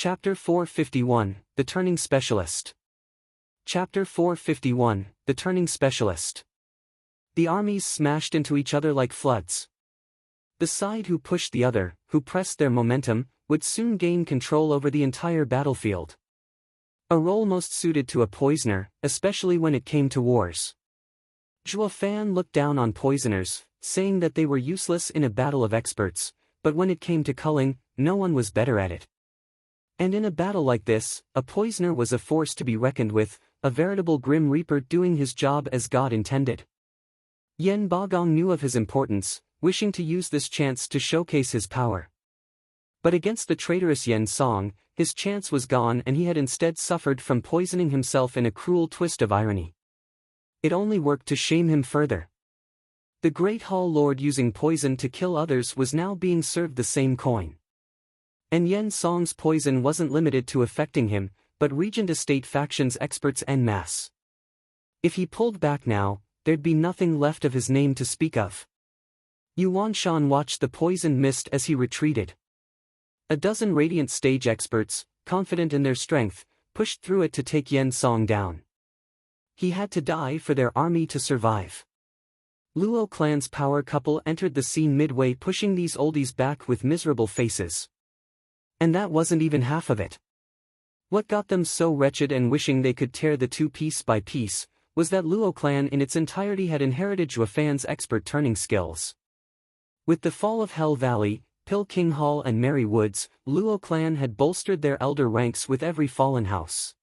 Chapter 451, The Turning Specialist. Chapter 451, The Turning Specialist. The armies smashed into each other like floods. The side who pushed the other, who pressed their momentum, would soon gain control over the entire battlefield. A role most suited to a poisoner, especially when it came to wars. Zhuo Fan looked down on poisoners, saying that they were useless in a battle of experts, but when it came to culling, no one was better at it. And in a battle like this, a poisoner was a force to be reckoned with, a veritable Grim Reaper doing his job as God intended. Yan Bagong knew of his importance, wishing to use this chance to showcase his power. But against the traitorous Yan Song, his chance was gone and he had instead suffered from poisoning himself in a cruel twist of irony. It only worked to shame him further. The Great Hall Lord using poison to kill others was now being served the same coin. And Yan Song's poison wasn't limited to affecting him, but Regent Estate faction's experts en masse. If he pulled back now, there'd be nothing left of his name to speak of. Yuan Shan watched the poisoned mist as he retreated. A dozen Radiant stage experts, confident in their strength, pushed through it to take Yan Song down. He had to die for their army to survive. Luo clan's power couple entered the scene midway, pushing these oldies back with miserable faces. And that wasn't even half of it. What got them so wretched and wishing they could tear the two piece by piece, was that Luo clan in its entirety had inherited Zhuo Fan's expert turning skills. With the fall of Hell Valley, Pill King Hall and Merry Woods, Luo clan had bolstered their elder ranks with every fallen house.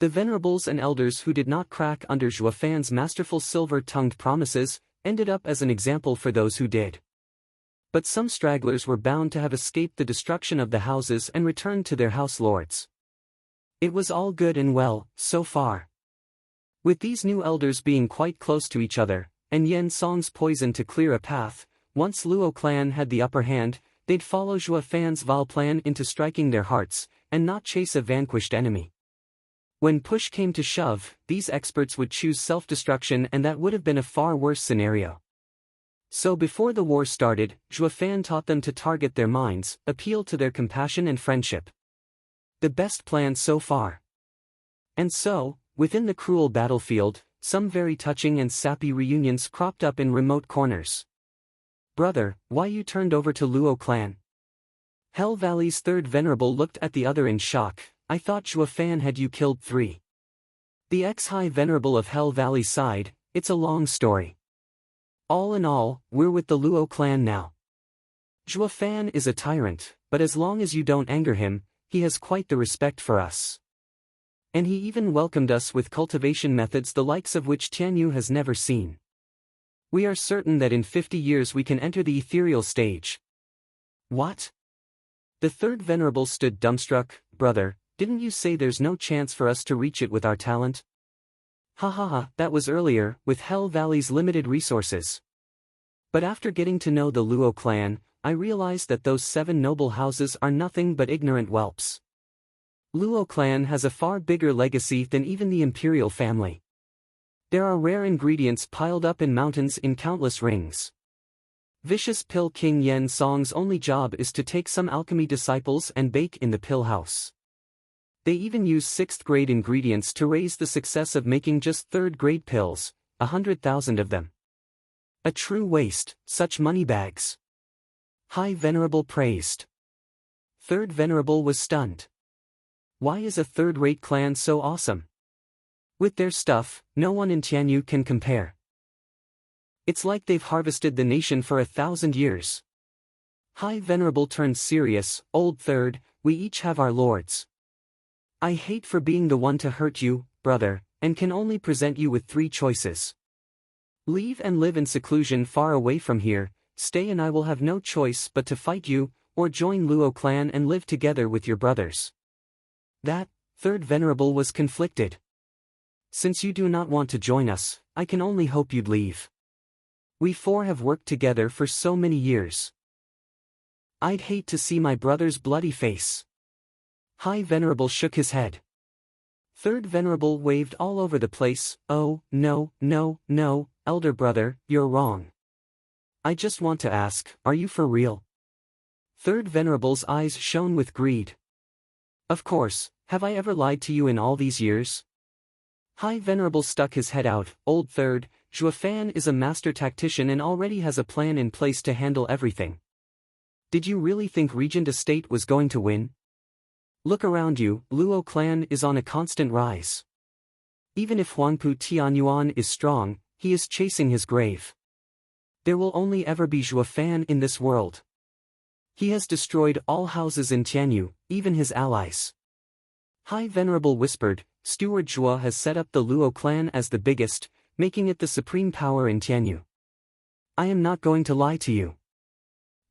The venerables and elders who did not crack under Zhuo Fan's masterful silver-tongued promises, ended up as an example for those who did. But some stragglers were bound to have escaped the destruction of the houses and returned to their house lords. It was all good and well, so far. With these new elders being quite close to each other, and Yan Song's poison to clear a path, once Luo clan had the upper hand, they'd follow Zhuo Fan's vile plan into striking their hearts, and not chase a vanquished enemy. When push came to shove, these experts would choose self-destruction, and that would have been a far worse scenario. So before the war started, Zhuo Fan taught them to target their minds, appeal to their compassion and friendship. The best plan so far. And so, within the cruel battlefield, some very touching and sappy reunions cropped up in remote corners. "Brother, why you turned over to Luo clan?" Hell Valley's third venerable looked at the other in shock. "I thought Zhuo Fan had you killed 3. The ex-high venerable of Hell Valley sighed, "It's a long story. All in all, we're with the Luo clan now. Zhuo Fan is a tyrant, but as long as you don't anger him, he has quite the respect for us. And he even welcomed us with cultivation methods the likes of which Tianyu has never seen. We are certain that in 50 years we can enter the ethereal stage." "What?" The third venerable stood dumbstruck. "Brother, didn't you say there's no chance for us to reach it with our talent?" "Ha ha ha, that was earlier, with Hell Valley's limited resources. But after getting to know the Luo clan, I realized that those 7 noble houses are nothing but ignorant whelps. Luo clan has a far bigger legacy than even the imperial family. There are rare ingredients piled up in mountains in countless rings. Vicious Pill King Yan Song's only job is to take some alchemy disciples and bake in the pill house. They even use 6th-grade ingredients to raise the success of making just 3rd-grade pills, 100,000 of them. A true waste, such money bags." High Venerable praised. Third Venerable was stunned. Why is a third-rate clan so awesome? With their stuff, no one in Tianyu can compare. It's like they've harvested the nation for 1,000 years. High Venerable turned serious. "Old Third, we each have our lords. I hate for being the one to hurt you, brother, and can only present you with 3 choices. Leave and live in seclusion far away from here, stay and I will have no choice but to fight you, or join Luo clan and live together with your brothers." That third venerable was conflicted. "Since you do not want to join us, I can only hope you'd leave. We 4 have worked together for so many years. I'd hate to see my brother's bloody face." High Venerable shook his head. Third Venerable waved all over the place. "Oh, no, no, no, elder brother, you're wrong. I just want to ask, are you for real?" Third Venerable's eyes shone with greed. Of course, have I ever lied to you in all these years? High Venerable stuck his head out. Old Third, Zhuofan is a master tactician and already has a plan in place to handle everything. Did you really think Regent Estate was going to win? Look around you, Luo clan is on a constant rise. Even if Huangpu Tianyuan is strong, he is chasing his grave. There will only ever be Zhuofan in this world. He has destroyed all houses in Tianyu, even his allies. High Venerable whispered, Steward Zhuo has set up the Luo clan as the biggest, making it the supreme power in Tianyu. I am not going to lie to you.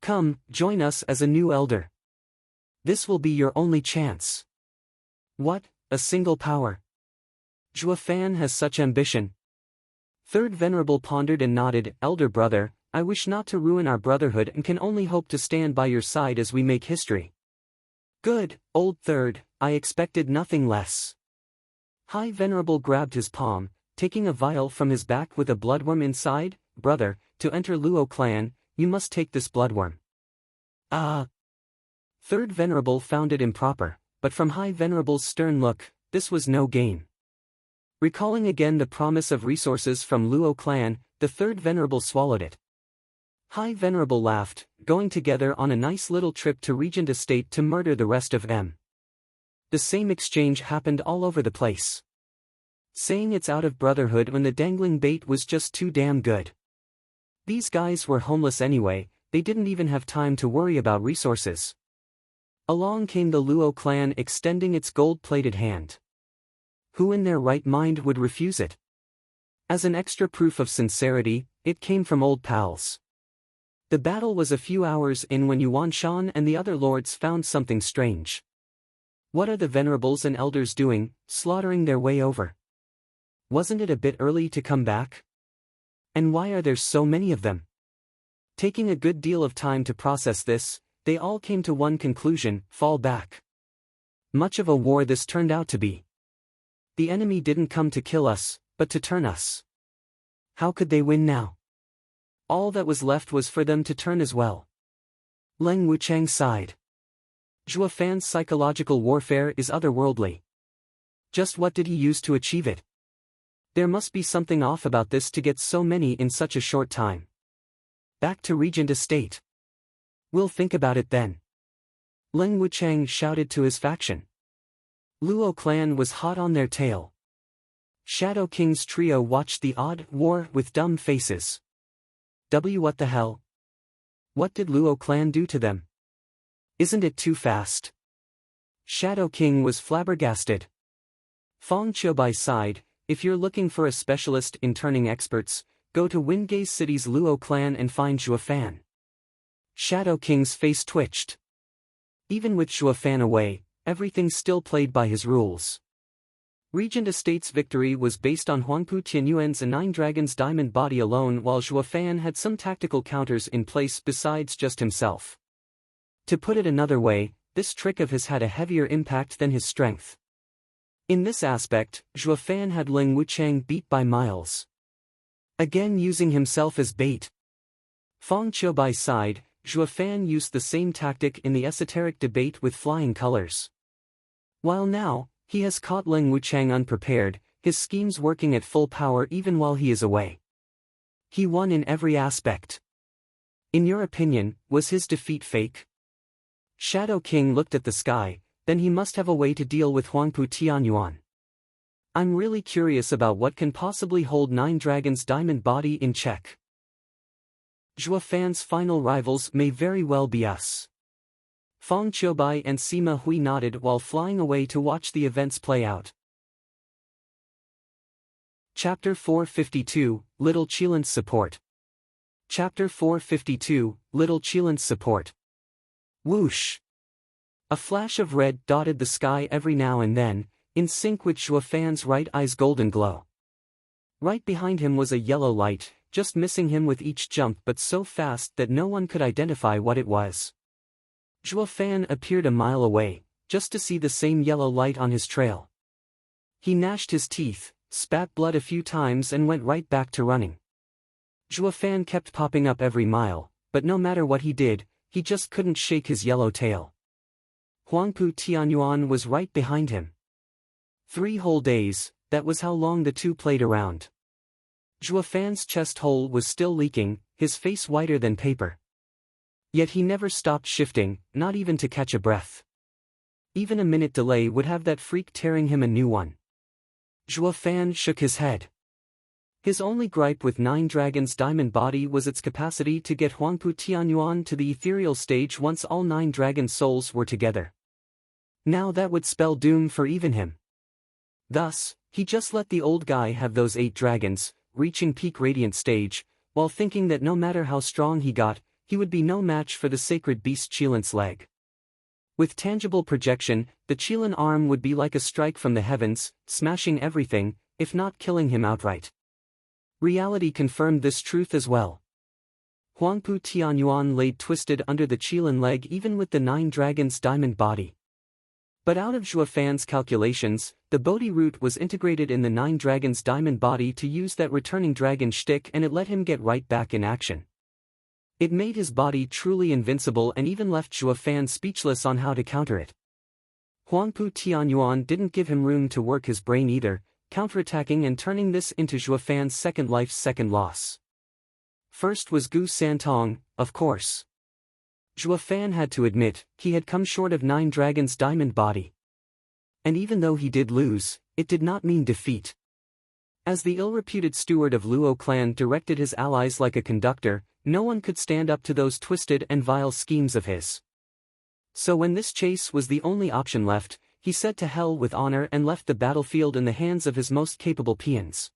Come, join us as a new elder. This will be your only chance. What, a single power? Zhuofan has such ambition. Third Venerable pondered and nodded, Elder brother, I wish not to ruin our brotherhood and can only hope to stand by your side as we make history. Good, Old Third, I expected nothing less. High Venerable grabbed his palm, taking a vial from his back with a bloodworm inside. Brother, to enter Luo clan, you must take this bloodworm. Third Venerable found it improper, but from High Venerable's stern look, this was no game. Recalling again the promise of resources from Luo clan, the Third Venerable swallowed it. High Venerable laughed, going together on a nice little trip to Regent Estate to murder the rest of them. The same exchange happened all over the place. Saying it's out of brotherhood when the dangling bait was just too damn good. These guys were homeless anyway, they didn't even have time to worry about resources. Along came the Luo clan extending its gold-plated hand. Who in their right mind would refuse it? As an extra proof of sincerity, it came from old pals. The battle was a few hours in when Yuan Shan and the other lords found something strange. What are the venerables and elders doing, slaughtering their way over? Wasn't it a bit early to come back? And why are there so many of them? Taking a good deal of time to process this, they all came to one conclusion, fall back. Much of a war this turned out to be. The enemy didn't come to kill us, but to turn us. How could they win now? All that was left was for them to turn as well. Leng Wuchang sighed. Zhuofan's psychological warfare is otherworldly. Just what did he use to achieve it? There must be something off about this to get so many in such a short time. Back to Regent Estate. We'll think about it then. Leng Wuchang shouted to his faction. Luo clan was hot on their tail. Shadow King's trio watched the odd war with dumb faces. What the hell? What did Luo clan do to them? Isn't it too fast? Shadow King was flabbergasted. Fong Qiubai sighed, if you're looking for a specialist in turning experts, go to Wingate City's Luo clan and find Zhuofan. Shadow King's face twitched. Even with Zhuofan away, everything still played by his rules. Regent Estate's victory was based on Huangpu Tianyuan's Nine Dragons diamond body alone, while Zhuofan had some tactical counters in place besides just himself. To put it another way, this trick of his had a heavier impact than his strength. In this aspect, Zhuofan had Leng Wuchang beat by miles. Again using himself as bait. Fong Qiubai sighed, Zhuofan used the same tactic in the esoteric debate with flying colors. While now, he has caught Leng Wuchang unprepared, his schemes working at full power even while he is away. He won in every aspect. In your opinion, was his defeat fake? Shadow King looked at the sky, then he must have a way to deal with Huangpu Tianyuan. I'm really curious about what can possibly hold Nine Dragons' diamond body in check. Zhuofan's final rivals may very well be us. Fong Qiubai and Sima Hui nodded while flying away to watch the events play out. Chapter 452, Little Qilin's Support. Chapter 452, Little Qilin's Support. Whoosh! A flash of red dotted the sky every now and then, in sync with Zhuofan's right eye's golden glow. Right behind him was a yellow light, just missing him with each jump but so fast that no one could identify what it was. Zhuofan appeared a mile away, just to see the same yellow light on his trail. He gnashed his teeth, spat blood a few times and went right back to running. Zhuofan kept popping up every mile, but no matter what he did, he just couldn't shake his yellow tail. Huangpu Tianyuan was right behind him. 3 whole days, that was how long the two played around. Zhuo Fan's chest hole was still leaking, his face whiter than paper. Yet he never stopped shifting, not even to catch a breath. Even a minute delay would have that freak tearing him a new one. Zhuo Fan shook his head. His only gripe with Nine Dragons' diamond body was its capacity to get Huangpu Tianyuan to the ethereal stage once all 9 dragon souls were together. Now that would spell doom for even him. Thus, he just let the old guy have those 8 dragons, reaching peak radiant stage, while thinking that no matter how strong he got, he would be no match for the sacred beast Qilin's leg. With tangible projection, the Qilin arm would be like a strike from the heavens, smashing everything, if not killing him outright. Reality confirmed this truth as well. Huangpu Tianyuan laid twisted under the Qilin leg even with the 9 dragons' diamond body. But out of Zhuo Fan's calculations, the Bodhi root was integrated in the 9 dragons' diamond body to use that returning dragon shtick, and it let him get right back in action. It made his body truly invincible and even left Zhuo Fan speechless on how to counter it. Huangpu Tianyuan didn't give him room to work his brain either, counterattacking and turning this into Zhuo Fan's second life's second loss. First was Gu Santong, of course. Zhuo Fan had to admit, he had come short of 9 dragons' diamond body. And even though he did lose, it did not mean defeat. As the ill-reputed steward of Luo clan directed his allies like a conductor, no one could stand up to those twisted and vile schemes of his. So when this chase was the only option left, he said to hell with honor and left the battlefield in the hands of his most capable peons.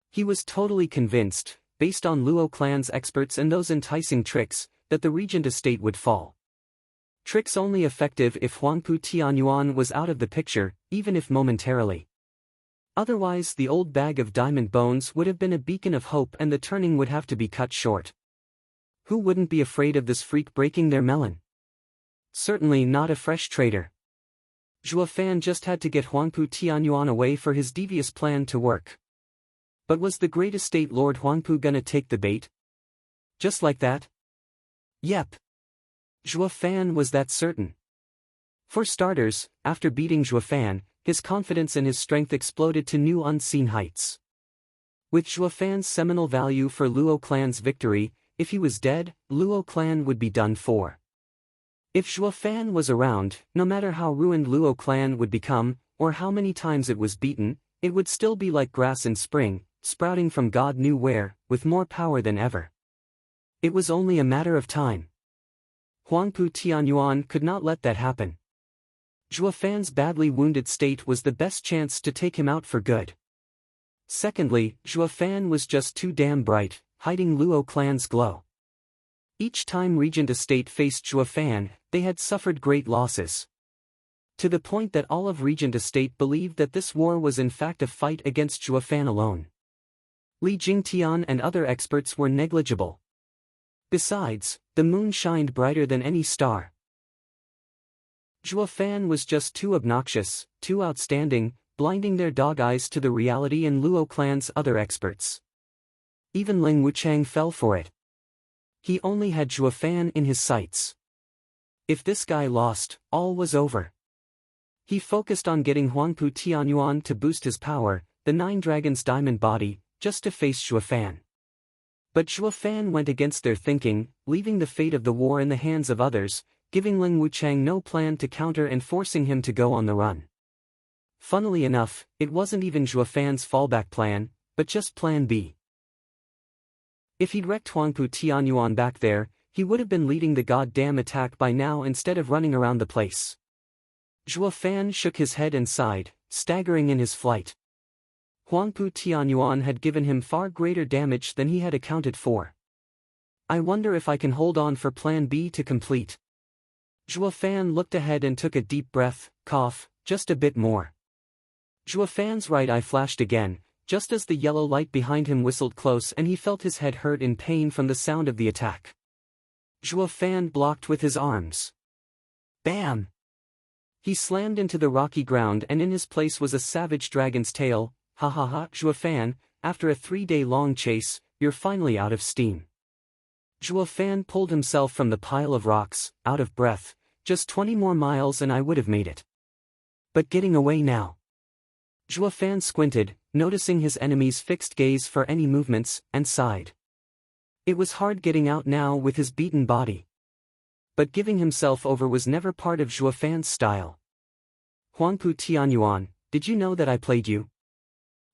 He was totally convinced, based on Luo clan's experts and those enticing tricks, that the regent estate would fall. Tricks only effective if Huangpu Tianyuan was out of the picture, even if momentarily. Otherwise the old bag of diamond bones would have been a beacon of hope and the turning would have to be cut short. Who wouldn't be afraid of this freak breaking their melon? Certainly not a fresh traitor. Zhuo Fan just had to get Huangpu Tianyuan away for his devious plan to work. But was the great estate Lord Huangpu gonna take the bait? Just like that? Yep. Zhuo Fan was that certain. For starters, after beating Zhuo Fan, his confidence and his strength exploded to new unseen heights. With Zhuo Fan's seminal value for Luo clan's victory, if he was dead, Luo clan would be done for. If Zhuo Fan was around, no matter how ruined Luo clan would become, or how many times it was beaten, it would still be like grass in spring, sprouting from God knew where, with more power than ever. It was only a matter of time. Huangpu Tianyuan could not let that happen. Zhuo Fan's badly wounded state was the best chance to take him out for good. Secondly, Zhuo Fan was just too damn bright, hiding Luo clan's glow. Each time Regent Estate faced Zhuo Fan, they had suffered great losses. To the point that all of Regent Estate believed that this war was in fact a fight against Zhuo Fan alone. Li Jingtian and other experts were negligible. Besides, the moon shined brighter than any star. Zhuo Fan was just too obnoxious, too outstanding, blinding their dog eyes to the reality in Luo clan's other experts. Even Ling Wuchang fell for it. He only had Zhuo Fan in his sights. If this guy lost, all was over. He focused on getting Huangpu Tianyuan to boost his power, the 9 dragons' diamond body, just to face Zhuo Fan. But Zhuo Fan went against their thinking, leaving the fate of the war in the hands of others, giving Ling Wuchang no plan to counter and forcing him to go on the run. Funnily enough, it wasn't even Zhuo Fan's fallback plan, but just plan B. If he'd wrecked Huangpu Tianyuan back there, he would have been leading the goddamn attack by now instead of running around the place. Zhuo Fan shook his head and sighed, staggering in his flight. Huangpu Tianyuan had given him far greater damage than he had accounted for. I wonder if I can hold on for plan B to complete. Zhuo Fan looked ahead and took a deep breath, cough, just a bit more. Zhuo Fan's right eye flashed again, just as the yellow light behind him whistled close and he felt his head hurt in pain from the sound of the attack. Zhuo Fan blocked with his arms. Bam! He slammed into the rocky ground and in his place was a savage dragon's tail. Ha ha ha, Zhuo Fan, after a 3-day-long chase, you're finally out of steam. Zhuo Fan pulled himself from the pile of rocks, out of breath, Just 20 more miles and I would have made it. But getting away now. Zhuo Fan squinted, noticing his enemy's fixed gaze for any movements, and sighed. It was hard getting out now with his beaten body. But giving himself over was never part of Zhuo Fan's style. Huangpu Tianyuan, did you know that I played you?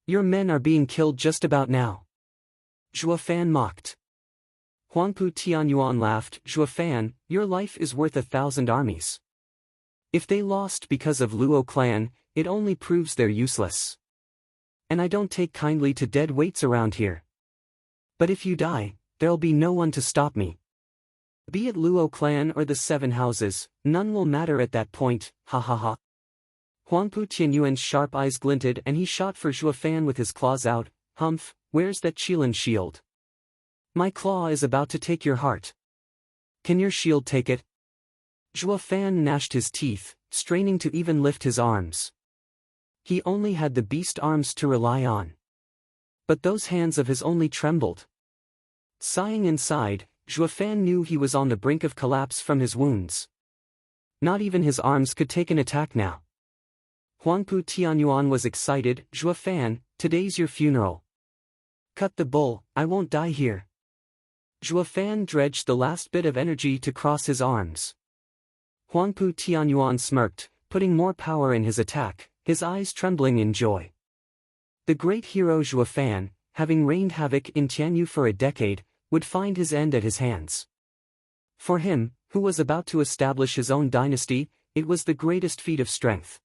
Your men are being killed just about now. Zhuo Fan mocked. Huangpu Tianyuan laughed. Zhuo Fan, your life is worth 1,000 armies. If they lost because of Luo clan, it only proves they're useless. And I don't take kindly to dead weights around here. But if you die, there'll be no one to stop me. Be it Luo clan or the 7 houses, none will matter at that point, ha ha ha. Huangpu Tianyuan's sharp eyes glinted and he shot for Zhuo Fan with his claws out. Humph, where's that Qilin shield? My claw is about to take your heart. Can your shield take it? Zhuo Fan gnashed his teeth, straining to even lift his arms. He only had the beast arms to rely on. But those hands of his only trembled. Sighing inside, Zhuo Fan knew he was on the brink of collapse from his wounds. Not even his arms could take an attack now. Huangpu Tianyuan was excited. Zhuo Fan, today's your funeral. Cut the bull, I won't die here. Zhuo Fan dredged the last bit of energy to cross his arms. Huangpu Tianyuan smirked, putting more power in his attack, his eyes trembling in joy. The great hero Zhuo Fan, having rained havoc in Tianyu for a decade, would find his end at his hands. For him, who was about to establish his own dynasty, it was the greatest feat of strength.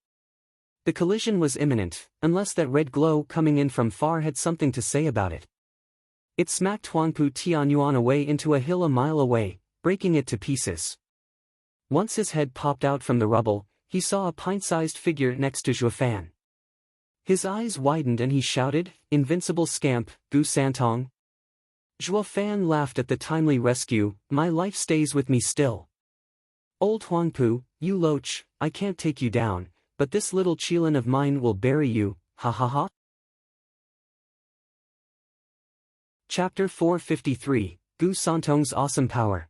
The collision was imminent, unless that red glow coming in from far had something to say about it. It smacked Huangpu Tianyuan away into a hill a mile away, breaking it to pieces. Once his head popped out from the rubble, he saw a pint-sized figure next to Zhuo Fan. His eyes widened and he shouted, "Invincible scamp, Gu Santong." Zhuo Fan laughed at the timely rescue. "My life stays with me still. Old Huangpu, you loach, I can't take you down, but this little Qilin of mine will bury you, ha ha ha." Chapter 453, Gu Santong's Awesome Power.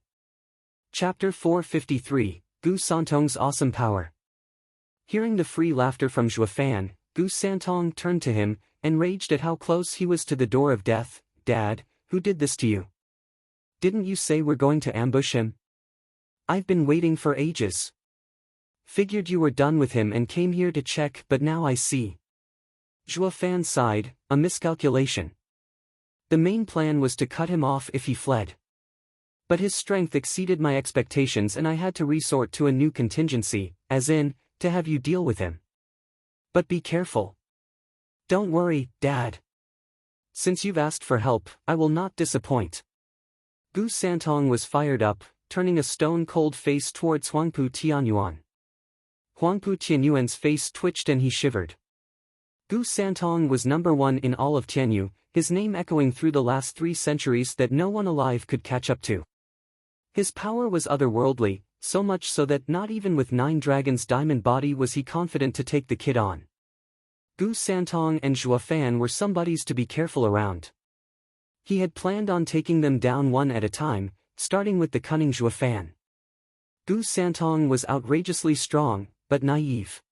Chapter 453, Gu Santong's Awesome Power. Hearing the free laughter from Zhuo Fan, Gu Santong turned to him, enraged at how close he was to the door of death. "Dad, who did this to you? Didn't you say we're going to ambush him? I've been waiting for ages. Figured you were done with him and came here to check, but now I see." Zhuo Fan sighed, "A miscalculation. The main plan was to cut him off if he fled. But his strength exceeded my expectations and I had to resort to a new contingency, as in, to have you deal with him. But be careful. Don't worry, Dad. Since you've asked for help, I will not disappoint." Gu Santong was fired up, turning a stone-cold face towards Huangpu Tianyuan. Huangpu Tianyuan's face twitched and he shivered. Gu Santong was number 1 in all of Tianyu, his name echoing through the last 3 centuries that no one alive could catch up to. His power was otherworldly, so much so that not even with 9 dragons' diamond body was he confident to take the kid on. Gu Santong and Zhuo Fan were somebodies to be careful around. He had planned on taking them down one at a time, starting with the cunning Zhuo Fan. Gu Santong was outrageously strong, but naive.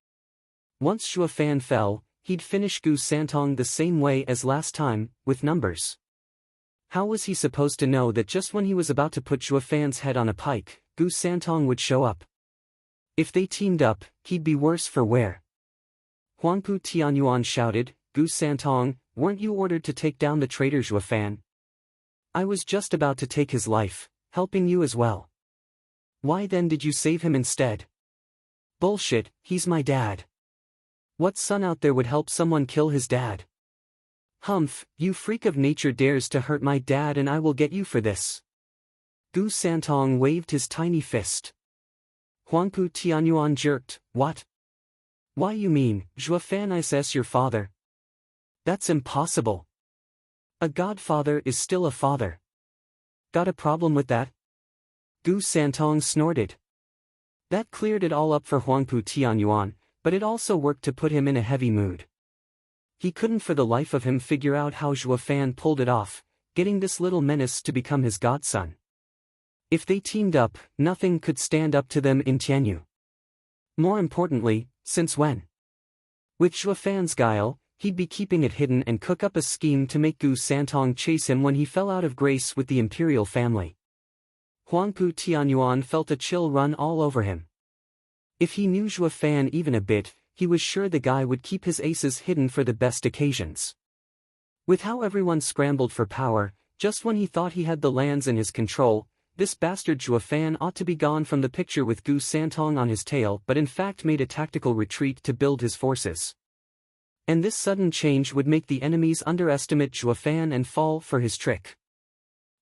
Once Zhuo Fan fell, he'd finish Gu Santong the same way as last time, with numbers. How was he supposed to know that just when he was about to put Zhuo Fan's head on a pike, Gu Santong would show up? If they teamed up, he'd be worse for wear. Huangpu Tianyuan shouted, "Gu Santong, weren't you ordered to take down the traitor Zhuo Fan? I was just about to take his life, helping you as well. Why then did you save him instead?" "Bullshit, he's my dad. What son out there would help someone kill his dad?" "Humph, you freak of nature dares to hurt my dad and I will get you for this." Gu Santong waved his tiny fist. Huangpu Tianyuan jerked, "What? Why you mean, Zhuo Fan is your father? That's impossible. A godfather is still a father. Got a problem with that?" Gu Santong snorted. That cleared it all up for Huangpu Tianyuan, but it also worked to put him in a heavy mood. He couldn't for the life of him figure out how Zhuo Fan pulled it off, getting this little menace to become his godson. If they teamed up, nothing could stand up to them in Tianyu. More importantly, since when? With Zhuofan's guile, he'd be keeping it hidden and cook up a scheme to make Gu Santong chase him when he fell out of grace with the imperial family. Huangpu Tianyuan felt a chill run all over him. If he knew Zhuofan even a bit, he was sure the guy would keep his aces hidden for the best occasions. With how everyone scrambled for power, just when he thought he had the lands in his control, this bastard Zhuofan ought to be gone from the picture with Gu Santong on his tail, but in fact made a tactical retreat to build his forces. And this sudden change would make the enemies underestimate Zhuofan and fall for his trick.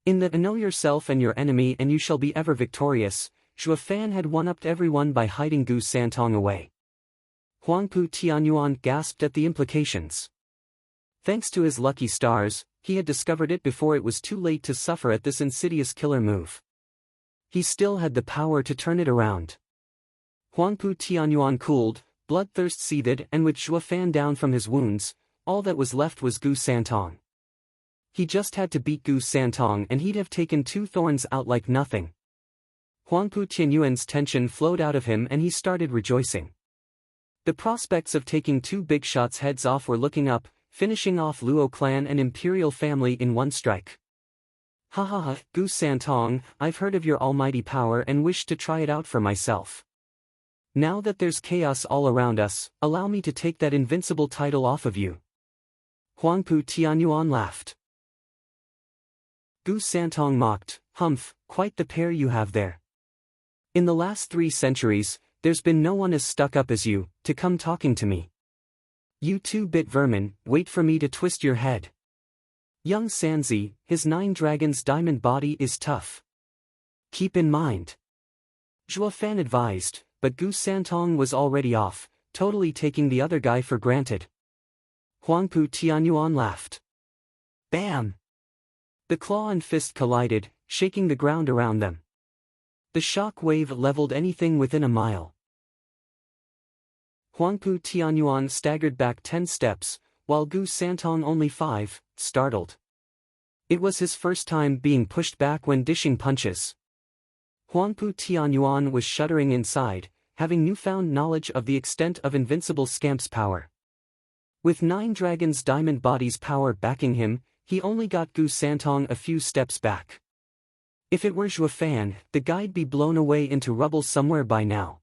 In the "know yourself and your enemy and you shall be ever victorious," Zhuofan had one-upped everyone by hiding Gu Santong away. Huangpu Tianyuan gasped at the implications. Thanks to his lucky stars, he had discovered it before it was too late to suffer at this insidious killer move. He still had the power to turn it around. Huangpu Tianyuan cooled, bloodthirst seethed, and with Zhuofan down from his wounds, all that was left was Gu Santong. He just had to beat Gu Santong and he'd have taken 2 thorns out like nothing. Huangpu Tianyuan's tension flowed out of him and he started rejoicing. The prospects of taking 2 big shots heads off were looking up, finishing off Luo clan and imperial family in one strike. Ha ha ha, Gu Santong, I've heard of your almighty power and wish to try it out for myself. Now that there's chaos all around us, allow me to take that invincible title off of you. Huangpu Tianyuan laughed. Gu Santong mocked, humph, quite the pair you have there. In the last 3 centuries, there's been no one as stuck up as you, to come talking to me. You 2-bit vermin, wait for me to twist your head. Young Sanzi, his 9 dragons diamond body is tough. Keep in mind. Zhuofan advised, but Gu Santong was already off, totally taking the other guy for granted. Huangpu Tianyuan laughed. Bam! The claw and fist collided, shaking the ground around them. The shock wave leveled anything within a mile. Huangpu Tianyuan staggered back 10 steps, while Gu Santong only 5, startled. It was his first time being pushed back when dishing punches. Huangpu Tianyuan was shuddering inside, having newfound knowledge of the extent of Invincible Scamp's power. With 9 dragons' diamond body's power backing him, he only got Gu Santong a few steps back. If it were Zhuofan, the guy'd be blown away into rubble somewhere by now.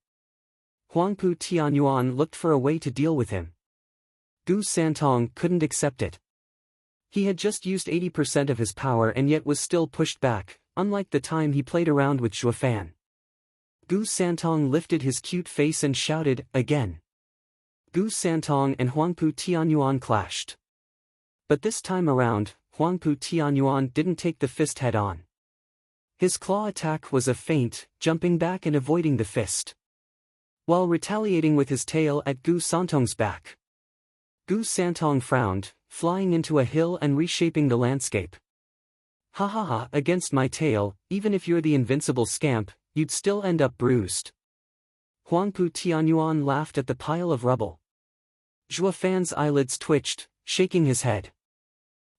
Huangpu Tianyuan looked for a way to deal with him. Gu Santong couldn't accept it. He had just used 80% of his power and yet was still pushed back, unlike the time he played around with Zhuofan. Gu Santong lifted his cute face and shouted, again. Gu Santong and Huangpu Tianyuan clashed. But this time around, Huangpu Tianyuan didn't take the fist head on. His claw attack was a feint, jumping back and avoiding the fist, while retaliating with his tail at Gu Santong's back. Gu Santong frowned, flying into a hill and reshaping the landscape. Ha ha ha, against my tail, even if you're the invincible scamp, you'd still end up bruised. Huangpu Tianyuan laughed at the pile of rubble. Zhuofan's eyelids twitched, shaking his head.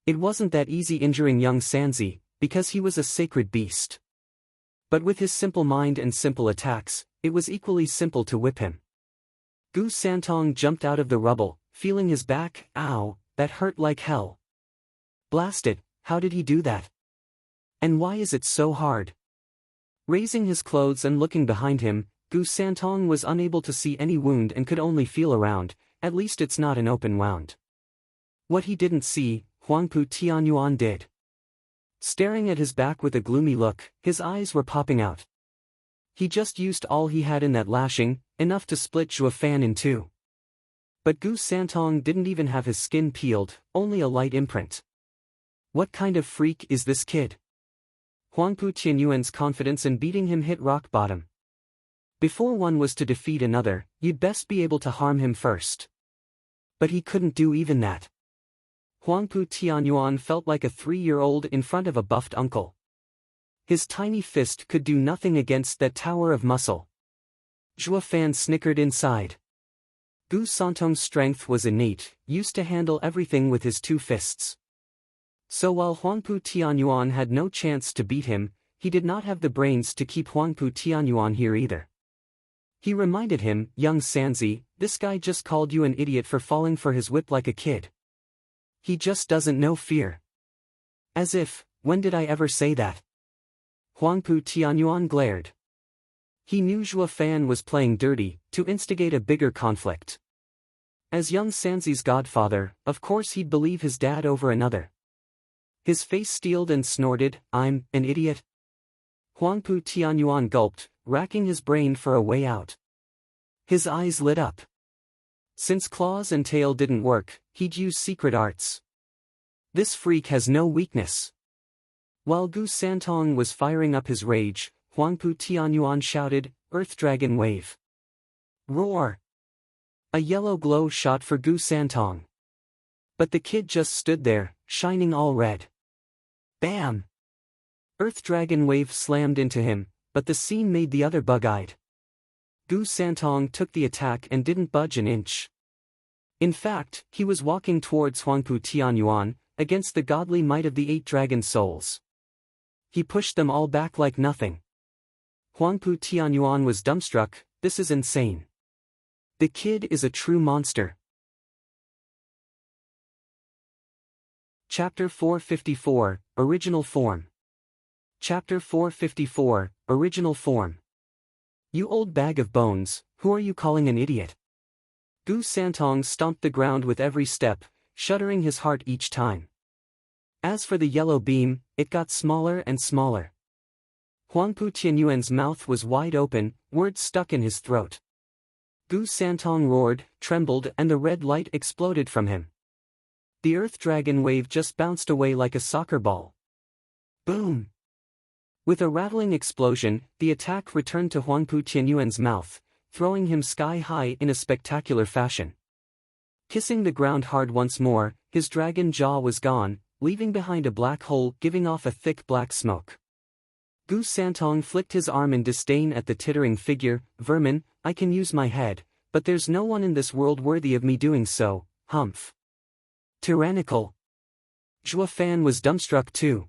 It wasn't that easy injuring young Sanzi, because he was a sacred beast. But with his simple mind and simple attacks, it was equally simple to whip him. Gu Santong jumped out of the rubble, feeling his back. Ow, that hurt like hell. Blast it, how did he do that? And why is it so hard? Raising his clothes and looking behind him, Gu Santong was unable to see any wound and could only feel around. At least it's not an open wound. What he didn't see, Huangpu Tianyuan did. Staring at his back with a gloomy look, his eyes were popping out. He just used all he had in that lashing, enough to split Zhuofan in 2. But Gu Santong didn't even have his skin peeled, only a light imprint. What kind of freak is this kid? Huangpu Tianyuan's confidence in beating him hit rock bottom. Before one was to defeat another, you'd best be able to harm him first. But he couldn't do even that. Huangpu Tianyuan felt like a 3-year-old in front of a buffed uncle. His tiny fist could do nothing against that tower of muscle. Zhuofan snickered inside. Gu Santong's strength was innate, used to handle everything with his 2 fists. So while Huangpu Tianyuan had no chance to beat him, he did not have the brains to keep Huangpu Tianyuan here either. He reminded him, young Sanzi, this guy just called you an idiot for falling for his whip like a kid. He just doesn't know fear. As if, when did I ever say that? Huangpu Tianyuan glared. He knew Zhuo Fan was playing dirty, to instigate a bigger conflict. As young Sanzi's godfather, of course he'd believe his dad over another. His face steeled and snorted, I'm an idiot? Huangpu Tianyuan gulped, racking his brain for a way out. His eyes lit up. Since claws and tail didn't work, he'd use secret arts. This freak has no weakness. While Gu Santong was firing up his rage, Huangpu Tianyuan shouted, Earth Dragon Wave. Roar! A yellow glow shot for Gu Santong. But the kid just stood there, shining all red. Bam! Earth Dragon Wave slammed into him, but the scene made the other bug-eyed. Gu Santong took the attack and didn't budge an inch. In fact, he was walking towards Huangpu Tianyuan, against the godly might of the 8 dragon souls. He pushed them all back like nothing. Huangpu Tianyuan was dumbstruck, this is insane. The kid is a true monster. Chapter 454, Original Form. Chapter 454, Original Form. You old bag of bones, who are you calling an idiot? Gu Santong stomped the ground with every step, shuddering his heart each time. As for the yellow beam, it got smaller and smaller. Huangpu Tianyuan's mouth was wide open, words stuck in his throat. Gu Santong roared, trembled, and the red light exploded from him. The Earth Dragon Wave just bounced away like a soccer ball. Boom! With a rattling explosion, the attack returned to Huangpu Tianyuan's mouth, throwing him sky-high in a spectacular fashion. Kissing the ground hard once more, his dragon jaw was gone, leaving behind a black hole giving off a thick black smoke. Gu Santong flicked his arm in disdain at the tittering figure, vermin, I can use my head, but there's no one in this world worthy of me doing so, humph. Tyrannical. Zhuo Fan was dumbstruck too.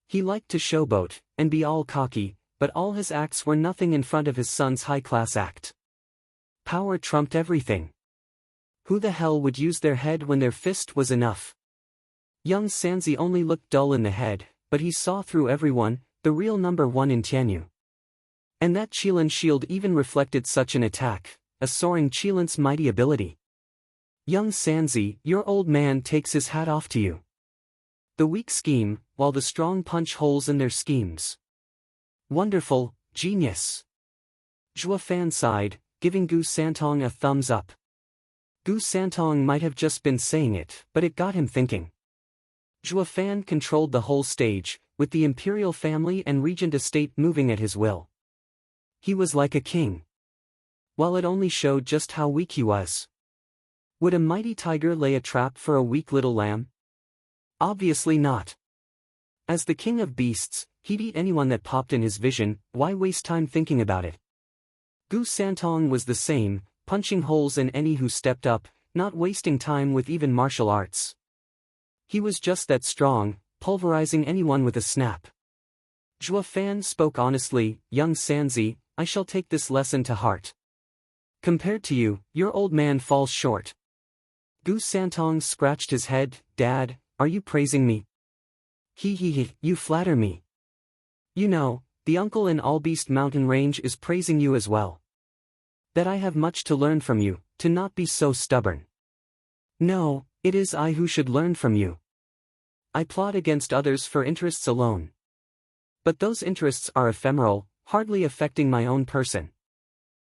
He liked to showboat, and be all cocky, but all his acts were nothing in front of his son's high-class act. Power trumped everything. Who the hell would use their head when their fist was enough? Young Sanzi only looked dull in the head, but he saw through everyone, the real number one in Tianyu. And that Qilin shield even reflected such an attack, a soaring Qilin's mighty ability. Young Sanzi, your old man takes his hat off to you. The weak scheme, while the strong punch holes in their schemes. Wonderful, genius. Zhuo Fan sighed, giving Gu Santong a thumbs up. Gu Santong might have just been saying it, but it got him thinking. Zhuo Fan controlled the whole stage, with the imperial family and regent estate moving at his will. He was like a king. While it only showed just how weak he was. Would a mighty tiger lay a trap for a weak little lamb? Obviously not. As the king of beasts, he'd eat anyone that popped in his vision, why waste time thinking about it? Gu Santong was the same, punching holes in any who stepped up, not wasting time with even martial arts. He was just that strong, pulverizing anyone with a snap. Zhuo Fan spoke honestly, young Sanzi, I shall take this lesson to heart. Compared to you, your old man falls short. Gu Santong scratched his head, Dad, are you praising me? He, you flatter me. You know, the uncle in Allbeast Mountain Range is praising you as well. That I have much to learn from you, to not be so stubborn. No, it is I who should learn from you. I plot against others for interests alone. But those interests are ephemeral, hardly affecting my own person.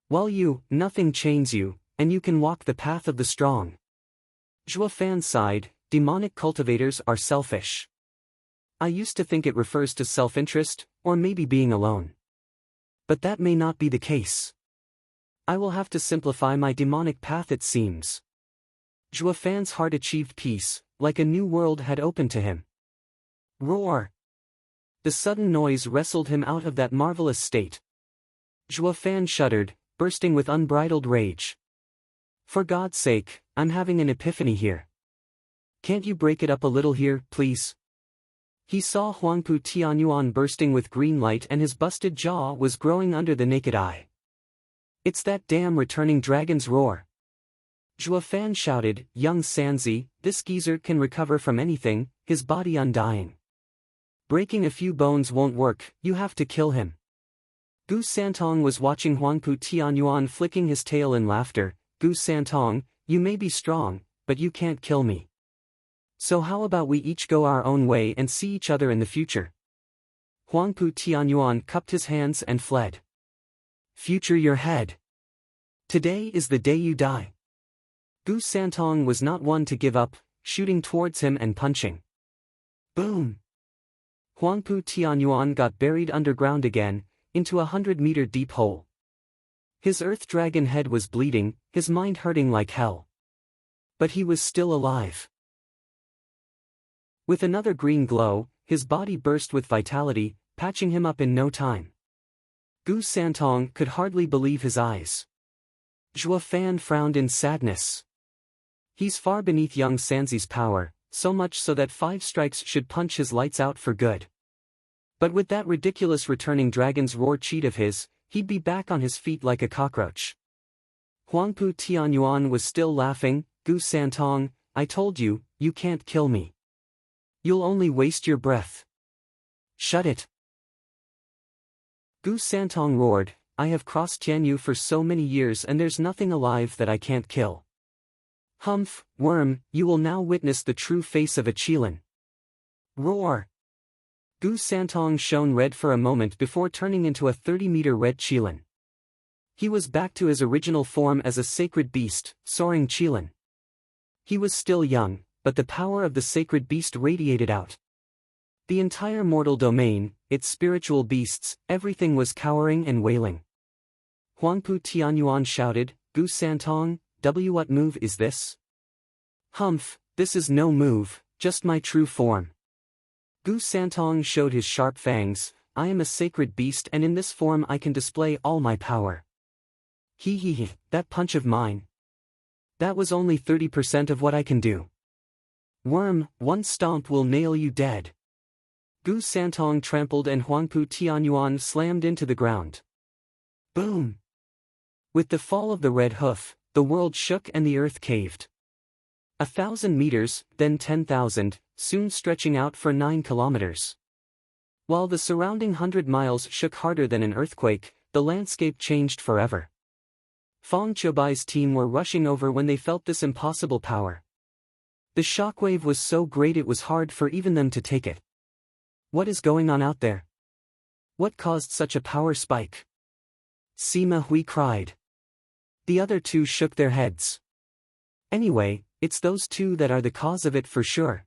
While you, nothing chains you, and you can walk the path of the strong. Zhuo Fan sighed, demonic cultivators are selfish. I used to think it refers to self-interest, or maybe being alone. But that may not be the case. I will have to simplify my demonic path it seems. Zhuo Fan's heart achieved peace, like a new world had opened to him. Roar! The sudden noise wrestled him out of that marvelous state. Zhuo Fan shuddered, bursting with unbridled rage. For God's sake, I'm having an epiphany here. Can't you break it up a little here, please? He saw Huangpu Tianyuan bursting with green light and his busted jaw was growing under the naked eye. "It's that damn returning dragon's roar!" Zhuo Fan shouted, "Young Sanzi, this geezer can recover from anything, his body undying. Breaking a few bones won't work, you have to kill him." Gu Santong was watching Huangpu Tianyuan flicking his tail in laughter. "Gu Santong, you may be strong, but you can't kill me. So how about we each go our own way and see each other in the future?" Huangpu Tianyuan cupped his hands and fled. "Future your head. Today is the day you die." Gu Santong was not one to give up, shooting towards him and punching. Boom! Huangpu Tianyuan got buried underground again, into a 100-meter deep hole. His earth dragon head was bleeding, his mind hurting like hell. But he was still alive. With another green glow, his body burst with vitality, patching him up in no time. Gu Santong could hardly believe his eyes. Zhuo Fan frowned in sadness. He's far beneath young Sanzi's power, so much so that 5 strikes should punch his lights out for good. But with that ridiculous returning dragon's roar cheat of his, he'd be back on his feet like a cockroach. Huangpu Tianyuan was still laughing. "Gu Santong, I told you, you can't kill me. You'll only waste your breath. Shut it." Gu Santong roared, "I have crossed Tianyu for so many years and there's nothing alive that I can't kill. Humph, worm, you will now witness the true face of a Qilin." Roar! Gu Santong shone red for a moment before turning into a 30-meter red Qilin. He was back to his original form as a sacred beast, soaring Qilin. He was still young, but the power of the sacred beast radiated out. The entire mortal domain, its spiritual beasts, everything was cowering and wailing. Huangpu Tianyuan shouted, "Gu Santong, what move is this?" "Humph, this is no move, just my true form." Gu Santong showed his sharp fangs. "I am a sacred beast and in this form I can display all my power." He, that punch of mine. That was only 30% of what I can do. Worm, one stomp will nail you dead. Gu Santong trampled and Huangpu Tianyuan slammed into the ground. Boom! With the fall of the red hoof, the world shook and the earth caved. 1,000 meters, then 10,000, soon stretching out for 9 kilometers. While the surrounding 100 miles shook harder than an earthquake, the landscape changed forever. Fong Qiubai's team were rushing over when they felt this impossible power. The shockwave was so great it was hard for even them to take it. What is going on out there? What caused such a power spike? Sima Hui cried. The other two shook their heads. Anyway, it's those two that are the cause of it for sure.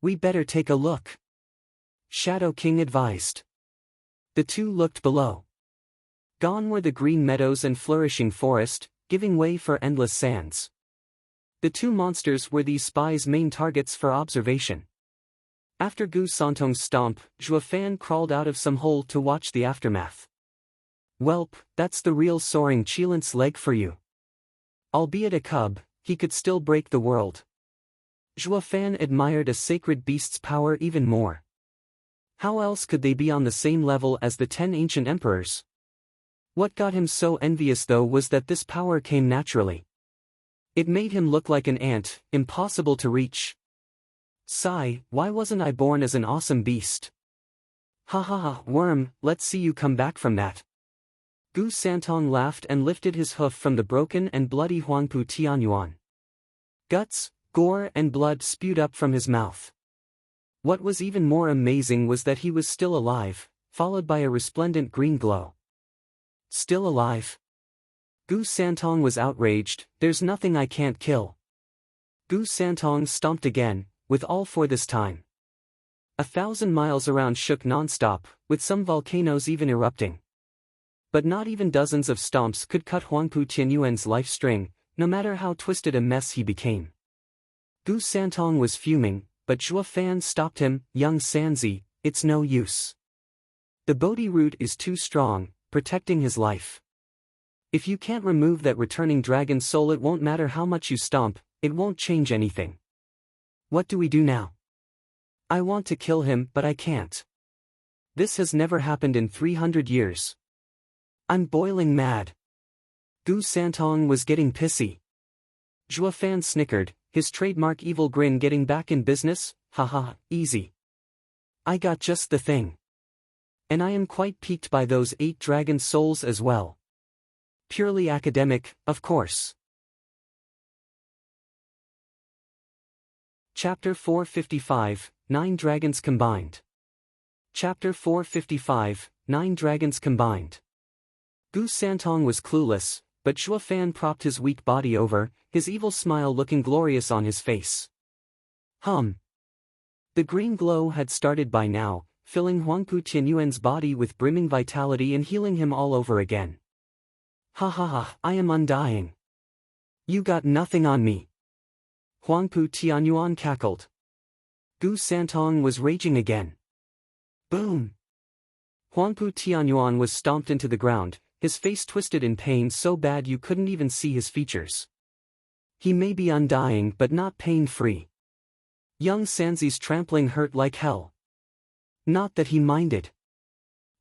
We better take a look. Shadow King advised. The two looked below. Gone were the green meadows and flourishing forest, giving way for endless sands. The two monsters were these spies' main targets for observation. After Gu Santong's stomp, Zhuo Fan crawled out of some hole to watch the aftermath. Welp, that's the real soaring Qilint's leg for you. Albeit a cub, he could still break the world. Zhuo Fan admired a sacred beast's power even more. How else could they be on the same level as the 10 ancient emperors? What got him so envious though was that this power came naturally. It made him look like an ant, impossible to reach. Sigh, why wasn't I born as an awesome beast? Ha ha ha, worm, let's see you come back from that. Gu Santong laughed and lifted his hoof from the broken and bloody Huangpu Tianyuan. Guts, gore and blood spewed up from his mouth. What was even more amazing was that he was still alive, followed by a resplendent green glow. Still alive? Gu Santong was outraged. There's nothing I can't kill. Gu Santong stomped again, with all four this time. 1,000 miles around shook non-stop, with some volcanoes even erupting. But not even dozens of stomps could cut Huangpu Tianyuan's life string, no matter how twisted a mess he became. Gu Santong was fuming, but Zhuo Fan stopped him. Young Sanzi, it's no use. The Bodhi root is too strong, protecting his life. If you can't remove that returning dragon soul, it won't matter how much you stomp, it won't change anything. What do we do now? I want to kill him but I can't. This has never happened in 300 years. I'm boiling mad. Gu Santong was getting pissy. Zhuo Fan snickered, his trademark evil grin getting back in business. Haha, easy. I got just the thing. And I am quite piqued by those 8 dragon souls as well. Purely academic, of course. Chapter 455, 9 Dragons Combined. Chapter 455, 9 Dragons Combined. Gu Santong was clueless, but Zhuo Fan propped his weak body over, his evil smile looking glorious on his face. The green glow had started by now, filling Huangpu Tianyuan's body with brimming vitality and healing him all over again. Ha ha ha, I am undying. You got nothing on me. Huangpu Tianyuan cackled. Gu Santong was raging again. Boom! Huangpu Tianyuan was stomped into the ground, his face twisted in pain so bad you couldn't even see his features. He may be undying but not pain-free. Young Sanzi's trampling hurt like hell. Not that he minded.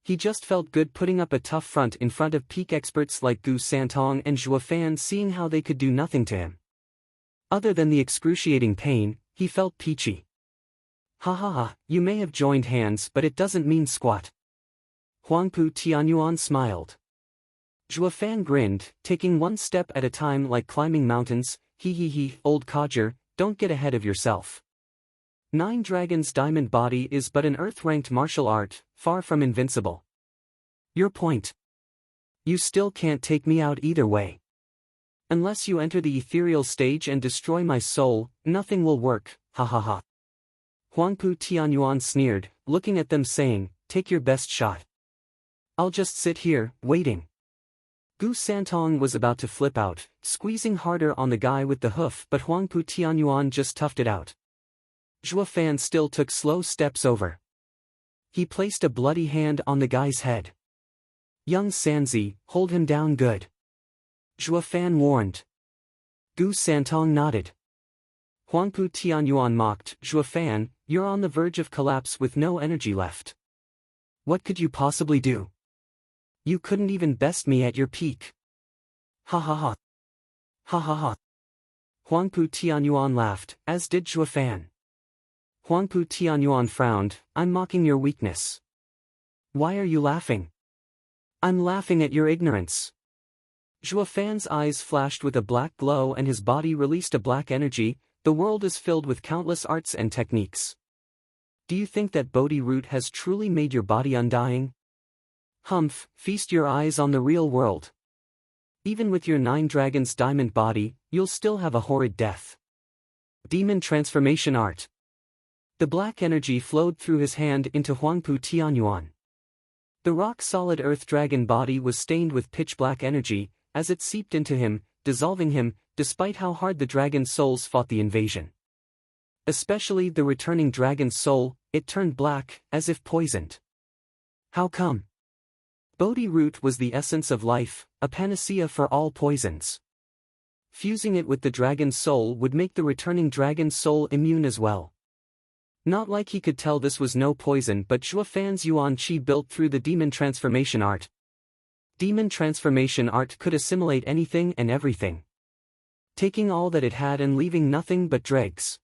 He just felt good putting up a tough front in front of peak experts like Gu Santong and Zhuo Fan, seeing how they could do nothing to him. Other than the excruciating pain, he felt peachy. Ha ha ha, you may have joined hands but it doesn't mean squat. Huangpu Tianyuan smiled. Zhuo Fan grinned, taking one step at a time like climbing mountains. He, old codger, don't get ahead of yourself. 9 Dragons Diamond Body is but an earth-ranked martial art, far from invincible. Your point? You still can't take me out either way. Unless you enter the ethereal stage and destroy my soul, nothing will work, ha ha ha. Huangpu Tianyuan sneered, looking at them saying, take your best shot. I'll just sit here, waiting. Gu Santong was about to flip out, squeezing harder on the guy with the hoof, but Huangpu Tianyuan just toughed it out. Zhuo Fan still took slow steps over. He placed a bloody hand on the guy's head. Young Sanzi, hold him down good. Zhuo Fan warned. Gu Santong nodded. Huangpu Tianyuan mocked, Zhuo Fan, you're on the verge of collapse with no energy left. What could you possibly do? You couldn't even best me at your peak. Ha ha ha. Ha ha ha. Huangpu Tianyuan laughed, as did Zhuo Fan. Huangpu Tianyuan frowned, I'm mocking your weakness. Why are you laughing? I'm laughing at your ignorance. Zhuo Fan's eyes flashed with a black glow and his body released a black energy. The world is filled with countless arts and techniques. Do you think that Bodhi root has truly made your body undying? Humph, feast your eyes on the real world. Even with your 9 Dragons Diamond Body, you'll still have a horrid death. Demon Transformation Art. The black energy flowed through his hand into Huangpu Tianyuan. The rock-solid earth dragon body was stained with pitch-black energy, as it seeped into him, dissolving him, despite how hard the dragon's souls fought the invasion. Especially the returning dragon's soul, it turned black, as if poisoned. How come? Bodhi root was the essence of life, a panacea for all poisons. Fusing it with the dragon's soul would make the returning dragon's soul immune as well. Not like he could tell this was no poison, but Zhuo Fan's Yuan Qi built through the demon transformation art. Demon transformation art could assimilate anything and everything, taking all that it had and leaving nothing but dregs.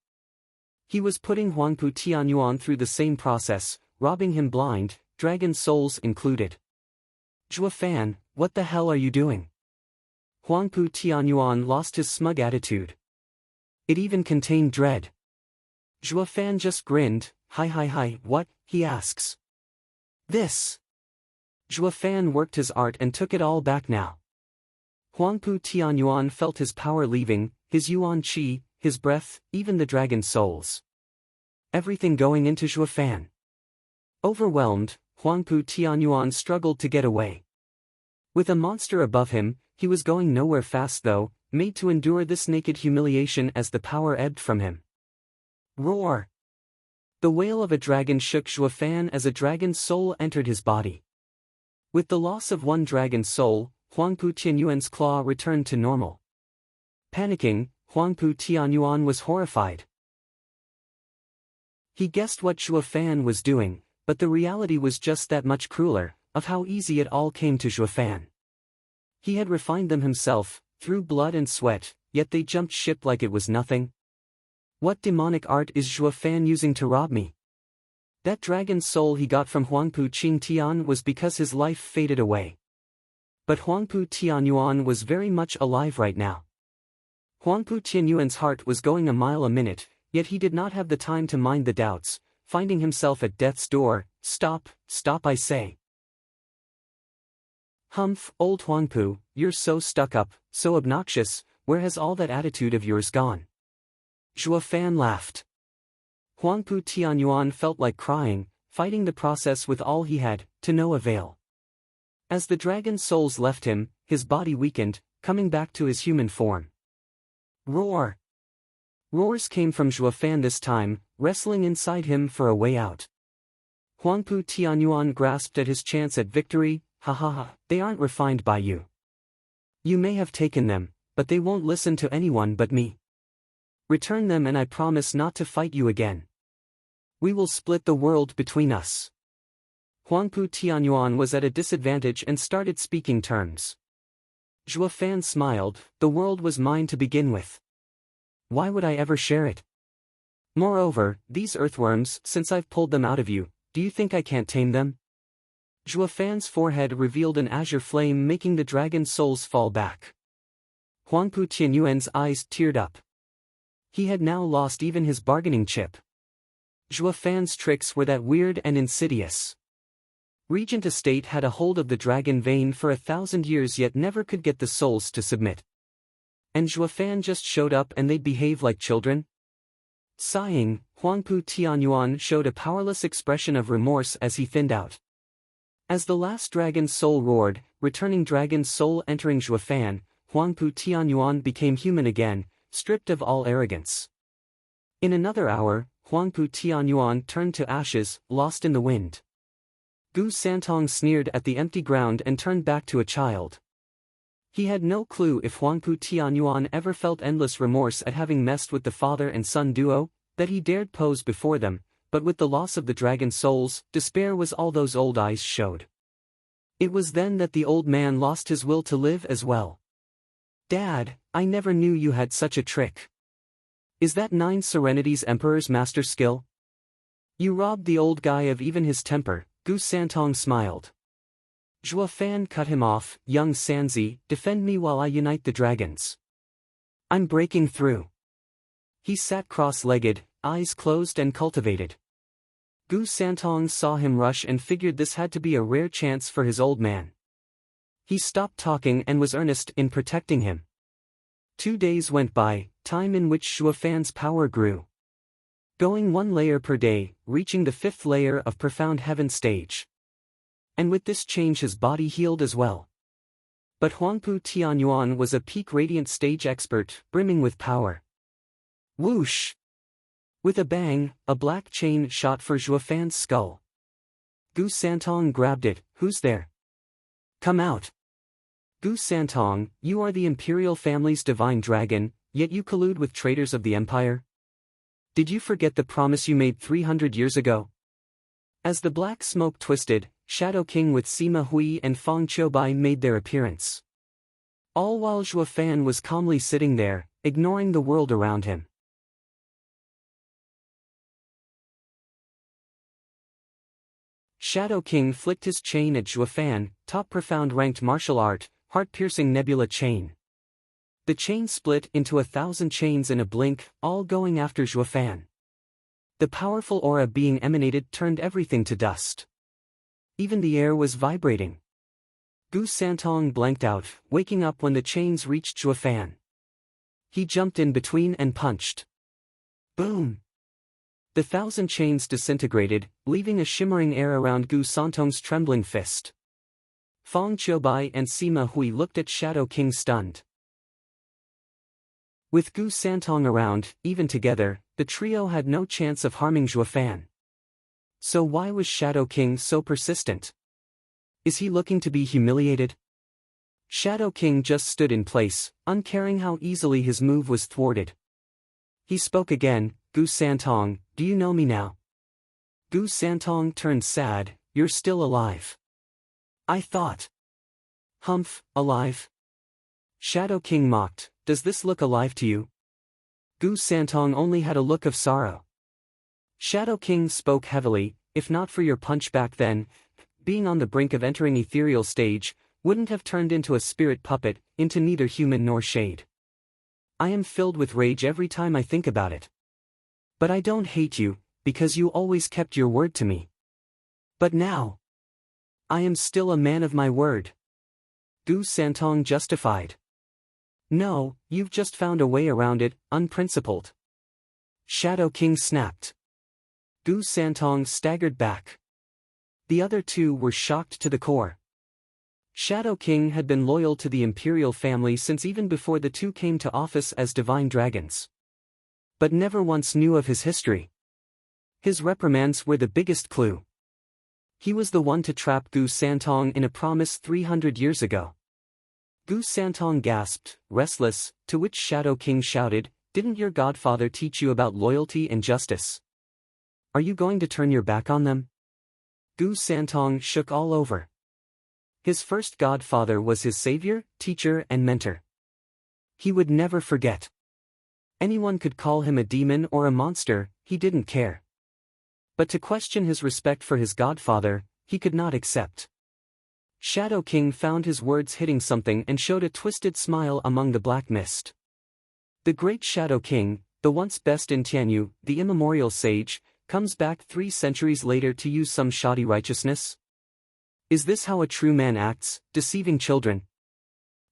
He was putting Huangpu Tianyuan through the same process, robbing him blind, dragon souls included. Zhuo Fan, what the hell are you doing? Huangpu Tianyuan lost his smug attitude. It even contained dread. Zhuo Fan just grinned, hi, what, he asks. This. Zhuo Fan worked his art and took it all back now. Huangpu Tianyuan felt his power leaving, his Yuan Qi, his breath, even the dragon souls. Everything going into Zhuo Fan. Overwhelmed, Huangpu Tianyuan struggled to get away. With a monster above him, he was going nowhere fast though, made to endure this naked humiliation as the power ebbed from him. Roar! The wail of a dragon shook Zhuo Fan as a dragon's soul entered his body. With the loss of one dragon's soul, Huangpu Tianyuan's claw returned to normal. Panicking, Huangpu Tianyuan was horrified. He guessed what Zhuo Fan was doing, but the reality was just that much crueler, of how easy it all came to Zhuo Fan. He had refined them himself, through blood and sweat, yet they jumped ship like it was nothing. What demonic art is Zhuo Fan using to rob me? That dragon's soul he got from Huangpu Qingtian was because his life faded away. But Huangpu Tianyuan was very much alive right now. Huangpu Tianyuan's heart was going a mile a minute, yet he did not have the time to mind the doubts, finding himself at death's door. Stop, stop I say. Humph, old Huangpu, you're so stuck up, so obnoxious, where has all that attitude of yours gone? Zhuo Fan laughed. Huangpu Tianyuan felt like crying, fighting the process with all he had, to no avail. As the dragon's souls left him, his body weakened, coming back to his human form. Roar! Roars came from Zhuo Fan this time, wrestling inside him for a way out. Huangpu Tianyuan grasped at his chance at victory. Ha ha ha, they aren't refined by you. You may have taken them, but they won't listen to anyone but me. Return them and I promise not to fight you again. We will split the world between us. Huangpu Tianyuan was at a disadvantage and started speaking terms. Zhuo Fan smiled, the world was mine to begin with. Why would I ever share it? Moreover, these earthworms, since I've pulled them out of you, do you think I can't tame them? Zhuo Fan's forehead revealed an azure flame making the dragon's souls fall back. Huangpu Tianyuan's eyes teared up. He had now lost even his bargaining chip. Zhuo Fan's tricks were that weird and insidious. Regent Estate had a hold of the dragon vein for 1,000 years yet never could get the souls to submit. And Zhuo Fan just showed up and they'd behave like children? Sighing, Huangpu Tianyuan showed a powerless expression of remorse as he thinned out. As the last dragon's soul roared, returning dragon's soul entering Zhuo Fan, Huangpu Tianyuan became human again, stripped of all arrogance. In another hour, Huangpu Tianyuan turned to ashes, lost in the wind. Gu Santong sneered at the empty ground and turned back to a child. He had no clue if Huangpu Tianyuan ever felt endless remorse at having messed with the father and son duo, that he dared pose before them, but with the loss of the dragon's souls, despair was all those old eyes showed. It was then that the old man lost his will to live as well. Dad, I never knew you had such a trick. Is that 9 Serenities Emperor's master skill? You robbed the old guy of even his temper, Gu Santong smiled. Zhuo Fan cut him off, young Sanzi, defend me while I unite the dragons. I'm breaking through. He sat cross-legged, eyes closed and cultivated. Gu Santong saw him rush and figured this had to be a rare chance for his old man. He stopped talking and was earnest in protecting him. 2 days went by, time in which Zhuo Fan's power grew. Going 1 layer per day, reaching the 5th layer of profound heaven stage. And with this change his body healed as well. But Huangpu Tianyuan was a peak radiant stage expert, brimming with power. Whoosh! With a bang, a black chain shot for Zhuo Fan's skull. Gu Santong grabbed it. Who's there? Come out. Gu Santong, you are the imperial family's divine dragon, yet you collude with traitors of the empire? Did you forget the promise you made 300 years ago? As the black smoke twisted, Shadow King with Sima Hui and Fang Qiubai made their appearance. All while Zhuo Fan was calmly sitting there, ignoring the world around him. Shadow King flicked his chain at Zhuo Fan, top profound ranked martial art, heart-piercing nebula chain. The chain split into 1,000 chains in a blink, all going after Zhuo Fan. The powerful aura being emanated turned everything to dust. Even the air was vibrating. Gu Santong blanked out, waking up when the chains reached Zhuo Fan. He jumped in between and punched. Boom! The 1,000 chains disintegrated, leaving a shimmering air around Gu Santong's trembling fist. Fang Qiubai and Sima Hui looked at Shadow King stunned. With Gu Santong around, even together, the trio had no chance of harming Zhuo Fan. So why was Shadow King so persistent? Is he looking to be humiliated? Shadow King just stood in place, uncaring how easily his move was thwarted. He spoke again, Gu Santong, do you know me now? Gu Santong turned sad. You're still alive. I thought. Humph, alive? Shadow King mocked. Does this look alive to you? Gu Santong only had a look of sorrow. Shadow King spoke heavily. If not for your punch back then, being on the brink of entering ethereal stage, wouldn't have turned into a spirit puppet, into neither human nor shade. I am filled with rage every time I think about it. But I don't hate you, because you always kept your word to me. But now, I am still a man of my word. Gu Santong justified. No, you've just found a way around it, unprincipled. Shadow King snapped. Gu Santong staggered back. The other two were shocked to the core. Shadow King had been loyal to the imperial family since even before the two came to office as divine dragons. But never once knew of his history. His reprimands were the biggest clue. He was the one to trap Gu Santong in a promise 300 years ago. Gu Santong gasped, restless, to which Shadow King shouted, "Didn't your godfather teach you about loyalty and justice? Are you going to turn your back on them?" Gu Santong shook all over. His first godfather was his savior, teacher and mentor. He would never forget. Anyone could call him a demon or a monster, he didn't care. But to question his respect for his godfather, he could not accept. Shadow King found his words hitting something and showed a twisted smile among the black mist. The great Shadow King, the once best in Tianyu, the immemorial sage, comes back 3 centuries later to use some shoddy righteousness? Is this how a true man acts, deceiving children?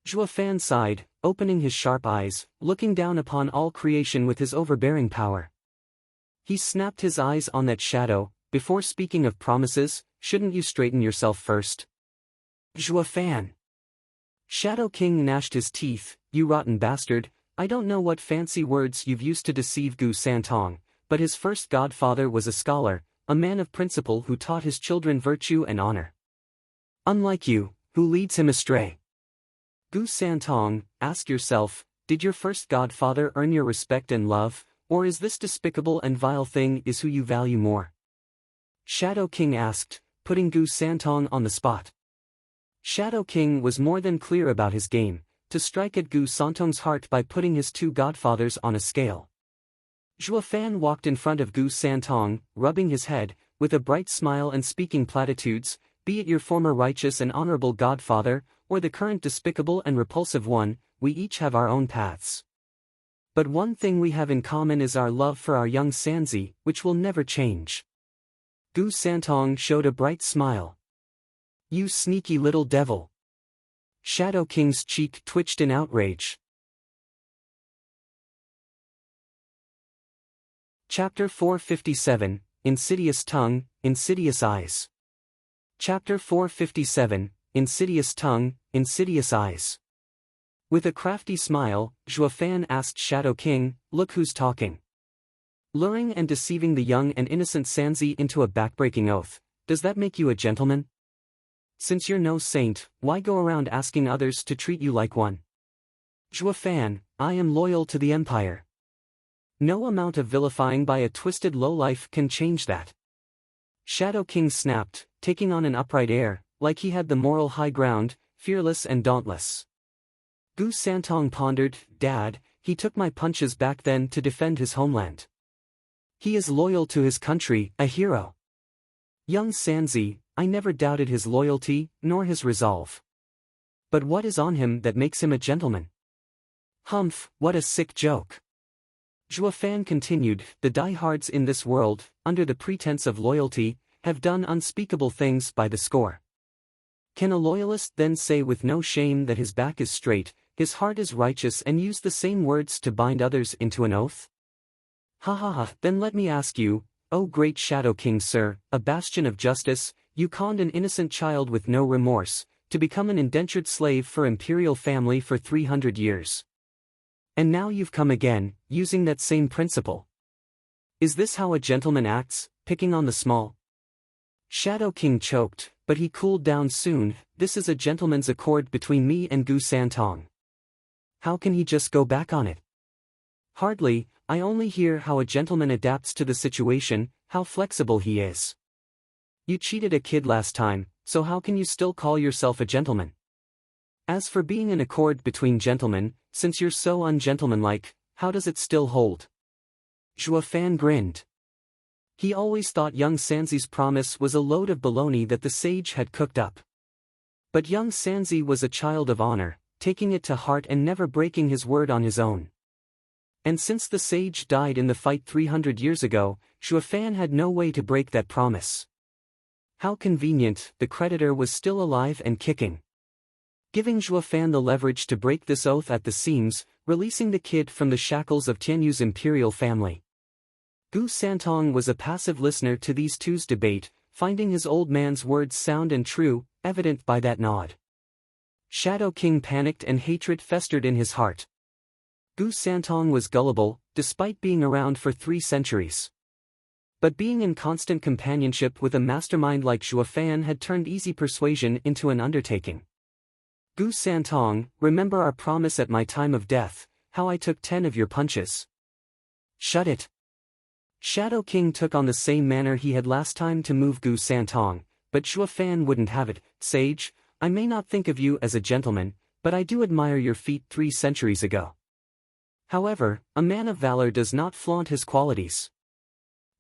Zhuo Fan sighed, opening his sharp eyes, looking down upon all creation with his overbearing power. He snapped his eyes on that shadow. Before speaking of promises, shouldn't you straighten yourself first? Zhuo Fan. Shadow King gnashed his teeth. You rotten bastard, I don't know what fancy words you've used to deceive Gu Santong, but his first godfather was a scholar, a man of principle who taught his children virtue and honor. Unlike you, who leads him astray. Gu Santong, ask yourself, did your first godfather earn your respect and love, or is this despicable and vile thing is who you value more? Shadow King asked, putting Gu Santong on the spot. Shadow King was more than clear about his game, to strike at Gu Santong's heart by putting his 2 godfathers on a scale. Zhuo Fan walked in front of Gu Santong, rubbing his head, with a bright smile and speaking platitudes, be it your former righteous and honorable godfather, or the current despicable and repulsive one, we each have our own paths. But one thing we have in common is our love for our young Sanzi, which will never change. Gu Santong showed a bright smile. You sneaky little devil. Shadow King's cheek twitched in outrage. Chapter 457, Insidious Tongue, Insidious Eyes. Chapter 457, Insidious Tongue, Insidious Eyes. With a crafty smile, Zhuo Fan asked Shadow King, look who's talking. Luring and deceiving the young and innocent Sanzi into a backbreaking oath, does that make you a gentleman? Since you're no saint, why go around asking others to treat you like one? Zhuo Fan, I am loyal to the Empire. No amount of vilifying by a twisted lowlife can change that. Shadow King snapped, taking on an upright air, like he had the moral high ground, fearless and dauntless. Gu Santong pondered, Dad, he took my punches back then to defend his homeland. He is loyal to his country, a hero. Young Sanzi, I never doubted his loyalty, nor his resolve. But what is on him that makes him a gentleman? Humph, what a sick joke. Zhuo Fan continued, the diehards in this world, under the pretense of loyalty, have done unspeakable things by the score. Can a loyalist then say with no shame that his back is straight, his heart is righteous and use the same words to bind others into an oath? Ha ha ha, then let me ask you, O great Shadow King sir, a bastion of justice, you conned an innocent child with no remorse, to become an indentured slave for imperial family for 300 years. And now you've come again, using that same principle. Is this how a gentleman acts, picking on the small? Shadow King choked, but he cooled down soon. This is a gentleman's accord between me and Gu Santong. How can he just go back on it? Hardly, I only hear how a gentleman adapts to the situation, how flexible he is. You cheated a kid last time, so how can you still call yourself a gentleman? As for being an accord between gentlemen, since you're so ungentlemanlike, how does it still hold? Zhuo Fan grinned. He always thought young Sanzi's promise was a load of baloney that the sage had cooked up. But young Sanzi was a child of honor, taking it to heart and never breaking his word on his own. And since the sage died in the fight 300 years ago, Zhuo Fan had no way to break that promise. How convenient, the creditor was still alive and kicking. Giving Zhuo Fan the leverage to break this oath at the seams, releasing the kid from the shackles of Tianyu's imperial family. Gu Santong was a passive listener to these two's debate, finding his old man's words sound and true, evident by that nod. Shadow King panicked and hatred festered in his heart. Gu Santong was gullible, despite being around for 3 centuries. But being in constant companionship with a mastermind like Zhuo Fan had turned easy persuasion into an undertaking. Gu Santong, remember our promise at my time of death, how I took 10 of your punches. Shut it. Shadow King took on the same manner he had last time to move Gu Santong, but Zhuo Fan wouldn't have it. Sage, I may not think of you as a gentleman, but I do admire your feat 3 centuries ago. However, a man of valor does not flaunt his qualities.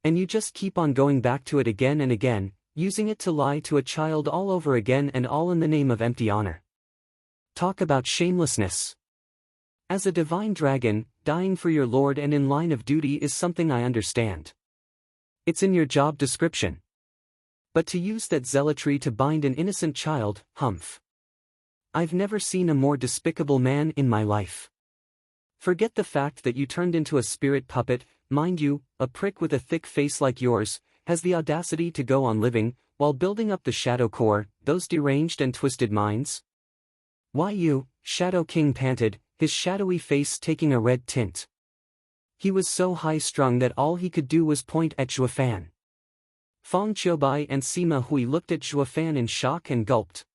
And you just keep on going back to it again and again, using it to lie to a child all over again and all in the name of empty honor. Talk about shamelessness. As a divine dragon, dying for your lord and in line of duty is something I understand. It's in your job description. But to use that zealotry to bind an innocent child, humph. I've never seen a more despicable man in my life. Forget the fact that you turned into a spirit puppet, mind you, a prick with a thick face like yours, has the audacity to go on living, while building up the Shadow Core, those deranged and twisted minds? Why you, Shadow King panted, his shadowy face taking a red tint. He was so high-strung that all he could do was point at Zhuo Fan. Fong Qiubai and Sima Hui looked at Zhuo Fan in shock and gulped.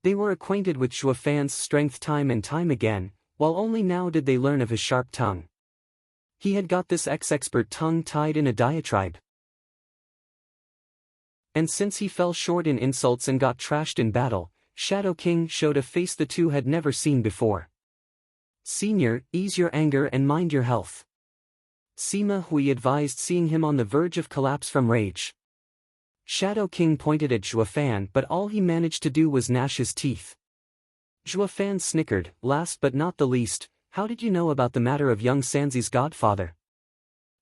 They were acquainted with Zhuo Fan's strength time and time again, while only now did they learn of his sharp tongue. He had got this ex-expert tongue-tied in a diatribe. And since he fell short in insults and got trashed in battle, Shadow King showed a face the two had never seen before. Senior, ease your anger and mind your health. Sima Hui advised, seeing him on the verge of collapse from rage. Shadow King pointed at Zhuo Fan, but all he managed to do was gnash his teeth. Zhuo Fan snickered. Last but not the least, how did you know about the matter of young Sanzi's godfather?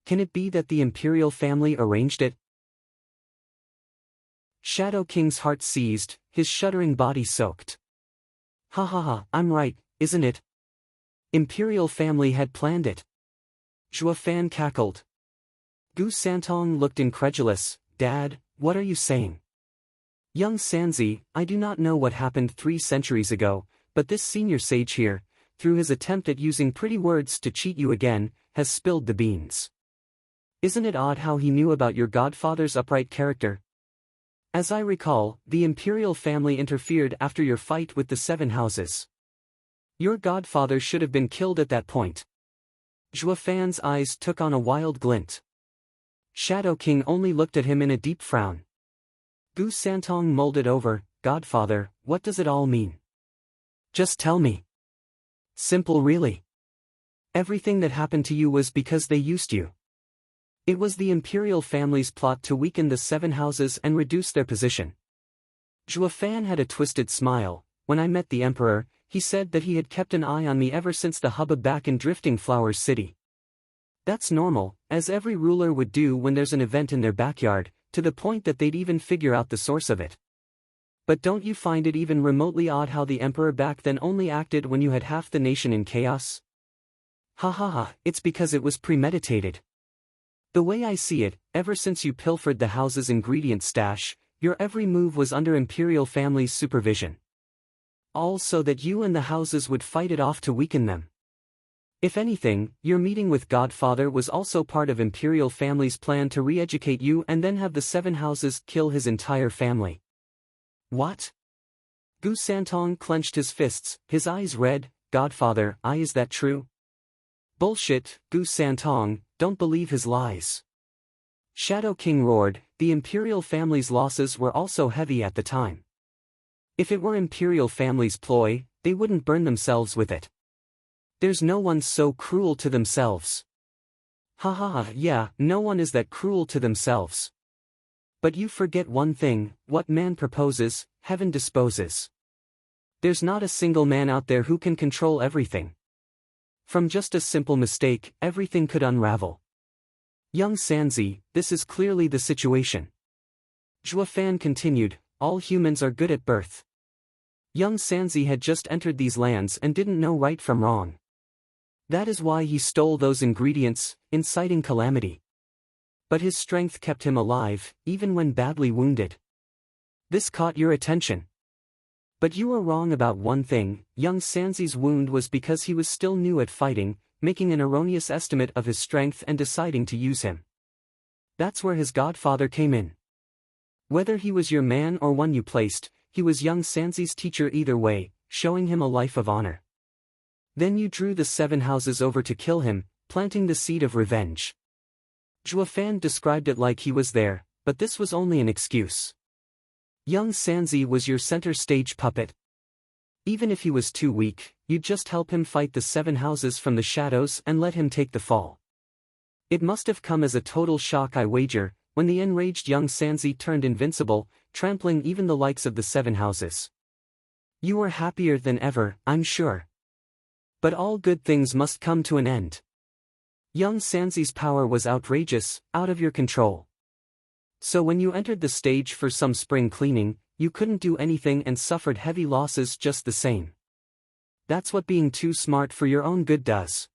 Can it be that the imperial family arranged it? Shadow King's heart seized, his shuddering body soaked. Ha ha ha, I'm right, isn't it? Imperial family had planned it. Zhuo Fan cackled. Gu Santong looked incredulous. Dad, what are you saying? Young Sanzi, I do not know what happened 3 centuries ago, but this senior sage here, through his attempt at using pretty words to cheat you again, has spilled the beans. Isn't it odd how he knew about your godfather's upright character? As I recall, the imperial family interfered after your fight with the 7 houses. Your godfather should have been killed at that point. Zhuo Fan's eyes took on a wild glint. Shadow King only looked at him in a deep frown. Gu Santong mulled it over. Godfather, what does it all mean? Just tell me. Simple really. Everything that happened to you was because they used you. It was the imperial family's plot to weaken the 7 houses and reduce their position. Zhuo Fan had a twisted smile. When I met the emperor, he said that he had kept an eye on me ever since the hubbub back in Drifting Flowers City. That's normal, as every ruler would do when there's an event in their backyard, to the point that they'd even figure out the source of it. But don't you find it even remotely odd how the emperor back then only acted when you had half the nation in chaos? Ha ha ha, it's because it was premeditated. The way I see it, ever since you pilfered the house's ingredient stash, your every move was under imperial family's supervision. All so that you and the houses would fight it off to weaken them. If anything, your meeting with Godfather was also part of imperial family's plan to re-educate you and then have the 7 houses kill his entire family. What? Gu Santong clenched his fists, his eyes red. Godfather, is that true? Bullshit, Gu Santong, don't believe his lies. Shadow King roared. The imperial family's losses were also heavy at the time. If it were imperial family's ploy, they wouldn't burn themselves with it. There's no one so cruel to themselves. Ha ha ha, yeah, no one is that cruel to themselves. But you forget one thing: what man proposes, heaven disposes. There's not a single man out there who can control everything. From just a simple mistake, everything could unravel. Young Sanzi, this is clearly the situation. Zhua Fan continued, all humans are good at birth. Young Sanzi had just entered these lands and didn't know right from wrong. That is why he stole those ingredients, inciting calamity. But his strength kept him alive, even when badly wounded. This caught your attention. But you were wrong about one thing: young Sanzi's wound was because he was still new at fighting, making an erroneous estimate of his strength and deciding to use him. That's where his godfather came in. Whether he was your man or one you placed, he was young Sanzi's teacher either way, showing him a life of honor. Then you drew the 7 houses over to kill him, planting the seed of revenge. Zhua Fan described it like he was there, but this was only an excuse. Young Sanzi was your center stage puppet. Even if he was too weak, you'd just help him fight the 7 houses from the shadows and let him take the fall. It must have come as a total shock, I wager, when the enraged young Sanzi turned invincible, trampling even the likes of the 7 houses. You were happier than ever, I'm sure. But all good things must come to an end. Young Sanzi's power was outrageous, out of your control. So when you entered the stage for some spring cleaning, you couldn't do anything and suffered heavy losses just the same. That's what being too smart for your own good does.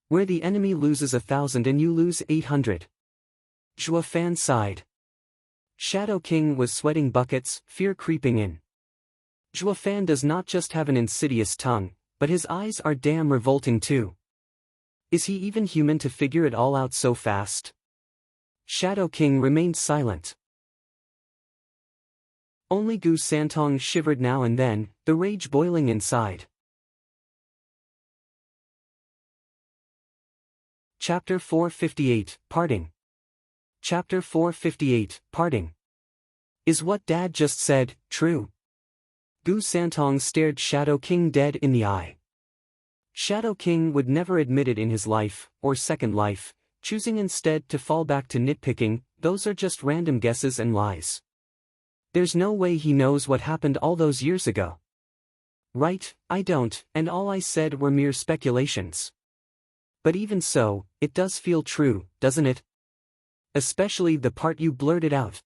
Where the enemy loses 1,000 and you lose 800. Zhua Fan sighed. Shadow King was sweating buckets, fear creeping in. Zhua Fan does not just have an insidious tongue, but his eyes are damn revolting too. Is he even human to figure it all out so fast? Shadow King remained silent. Only Gu Santong shivered now and then, the rage boiling inside. Chapter 458, Parting. Chapter 458, Parting. Is what Dad just said true? Gu Santong stared Shadow King dead in the eye. Shadow King would never admit it in his life, or second life, choosing instead to fall back to nitpicking. Those are just random guesses and lies. There's no way he knows what happened all those years ago. Right, I don't, and all I said were mere speculations. But even so, it does feel true, doesn't it? Especially the part you blurted out.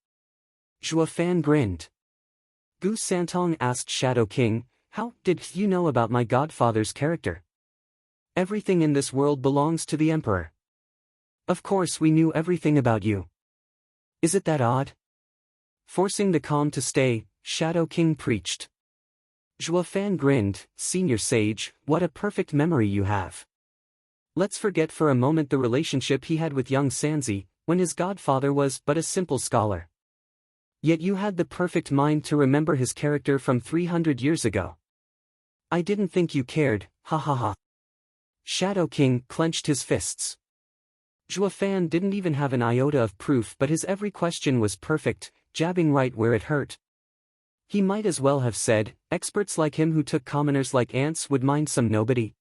Zhua Fan grinned. Gu Santong asked Shadow King, how did you know about my godfather's character? Everything in this world belongs to the Emperor. Of course we knew everything about you. Is it that odd? Forcing the calm to stay, Shadow King preached. Zhua Fan grinned, Senior Sage, what a perfect memory you have. Let's forget for a moment the relationship he had with young Sanzi, when his godfather was but a simple scholar. Yet you had the perfect mind to remember his character from 300 years ago. I didn't think you cared, ha ha ha. Shadow King clenched his fists. Zhua Fan didn't even have an iota of proof, but his every question was perfect, jabbing right where it hurt. He might as well have said, experts like him who took commoners like ants would mind some nobody.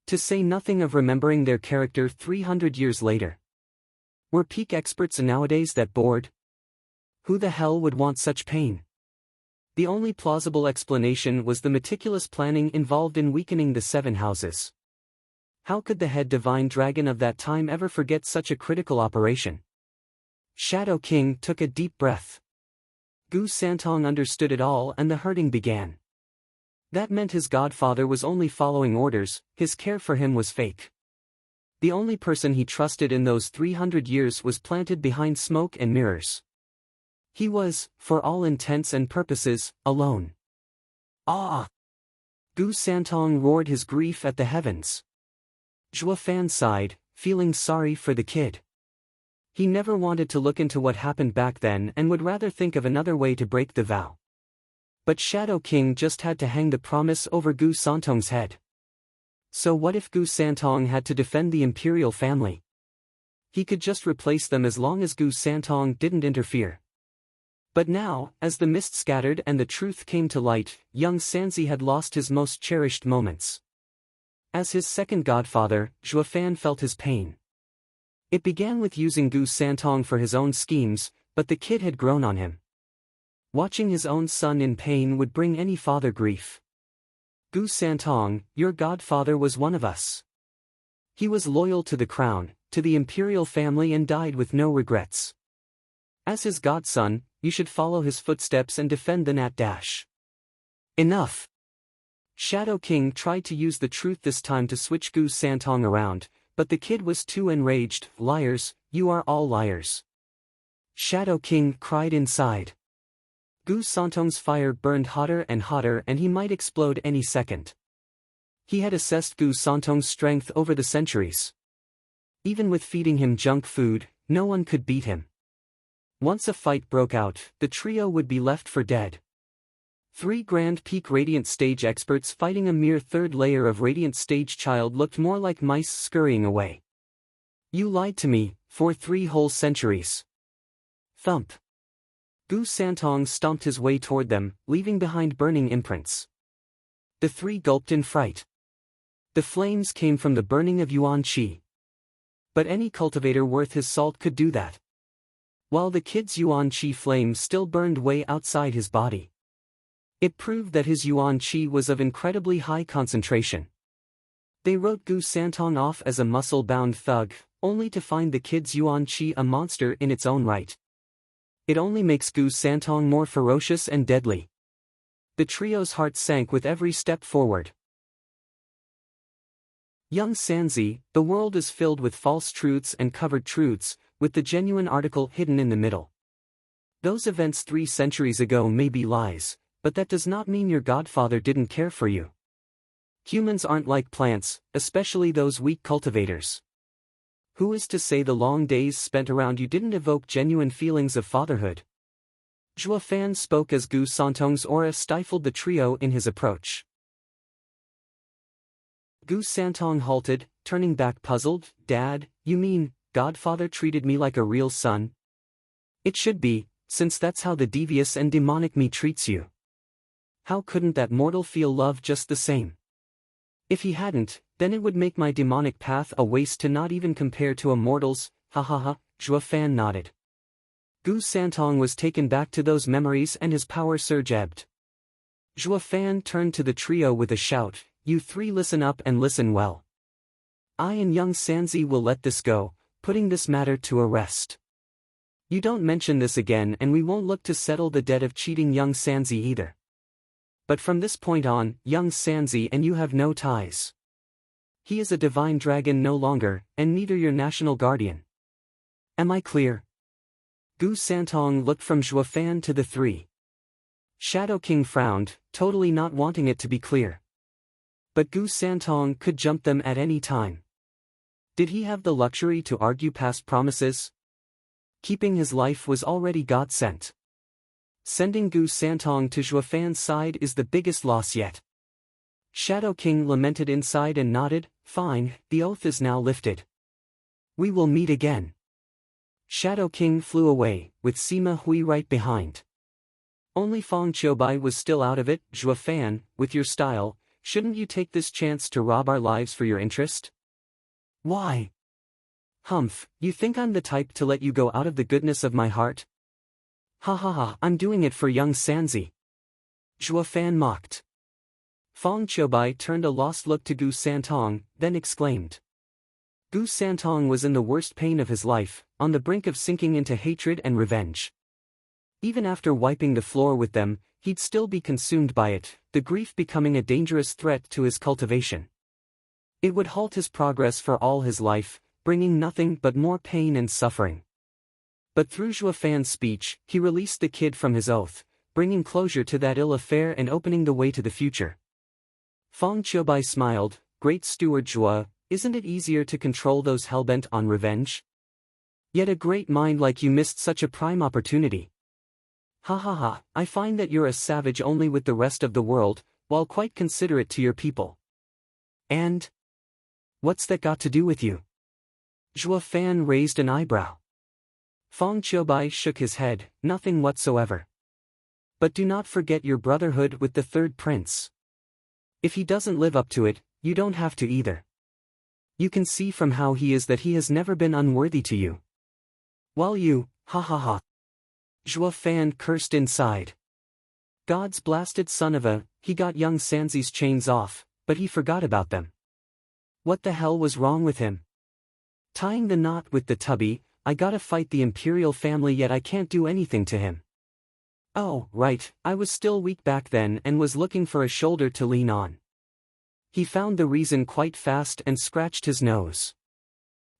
To say nothing of remembering their character 300 years later. Were peak experts nowadays that bored? Who the hell would want such pain? The only plausible explanation was the meticulous planning involved in weakening the 7 houses. How could the head divine dragon of that time ever forget such a critical operation? Shadow King took a deep breath. Gu Santong understood it all and the hurting began. That meant his godfather was only following orders, his care for him was fake. The only person he trusted in those 300 years was planted behind smoke and mirrors. He was, for all intents and purposes, alone. Ah! Gu Santong roared his grief at the heavens. Zhua Fan sighed, feeling sorry for the kid. He never wanted to look into what happened back then and would rather think of another way to break the vow. But Shadow King just had to hang the promise over Gu Santong's head. So what if Gu Santong had to defend the imperial family? He could just replace them as long as Gu Santong didn't interfere. But now, as the mist scattered and the truth came to light, young Sanzi had lost his most cherished moments. As his second godfather, Zhuofan felt his pain. It began with using Gu Santong for his own schemes, but the kid had grown on him. Watching his own son in pain would bring any father grief. Gu Santong, your godfather was one of us. He was loyal to the crown, to the imperial family, and died with no regrets. As his godson, you should follow his footsteps and defend the Nat Dash. Enough! Shadow King tried to use the truth this time to switch Gu Santong around, but the kid was too enraged. Liars, you are all liars. Shadow King cried inside. Gu Santong's fire burned hotter and he might explode any second. He had assessed Gu Santong's strength over the centuries. Even with feeding him junk food, no one could beat him. Once a fight broke out, the trio would be left for dead. 3 Grand Peak Radiant Stage experts fighting a mere third layer of Radiant Stage child looked more like mice scurrying away. You lied to me, for 3 whole centuries. Thump. Gu Santong stomped his way toward them, leaving behind burning imprints. The 3 gulped in fright. The flames came from the burning of Yuan Qi. But any cultivator worth his salt could do that. While the kid's Yuan Qi flame still burned way outside his body. It proved that his Yuan Qi was of incredibly high concentration. They wrote Gu Santong off as a muscle-bound thug, only to find the kid's Yuan Qi a monster in its own right. It only makes Gu Santong more ferocious and deadly. The trio's heart sank with every step forward. Young Sanzi, the world is filled with false truths and covered truths, with the genuine article hidden in the middle. Those events 3 centuries ago may be lies, but that does not mean your godfather didn't care for you. Humans aren't like plants, especially those weak cultivators. Who is to say the long days spent around you didn't evoke genuine feelings of fatherhood? Zhuofan spoke as Gu Santong's aura stifled the trio in his approach. Gu Santong halted, turning back puzzled. Dad, you mean, godfather treated me like a real son? It should be, since that's how the devious and demonic me treats you. How couldn't that mortal feel love just the same? If he hadn't, then it would make my demonic path a waste to not even compare to a mortal's. Ha ha ha, Zhuofan nodded. Gu Santong was taken back to those memories and his power surge ebbed. Zhuofan turned to the trio with a shout, you 3 listen up and listen well. I and young Sanzi will let this go, putting this matter to a rest. You don't mention this again and we won't look to settle the debt of cheating young Sanzi either. But from this point on, young Sanzi and you have no ties. He is a divine dragon no longer, and neither your national guardian. Am I clear? Gu Santong looked from Zhuofan to the 3. Shadow King frowned, totally not wanting it to be clear. But Gu Santong could jump them at any time. Did he have the luxury to argue past promises? Keeping his life was already God-sent. Sending Gu Santong to Zhuofan's side is the biggest loss yet. Shadow King lamented inside and nodded, fine, the oath is now lifted. We will meet again. Shadow King flew away, with Sima Hui right behind. Only Fong Qiubai was still out of it. Zhuofan, with your style, shouldn't you take this chance to rob our lives for your interest? Why? Humph, you think I'm the type to let you go out of the goodness of my heart? Ha ha ha, I'm doing it for young Sanzi. Zhuofan mocked. Fong Qiubai turned a lost look to Gu Santong, then exclaimed. Gu Santong was in the worst pain of his life, on the brink of sinking into hatred and revenge. Even after wiping the floor with them, he'd still be consumed by it, the grief becoming a dangerous threat to his cultivation. It would halt his progress for all his life, bringing nothing but more pain and suffering. But through Zhuofan's speech, he released the kid from his oath, bringing closure to that ill affair and opening the way to the future. Fong Qiubai smiled, Great Steward Zhuo, isn't it easier to control those hellbent on revenge? Yet a great mind like you missed such a prime opportunity. Ha ha ha, I find that you're a savage only with the rest of the world, while quite considerate to your people. And What's that got to do with you? Zhuo Fan raised an eyebrow. Feng Qiubai shook his head, nothing whatsoever. But do not forget your brotherhood with the third prince. If he doesn't live up to it, you don't have to either. You can see from how he is that he has never been unworthy to you. While you, ha ha ha. Zhuo Fan cursed inside. God's blasted son of a, he got young Sanzi's chains off, but he forgot about them. What the hell was wrong with him? Tying the knot with the tubby, I gotta fight the imperial family yet I can't do anything to him. Oh, right, I was still weak back then and was looking for a shoulder to lean on. He found the reason quite fast and scratched his nose.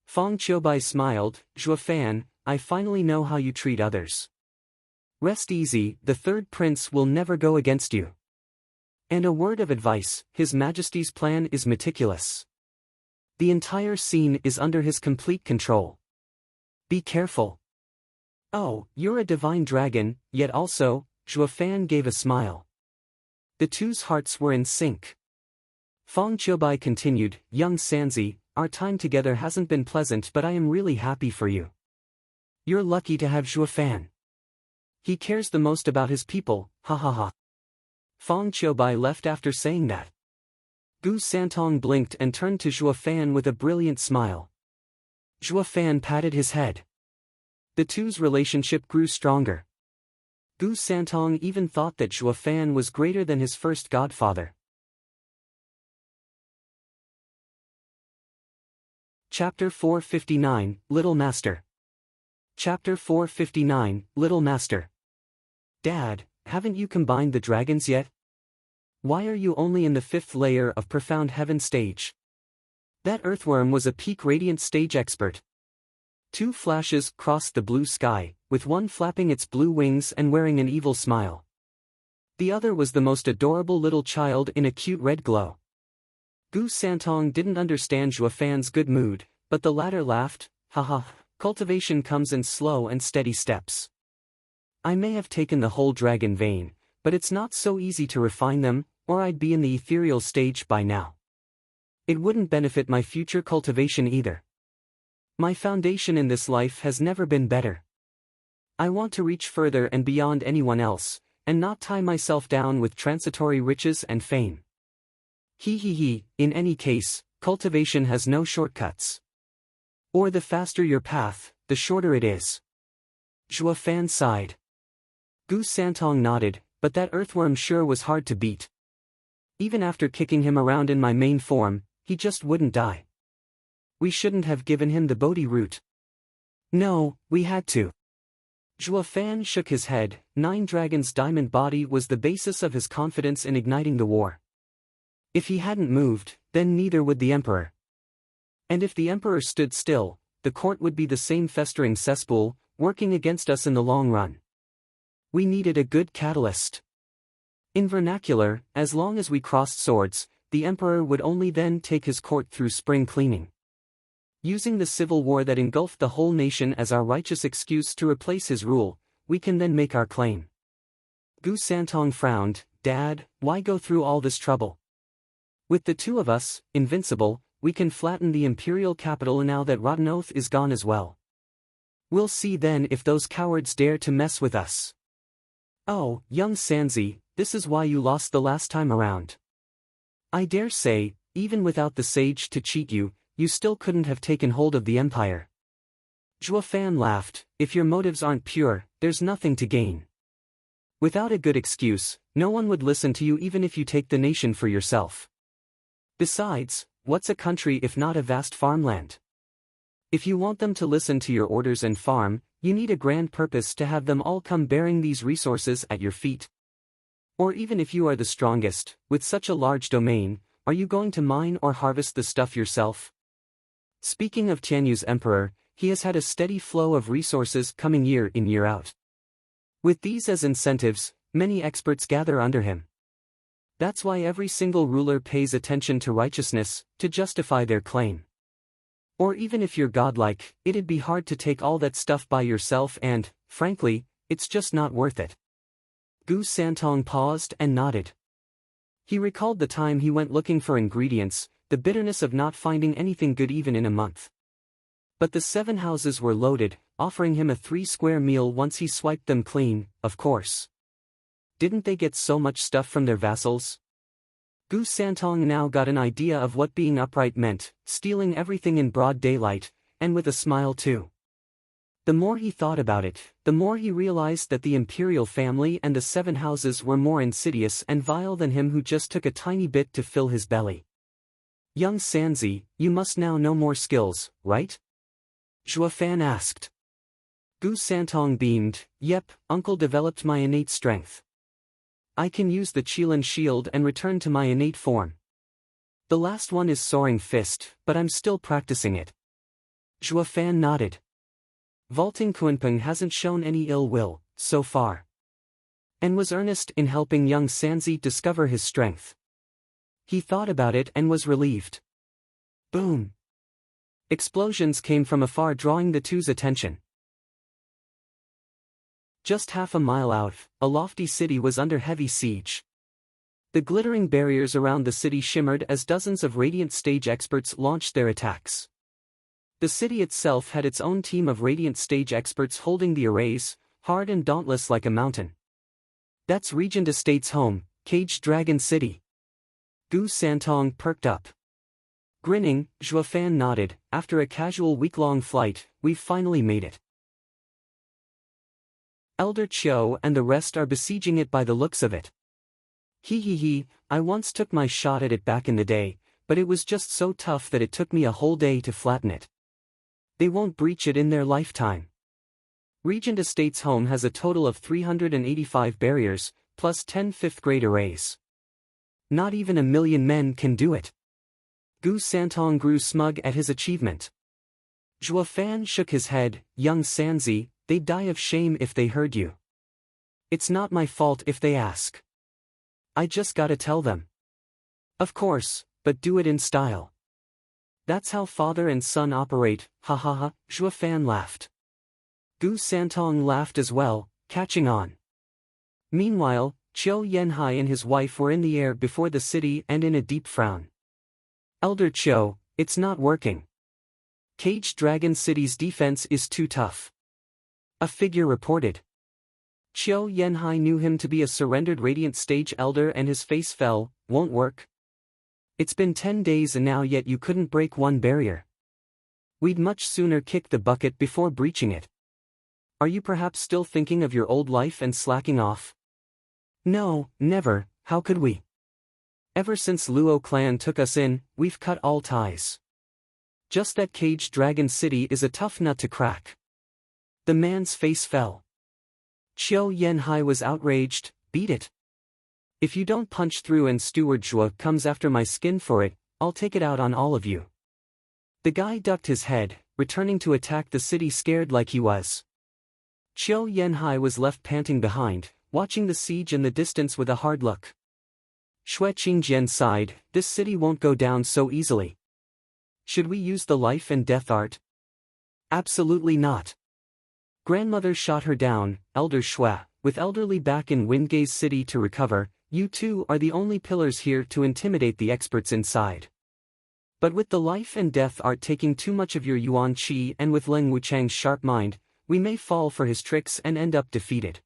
Feng Qiubai smiled, Zhuo Fan, I finally know how you treat others. Rest easy, the third prince will never go against you. And a word of advice, His Majesty's plan is meticulous. The entire scene is under his complete control. Be careful. Oh, you're a divine dragon, yet also, Zhuo Fan gave a smile. The two's hearts were in sync. Feng Qiubai continued, young Sanzi, our time together hasn't been pleasant but I am really happy for you. You're lucky to have Zhuo Fan. He cares the most about his people, ha ha ha. Feng Qiubai left after saying that. Gu Santong blinked and turned to Zhuo Fan with a brilliant smile. Zhuo Fan patted his head. The two's relationship grew stronger. Gu Santong even thought that Zhuo Fan was greater than his first godfather. Chapter 459, Little Master. Chapter 459, Little Master. Dad, haven't you combined the dragons yet? Why are you only in the 5th layer of Profound Heaven stage? That earthworm was a peak radiant stage expert. 2 flashes crossed the blue sky, with one flapping its blue wings and wearing an evil smile. The other was the most adorable little child in a cute red glow. Gu Santong didn't understand Zhuo Fan's good mood, but the latter laughed, haha, cultivation comes in slow and steady steps. I may have taken the whole dragon vein, but it's not so easy to refine them, or I'd be in the ethereal stage by now. It wouldn't benefit my future cultivation either. My foundation in this life has never been better. I want to reach further and beyond anyone else, and not tie myself down with transitory riches and fame. In any case, cultivation has no shortcuts. Or the faster your path, the shorter it is. Zhuo Fan sighed. Gu Santong nodded, but that earthworm sure was hard to beat. Even after kicking him around in my main form, he just wouldn't die. We shouldn't have given him the Bodhi root. No, we had to. Zhuo Fan shook his head. 9 Dragon's diamond body was the basis of his confidence in igniting the war. If he hadn't moved, then neither would the Emperor. And if the Emperor stood still, the court would be the same festering cesspool, working against us in the long run. We needed a good catalyst. In vernacular, as long as we crossed swords, the Emperor would only then take his court through spring cleaning. Using the civil war that engulfed the whole nation as our righteous excuse to replace his rule, we can then make our claim. Gu Santong frowned, Dad, why go through all this trouble? With the 2 of us, invincible, we can flatten the imperial capital now that Rotten Oath is gone as well. We'll see then if those cowards dare to mess with us. Oh, young Sanzi, this is why you lost the last time around. I dare say, even without the sage to cheat you, you still couldn't have taken hold of the empire. Zhuo Fan laughed, if your motives aren't pure, there's nothing to gain. Without a good excuse, no one would listen to you even if you take the nation for yourself. Besides, what's a country if not a vast farmland? If you want them to listen to your orders and farm, you need a grand purpose to have them all come bearing these resources at your feet. Or even if you are the strongest, with such a large domain, are you going to mine or harvest the stuff yourself? Speaking of Tianyu's emperor, he has had a steady flow of resources coming year in year out. With these as incentives, many experts gather under him. That's why every single ruler pays attention to righteousness, to justify their claim. Or even if you're godlike, it'd be hard to take all that stuff by yourself and, frankly, it's just not worth it. Gu Santong paused and nodded. He recalled the time he went looking for ingredients, the bitterness of not finding anything good even in a month. But the 7 houses were loaded, offering him a 3-square meal once he swiped them clean, of course. Didn't they get so much stuff from their vassals? Gu Santong now got an idea of what being upright meant, stealing everything in broad daylight, and with a smile too. The more he thought about it, the more he realized that the imperial family and the 7 houses were more insidious and vile than him who just took a tiny bit to fill his belly. Young Sanzi, you must now know more skills, right? Zhua Fan asked. Gu Santong beamed, yep, uncle developed my innate strength. I can use the Qilin shield and return to my innate form. The last one is Soaring Fist, but I'm still practicing it. Zhua Fan nodded. Vaulting Kunpeng hasn't shown any ill will, so far. And was earnest in helping young Sanzi discover his strength. He thought about it and was relieved. Boom! Explosions came from afar, drawing the two's attention. Just half a mile out, a lofty city was under heavy siege. The glittering barriers around the city shimmered as dozens of radiant stage experts launched their attacks. The city itself had its own team of radiant stage experts holding the arrays, hard and dauntless like a mountain. That's Regent Estate's home, Caged Dragon City. Gu Santong perked up. Grinning, Zhua Fan nodded, after a casual week-long flight, we've finally made it. Elder Qiu and the rest are besieging it by the looks of it. He, I once took my shot at it back in the day, but it was just so tough that it took me a whole day to flatten it. They won't breach it in their lifetime. Regent Estate's home has a total of 385 barriers, plus 10 fifth-grade arrays. Not even 1,000,000 men can do it. Gu Santong grew smug at his achievement. Zhua Fan shook his head, young Sanzi, they'd die of shame if they heard you. It's not my fault if they ask. I just gotta tell them. Of course, but do it in style. That's how father and son operate, ha ha ha, Zhua Fan laughed. Gu Santong laughed as well, catching on. Meanwhile, Qiu Yanhai and his wife were in the air before the city and in a deep frown. Elder Qiu, it's not working. Caged Dragon City's defense is too tough. A figure reported. Qiu Yanhai knew him to be a surrendered Radiant Stage Elder and his face fell, won't work. It's been 10 days and now yet you couldn't break one barrier. We'd much sooner kick the bucket before breaching it. Are you perhaps still thinking of your old life and slacking off? No, never, how could we? Ever since Luo clan took us in, we've cut all ties. Just that Caged Dragon City is a tough nut to crack. The man's face fell. Qiu Yanhai was outraged, beat it. If you don't punch through and Steward Zhua comes after my skin for it, I'll take it out on all of you. The guy ducked his head, returning to attack the city scared like he was. Qiu Yanhai was left panting behind, watching the siege in the distance with a hard look. Xue Qingjian sighed, this city won't go down so easily. Should we use the life and death art? Absolutely not. Grandmother shot her down, Elder Xue, with elderly back in Windgaze City to recover, you two are the only pillars here to intimidate the experts inside. But with the life and death art taking too much of your Yuan Qi and with Leng Wuchang's sharp mind, we may fall for his tricks and end up defeated.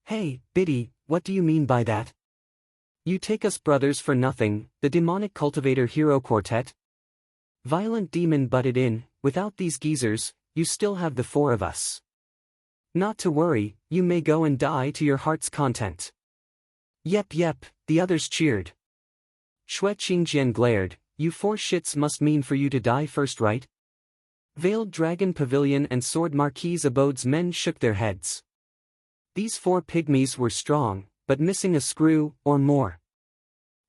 Hey, Biddy, what do you mean by that? You take us brothers for nothing, the demonic cultivator hero quartet? Violent Demon butted in, without these geezers, you still have the 4 of us. Not to worry, you may go and die to your heart's content. Yep, the others cheered. Xue Qingjian glared, you 4 shits must mean for you to die first, right? Veiled Dragon Pavilion and Sword Marquise Abode's men shook their heads. These 4 pygmies were strong, but missing a screw, or more.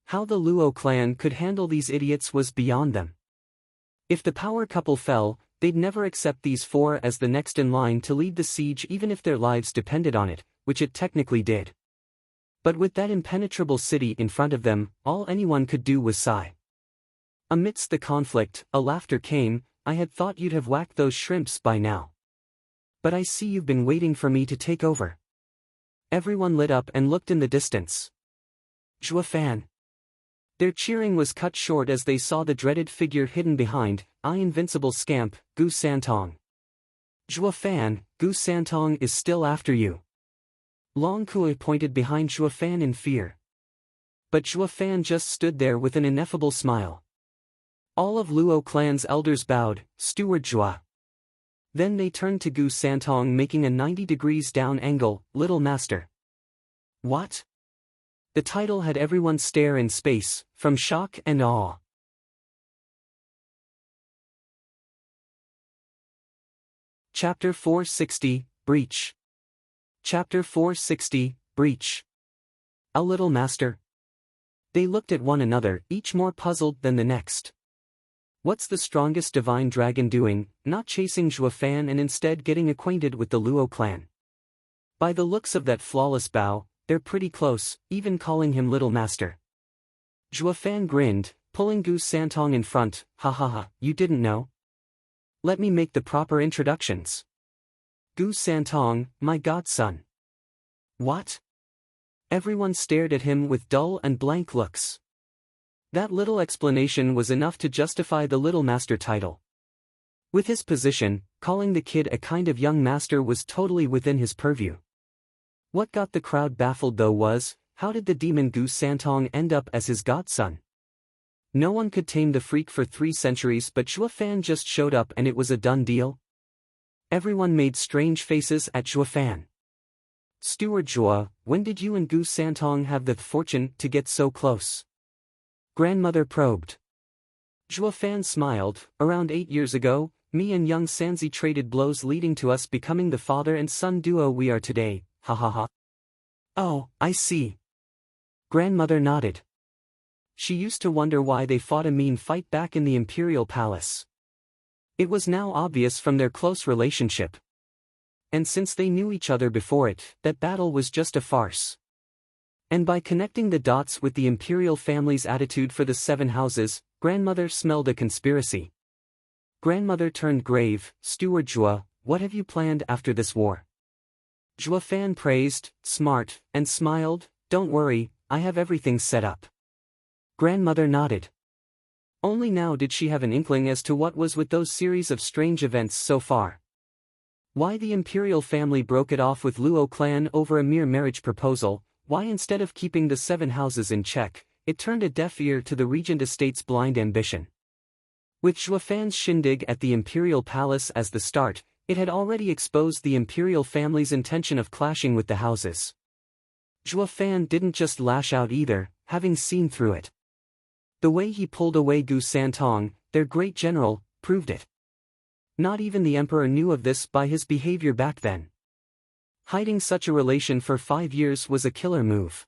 How the Luo clan could handle these idiots was beyond them. If the power couple fell, they'd never accept these 4 as the next in line to lead the siege even if their lives depended on it, which it technically did. But with that impenetrable city in front of them, all anyone could do was sigh. Amidst the conflict, a laughter came, I had thought you'd have whacked those shrimps by now. But I see you've been waiting for me to take over. Everyone lit up and looked in the distance. Zhua Fan. Their cheering was cut short as they saw the dreaded figure hidden behind, invincible scamp, Gu Santong. Zhuo Fan, Gu Santong is still after you. Long Kui pointed behind Zhuo Fan in fear. But Zhuo Fan just stood there with an ineffable smile. All of Luo clan's elders bowed, Steward Zhuo. Then they turned to Gu Santong making a 90 degrees down angle, Little Master. What? The title had everyone stare in space, from shock and awe. Chapter 460, Breach. Chapter 460, Breach. A Little Master. They looked at one another, each more puzzled than the next. What's the strongest divine dragon doing, not chasing Zhuo Fan and instead getting acquainted with the Luo clan? By the looks of that flawless bow, they're pretty close, even calling him Little Master. Zhuo Fan grinned, pulling Gu Santong in front. Ha ha ha, you didn't know? Let me make the proper introductions. Gu Santong, my godson. What? Everyone stared at him with dull and blank looks. That little explanation was enough to justify the Little Master title. With his position, calling the kid a kind of young master was totally within his purview. What got the crowd baffled though was, how did the demon Gu Santong end up as his godson? No one could tame the freak for 3 centuries, but Zhuo Fan just showed up and it was a done deal? Everyone made strange faces at Zhuo Fan. Steward Zhuo, when did you and Gu Santong have the fortune to get so close? Grandmother probed. Zhuo Fan smiled. Around 8 years ago, me and young Sanzi traded blows leading to us becoming the father and son duo we are today, ha ha ha. Oh, I see. Grandmother nodded. She used to wonder why they fought a mean fight back in the Imperial Palace. It was now obvious from their close relationship. And since they knew each other before it, that battle was just a farce. And by connecting the dots with the Imperial family's attitude for the 7 houses, Grandmother smelled a conspiracy. Grandmother turned grave. Steward Zhuo, what have you planned after this war? Zhuo Fan praised, smart, and smiled. Don't worry, I have everything set up. Grandmother nodded. Only now did she have an inkling as to what was with those series of strange events so far. Why the Imperial family broke it off with Luo clan over a mere marriage proposal, why instead of keeping the 7 houses in check, it turned a deaf ear to the regent estate's blind ambition. With Zhuo Fan's shindig at the Imperial Palace as the start, it had already exposed the Imperial family's intention of clashing with the houses. Zhuo Fan didn't just lash out either, having seen through it. The way he pulled away Gu Santong, their great general, proved it. Not even the emperor knew of this by his behavior back then. Hiding such a relation for 5 years was a killer move.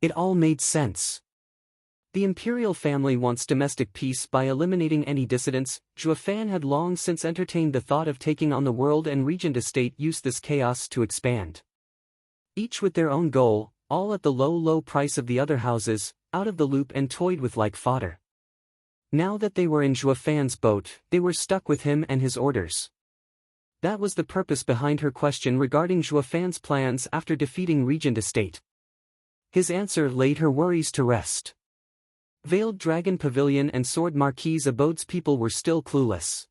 It all made sense. The imperial family wants domestic peace by eliminating any dissidents. Zhuo Fan had long since entertained the thought of taking on the world, and regent estate used this chaos to expand. Each with their own goal, all at the low price of the other houses, out of the loop and toyed with like fodder. Now that they were in Zhuo Fan's boat, they were stuck with him and his orders. That was the purpose behind her question regarding Zhuo Fan's plans after defeating Regent Estate. His answer laid her worries to rest. Veiled Dragon Pavilion and Sword Marquise Abode's people were still clueless.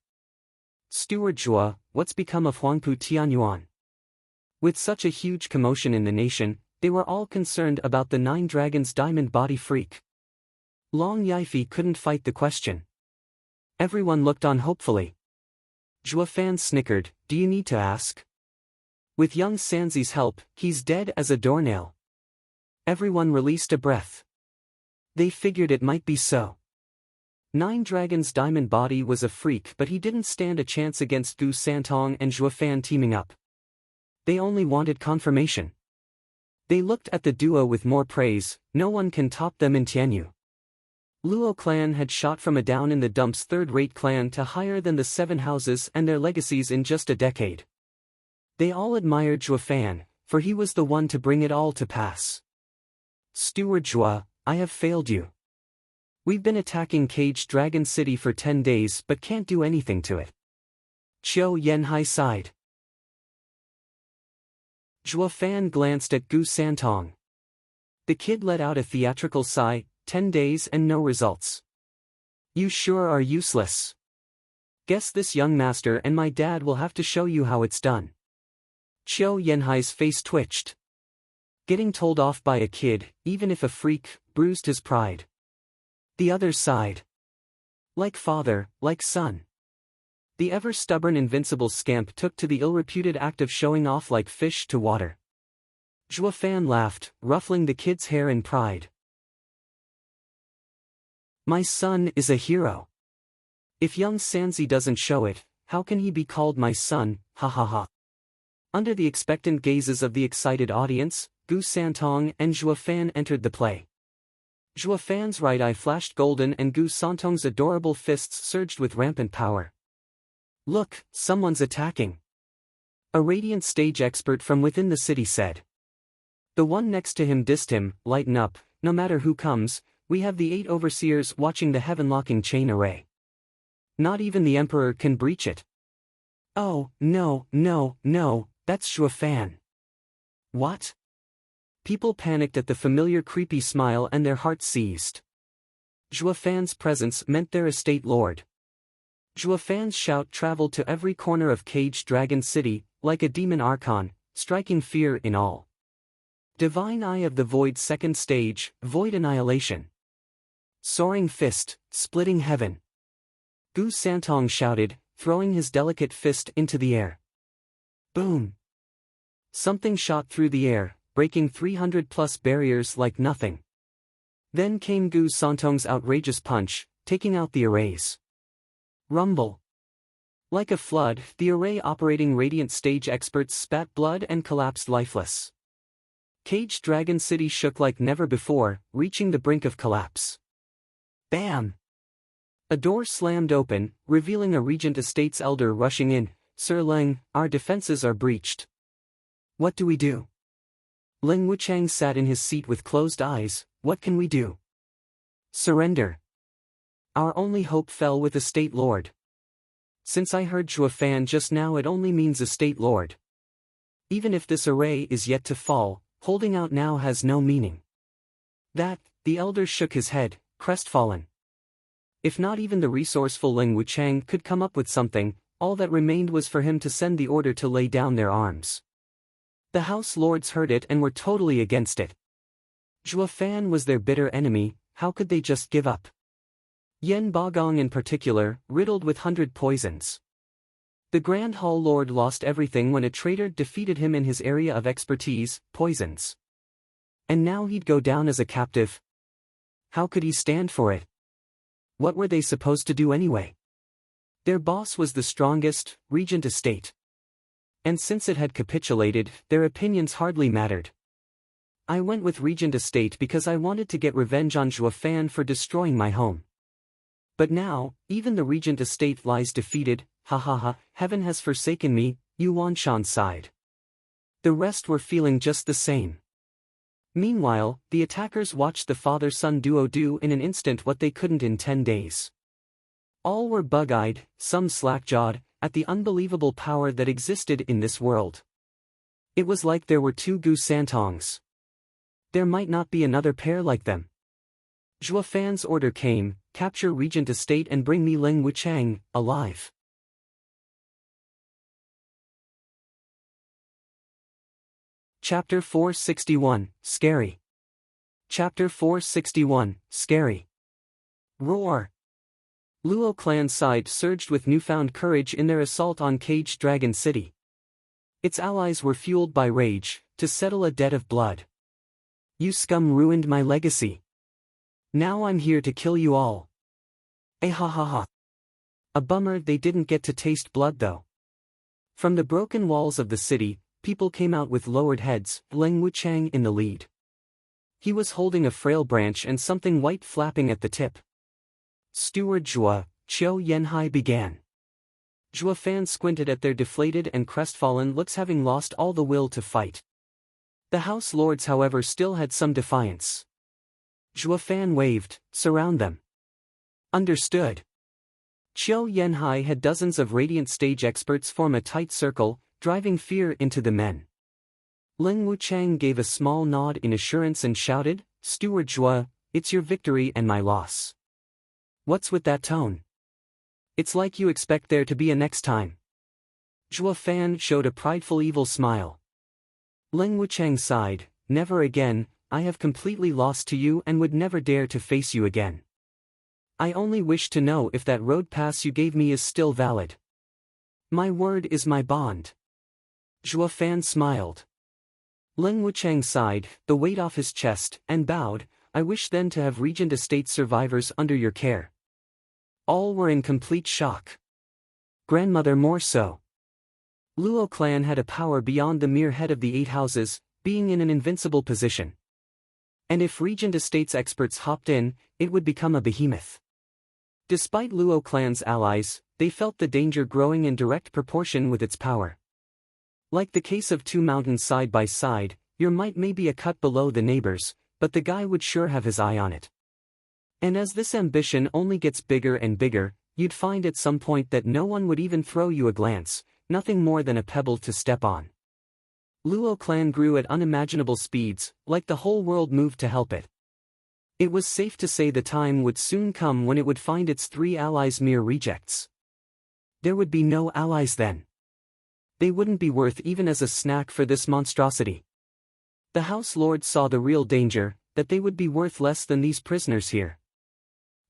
Steward Zhuo, what's become of Huangpu Tianyuan? With such a huge commotion in the nation, they were all concerned about the 9 Dragons Diamond Body Freak. Long Yifi couldn't fight the question. Everyone looked on hopefully. Zhuo Fan snickered, do you need to ask? With young Sanzi's help, he's dead as a doornail. Everyone released a breath. They figured it might be so. 9 Dragons Diamond Body was a freak, but he didn't stand a chance against Gu Santong and Zhuo Fan teaming up. They only wanted confirmation. They looked at the duo with more praise. No one can top them in Tianyu. Luo clan had shot from a down in the dumps 3rd-rate clan to higher than the 7 houses and their legacies in just a decade. They all admired Zhuo Fan, for he was the one to bring it all to pass. Steward Zhuo, I have failed you. We've been attacking Caged Dragon City for 10 days but can't do anything to it. Qiu Yanhai sighed. Zhuo Fan glanced at Gu Santong. The kid let out a theatrical sigh. 10 days and no results. You sure are useless. Guess this young master and my dad will have to show you how it's done. Qiu Yanhai's face twitched. Getting told off by a kid, even if a freak, bruised his pride. The other sighed. Like father, like son. The ever-stubborn invincible scamp took to the ill-reputed act of showing off like fish to water. Zhuo Fan laughed, ruffling the kid's hair in pride. My son is a hero. If young Sanzi doesn't show it, how can he be called my son, ha ha ha. Under the expectant gazes of the excited audience, Gu Santong and Zhuo Fan entered the play. Zhuo Fan's right eye flashed golden and Gu Santong's adorable fists surged with rampant power. Look, someone's attacking. A radiant stage expert from within the city said. The one next to him dissed him, lighten up, no matter who comes, we have the 8 overseers watching the heaven-locking chain array. Not even the emperor can breach it. Oh, no, that's Zhuo Fan. What? People panicked at the familiar creepy smile and their hearts seized. Zhuo Fan's presence meant their estate lord. Zhuo Fan's shout traveled to every corner of Caged Dragon City, like a demon archon, striking fear in all. Divine Eye of the Void second stage, Void Annihilation. Soaring fist, splitting heaven. Gu Santong shouted, throwing his delicate fist into the air. Boom! Something shot through the air, breaking 300+ barriers like nothing. Then came Gu Santong's outrageous punch, taking out the arrays. Rumble. Like a flood, the array operating radiant stage experts spat blood and collapsed lifeless. Caged Dragon City shook like never before, reaching the brink of collapse. Bam! A door slammed open, revealing a Regent Estate's elder rushing in. Sir Leng, our defenses are breached. What do we do? Leng Wuchang sat in his seat with closed eyes. What can we do? Surrender. Our only hope fell with Estate Lord. Since I heard Zhuo Fan just now, it only means Estate Lord. Even if this array is yet to fall, holding out now has no meaning. That, the elder shook his head, crestfallen. If not even the resourceful Leng Wuchang could come up with something, all that remained was for him to send the order to lay down their arms. The House Lords heard it and were totally against it. Zhuo Fan was their bitter enemy, how could they just give up? Yen Bagong in particular, riddled with 100 poisons. The Grand Hall Lord lost everything when a traitor defeated him in his area of expertise, poisons. And now he'd go down as a captive. How could he stand for it? What were they supposed to do anyway? Their boss was the strongest, Regent Estate. And since it had capitulated, their opinions hardly mattered. I went with Regent Estate because I wanted to get revenge on Zhuo Fan for destroying my home. But now, even the Regent Estate lies defeated, ha ha ha, heaven has forsaken me, Yuan Shan sighed. The rest were feeling just the same. Meanwhile, the attackers watched the father-son duo do in an instant what they couldn't in 10 days. All were bug-eyed, some slack-jawed, at the unbelievable power that existed in this world. It was like there were 2 Gu Santongs. There might not be another pair like them. Zhuo Fan's order came, capture Regent Estate and bring me Leng Wuchang, alive. Chapter 461, Scary. Chapter 461, Scary. Roar! Luo clan's side surged with newfound courage in their assault on Caged Dragon City. Its allies were fueled by rage, to settle a debt of blood. You scum ruined my legacy. Now I'm here to kill you all. Eh ha ha ha. A bummer they didn't get to taste blood though. From the broken walls of the city, people came out with lowered heads, Leng Wuchang in the lead. He was holding a frail branch and something white flapping at the tip. Steward Zhuo, Qiu Yanhai began. Zhuo Fan squinted at their deflated and crestfallen looks, having lost all the will to fight. The House Lords however still had some defiance. Zhuo Fan waved, surround them. Understood. Qiu Yanhai had dozens of radiant stage experts form a tight circle, driving fear into the men. Leng Wuchang gave a small nod in assurance and shouted, Steward Zhuo, it's your victory and my loss. What's with that tone? It's like you expect there to be a next time. Zhuo Fan showed a prideful evil smile. Leng Wucheng sighed, never again, I have completely lost to you and would never dare to face you again. I only wish to know if that road pass you gave me is still valid. My word is my bond. Zhuo Fan smiled. Leng Wucheng sighed, the weight off his chest, and bowed, I wish then to have Regent Estate survivors under your care. All were in complete shock. Grandmother more so. Luo clan had a power beyond the mere head of the 8 houses, being in an invincible position. And if Regent Estate's experts hopped in, it would become a behemoth. Despite Luo clan's allies, they felt the danger growing in direct proportion with its power. Like the case of 2 mountains side by side, your might may be a cut below the neighbors, but the guy would sure have his eye on it. And as this ambition only gets bigger and bigger, you'd find at some point that no one would even throw you a glance, nothing more than a pebble to step on. Luo clan grew at unimaginable speeds, like the whole world moved to help it. It was safe to say the time would soon come when it would find its 3 allies mere rejects. There would be no allies then. They wouldn't be worth even as a snack for this monstrosity. The House Lords saw the real danger, that they would be worth less than these prisoners here.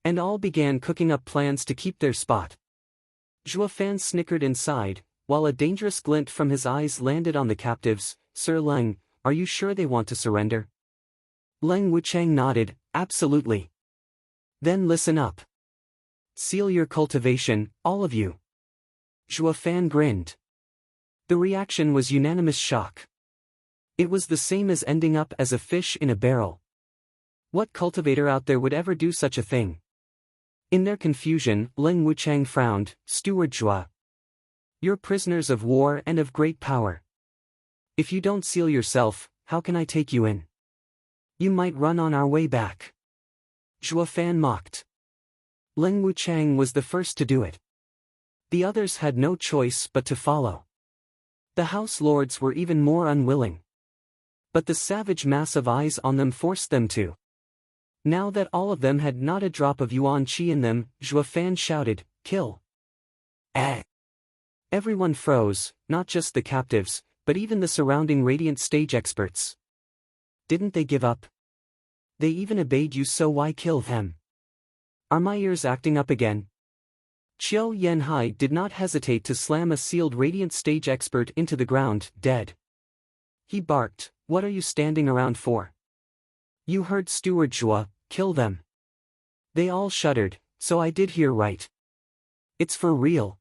And all began cooking up plans to keep their spot. Zhuo Fan snickered inside, while a dangerous glint from his eyes landed on the captives. Sir Leng, are you sure they want to surrender? Leng Wucheng nodded, absolutely. Then listen up. Seal your cultivation, all of you. Zhuo Fan grinned. The reaction was unanimous shock. It was the same as ending up as a fish in a barrel. What cultivator out there would ever do such a thing? In their confusion, Leng Wucheng frowned, Steward Zhua. You're prisoners of war and of great power. If you don't seal yourself, how can I take you in? You might run on our way back. Zhuo Fan mocked. Leng Wucheng was the first to do it. The others had no choice but to follow. The House Lords were even more unwilling. But the savage mass of eyes on them forced them to. Now that all of them had not a drop of Yuan Qi in them, Zhuo Fan shouted, kill. Everyone froze, not just the captives, but even the surrounding Radiant stage experts. Didn't they give up? They even obeyed you, so why kill them? Are my ears acting up again? Qiu Yanhai did not hesitate to slam a sealed Radiant stage expert into the ground, dead. He barked, what are you standing around for? You heard Steward Zhua, kill them. They all shuddered, so I did hear right. It's for real.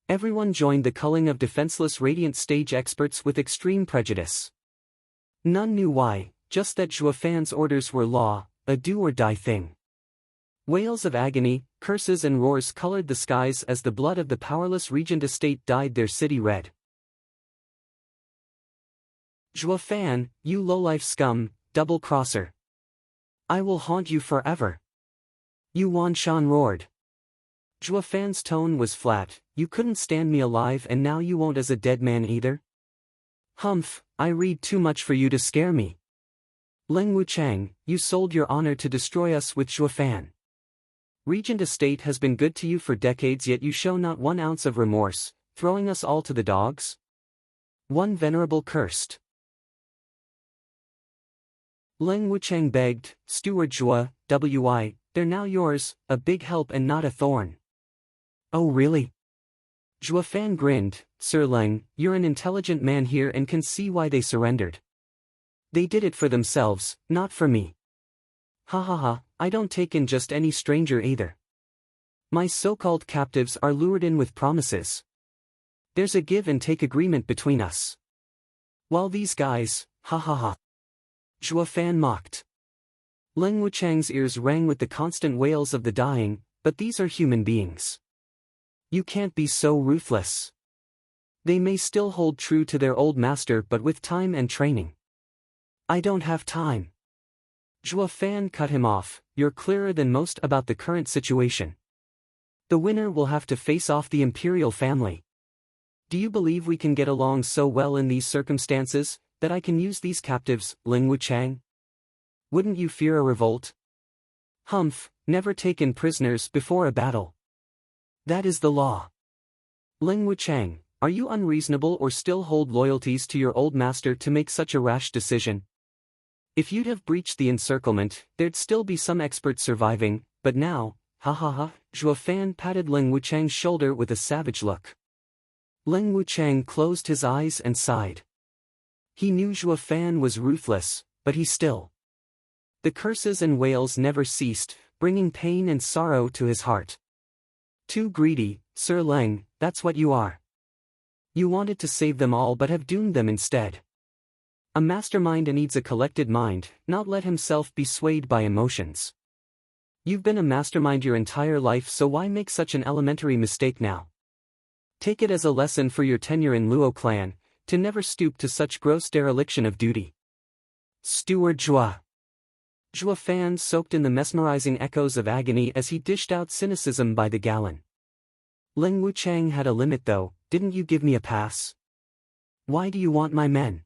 Everyone joined the culling of defenseless Radiant stage experts with extreme prejudice. None knew why, just that Zhuo Fan's orders were law, a do-or-die thing. Wails of agony, curses and roars colored the skies as the blood of the powerless Regent Estate dyed their city red. Zhuo Fan, you lowlife scum, double-crosser. I will haunt you forever. Yuan Shan roared. Zhuo Fan's tone was flat, you couldn't stand me alive and now you won't as a dead man either? Humph, I read too much for you to scare me. Leng Wucheng, you sold your honor to destroy us with Zhuo Fan. Regent Estate has been good to you for decades, yet you show not 1 ounce of remorse, throwing us all to the dogs? One venerable cursed. Leng Wucheng begged, Steward Zhua, they're now yours, a big help and not a thorn. Oh really? Zhuo Fan grinned, Sir Leng, you're an intelligent man here and can see why they surrendered. They did it for themselves, not for me. Ha ha ha, I don't take in just any stranger either. My so-called captives are lured in with promises. There's a give and take agreement between us. While these guys, ha ha ha. Zhuo Fan mocked. Leng Wucheng's ears rang with the constant wails of the dying, but these are human beings. You can't be so ruthless. They may still hold true to their old master, but with time and training. I don't have time. Zhuo Fan cut him off, you're clearer than most about the current situation. The winner will have to face off the imperial family. Do you believe we can get along so well in these circumstances, that I can use these captives, Leng Wucheng? Wouldn't you fear a revolt? Humph, never taken prisoners before a battle. That is the law. Ling Wuchang, are you unreasonable or still hold loyalties to your old master to make such a rash decision? If you'd have breached the encirclement, there'd still be some experts surviving, but now, ha ha ha, Zhuo Fan patted Ling Wuchang's shoulder with a savage look. Ling Wuchang closed his eyes and sighed. He knew Zhuo Fan was ruthless, but he still. The curses and wails never ceased, bringing pain and sorrow to his heart. Too greedy, Sir Leng, that's what you are. You wanted to save them all but have doomed them instead. A mastermind needs a collected mind, not let himself be swayed by emotions. You've been a mastermind your entire life, so why make such an elementary mistake now? Take it as a lesson for your tenure in Luo clan, to never stoop to such gross dereliction of duty. Steward Zhua. Zhuo Fan soaked in the mesmerizing echoes of agony as he dished out cynicism by the gallon. Ling Wuchang had a limit though, didn't you give me a pass? Why do you want my men?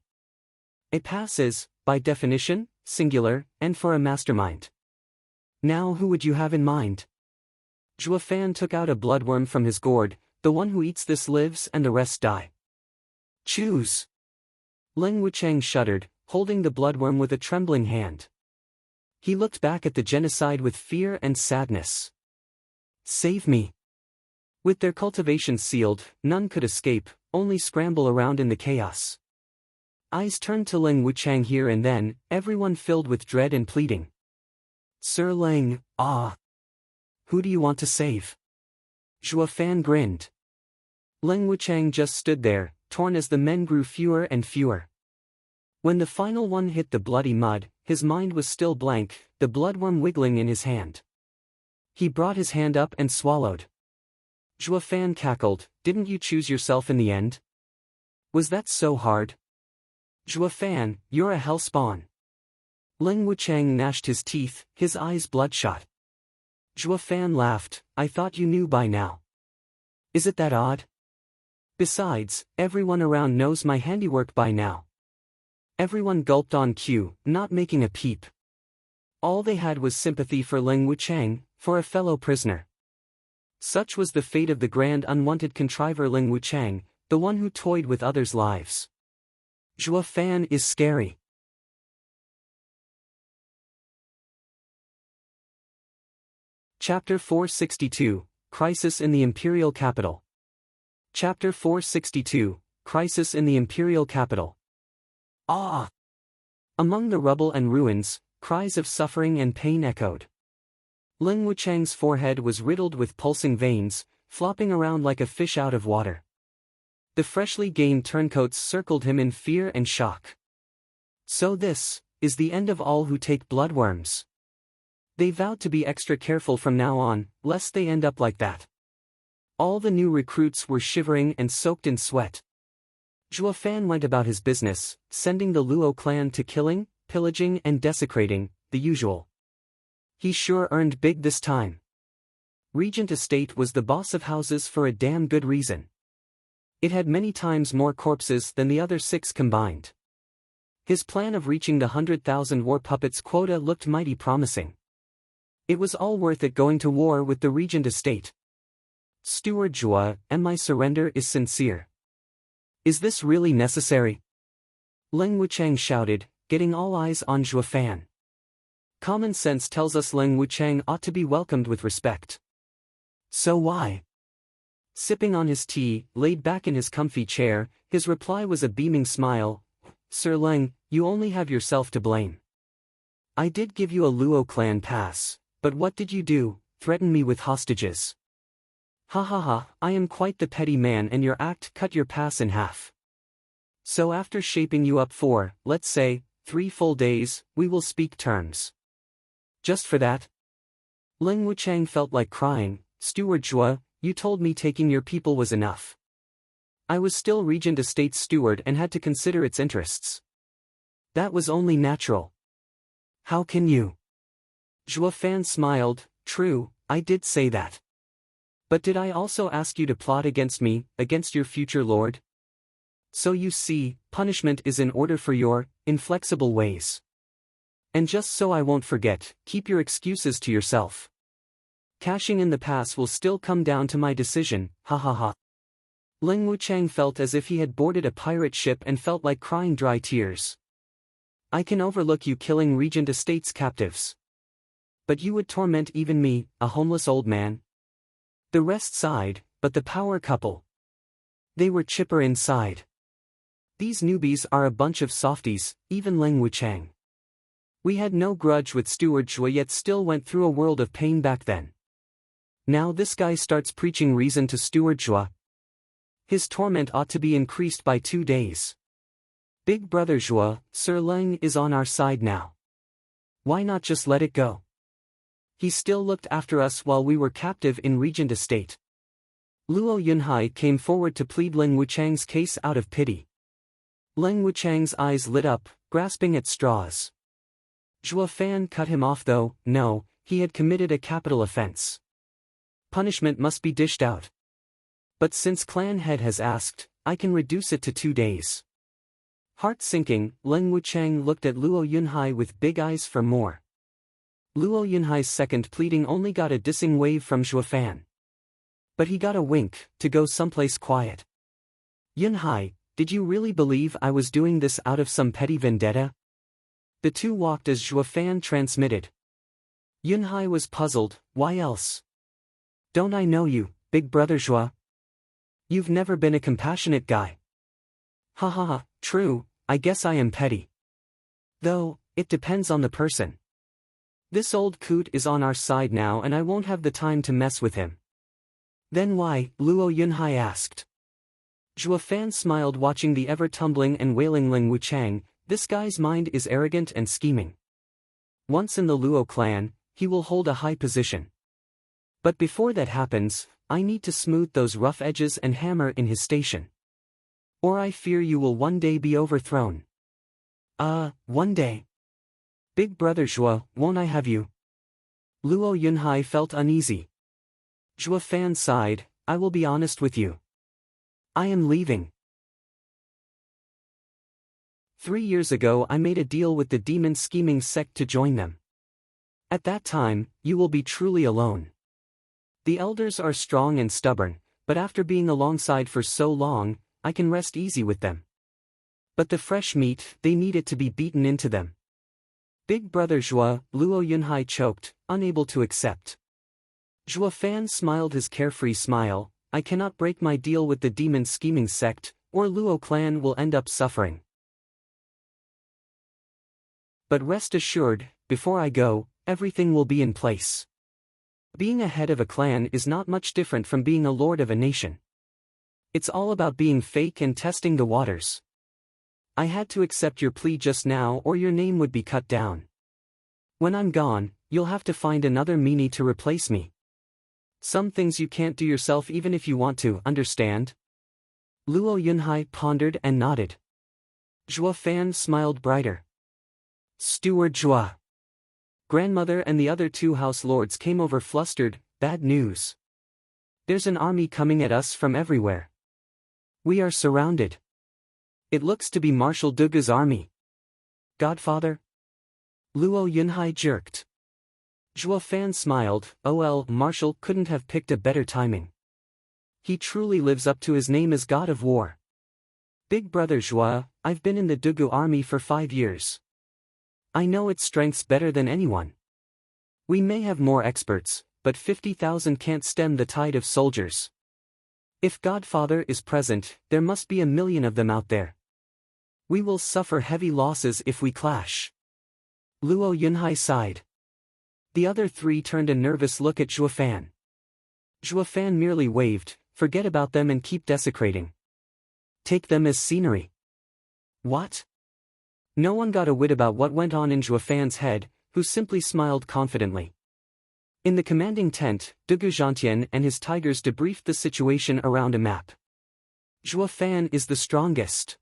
A pass is, by definition, singular, and for a mastermind. Now who would you have in mind? Zhuo Fan took out a bloodworm from his gourd, the one who eats this lives and the rest die. Choose. Ling Wuchang shuddered, holding the bloodworm with a trembling hand. He looked back at the genocide with fear and sadness. Save me. With their cultivation sealed, none could escape, only scramble around in the chaos. Eyes turned to Ling Wuchang here and then, everyone filled with dread and pleading. Sir Leng, who do you want to save? Zhuo Fan grinned. Ling Wuchang just stood there, torn as the men grew fewer and fewer. When the final one hit the bloody mud, his mind was still blank, the bloodworm wiggling in his hand. He brought his hand up and swallowed. Zhuo Fan cackled, didn't you choose yourself in the end? Was that so hard? Zhuo Fan, you're a hell spawn. Ling Wuchang gnashed his teeth, his eyes bloodshot. Zhuo Fan laughed, I thought you knew by now. Is it that odd? Besides, everyone around knows my handiwork by now. Everyone gulped on cue, not making a peep. All they had was sympathy for Ling Wuchang, for a fellow prisoner. Such was the fate of the grand unwanted contriver Ling Wuchang, the one who toyed with others' lives. Zhuo Fan is scary. Chapter 462, Crisis in the Imperial Capital. Chapter 462, Crisis in the Imperial Capital. Among the rubble and ruins, cries of suffering and pain echoed. Ling Wuchang's forehead was riddled with pulsing veins, flopping around like a fish out of water. The freshly gained turncoats circled him in fear and shock. So this is the end of all who take bloodworms. They vowed to be extra careful from now on, lest they end up like that. All the new recruits were shivering and soaked in sweat. Zhuo Fan went about his business, sending the Luo clan to killing, pillaging and desecrating, the usual. He sure earned big this time. Regent Estate was the boss of houses for a damn good reason. It had many times more corpses than the other 6 combined. His plan of reaching the 100,000 war puppets quota looked mighty promising. It was all worth it going to war with the Regent Estate. Steward Zhua, and my surrender is sincere. Is this really necessary? Ling Wuchang shouted, getting all eyes on Zhuo Fan. Common sense tells us Ling Wuchang ought to be welcomed with respect. So why? Sipping on his tea, laid back in his comfy chair, his reply was a beaming smile. Sir Leng, you only have yourself to blame. I did give you a Luo clan pass, but what did you do, threaten me with hostages? Ha ha ha, I am quite the petty man and your act cut your pass in half. So after shaping you up for, let's say, 3 full days, we will speak terms. Just for that? Ling Wuchang felt like crying. Steward Zhua, you told me taking your people was enough. I was still Regent Estate's steward and had to consider its interests. That was only natural. How can you? Zhuo Fan smiled, true, I did say that. But did I also ask you to plot against me, against your future lord? So you see, punishment is in order for your inflexible ways. And just so I won't forget, keep your excuses to yourself. Cashing in the pass will still come down to my decision, ha ha ha. Ling Wuchang felt as if he had boarded a pirate ship and felt like crying dry tears. I can overlook you killing Regent Estate's captives. But you would torment even me, a homeless old man. The rest sighed, but the power couple. They were chipper inside. These newbies are a bunch of softies, even Ling Wuchang. We had no grudge with Steward Zhua yet still went through a world of pain back then. Now this guy starts preaching reason to Steward Zhua. His torment ought to be increased by 2 days. Big brother Zhua, Sir Ling is on our side now. Why not just let it go? He still looked after us while we were captive in Regent Estate. Luo Yunhai came forward to plead Ling Wuchang's case out of pity. Ling Wuchang's eyes lit up, grasping at straws. Zhua Fan cut him off though. No, he had committed a capital offense. Punishment must be dished out. But since clan head has asked, I can reduce it to 2 days. Heart sinking, Ling Wuchang looked at Luo Yunhai with big eyes for more. Luo Yunhai's second pleading only got a dissing wave from Zhua Fan. But he got a wink, to go someplace quiet. Yunhai, did you really believe I was doing this out of some petty vendetta? The two walked as Zhua Fan transmitted. Yunhai was puzzled, why else? Don't I know you, big brother Zhua? You've never been a compassionate guy. Ha ha ha, true, I guess I am petty. Though, it depends on the person. This old coot is on our side now and I won't have the time to mess with him. Then why? Luo Yunhai asked. Zhua Fan smiled watching the ever-tumbling and wailing Ling Wuchang. This guy's mind is arrogant and scheming. Once in the Luo clan, he will hold a high position. But before that happens, I need to smooth those rough edges and hammer in his station. Or I fear you will one day be overthrown. One day. Big brother Zhua, won't I have you? Luo Yunhai felt uneasy. Zhua Fan sighed, I will be honest with you. I am leaving. 3 years ago I made a deal with the demon scheming sect to join them. At that time, you will be truly alone. The elders are strong and stubborn, but after being alongside for so long, I can rest easy with them. But the fresh meat, they need it to be beaten into them. Big brother Zhua, Luo Yunhai choked, unable to accept. Zhua Fan smiled his carefree smile, I cannot break my deal with the demon scheming sect, or Luo clan will end up suffering. But rest assured, before I go, everything will be in place. Being a head of a clan is not much different from being a lord of a nation. It's all about being fake and testing the waters. I had to accept your plea just now or your name would be cut down. When I'm gone, you'll have to find another meanie to replace me. Some things you can't do yourself even if you want to, understand? Luo Yunhai pondered and nodded. Zhua Fan smiled brighter. Steward Zhua. Grandmother and the other 2 house lords came over flustered, bad news. There's an army coming at us from everywhere. We are surrounded. It looks to be Marshal Dugu's army. Godfather? Luo Yunhai jerked. Zhua Fan smiled, Marshal couldn't have picked a better timing. He truly lives up to his name as God of War. Big brother Zhua, I've been in the Dugu army for 5 years. I know its strengths better than anyone. We may have more experts, but 50,000 can't stem the tide of soldiers. If Godfather is present, there must be 1 million of them out there. We will suffer heavy losses if we clash. Luo Yunhai sighed. The other 3 turned a nervous look at Zhua Fan. Zhua Fan merely waved, forget about them and keep desecrating. Take them as scenery. What? No one got a whit about what went on in Zhua Fan's head, who simply smiled confidently. In the commanding tent, Dugu Zhantian and his tigers debriefed the situation around a map. Zhua Fan is the strongest.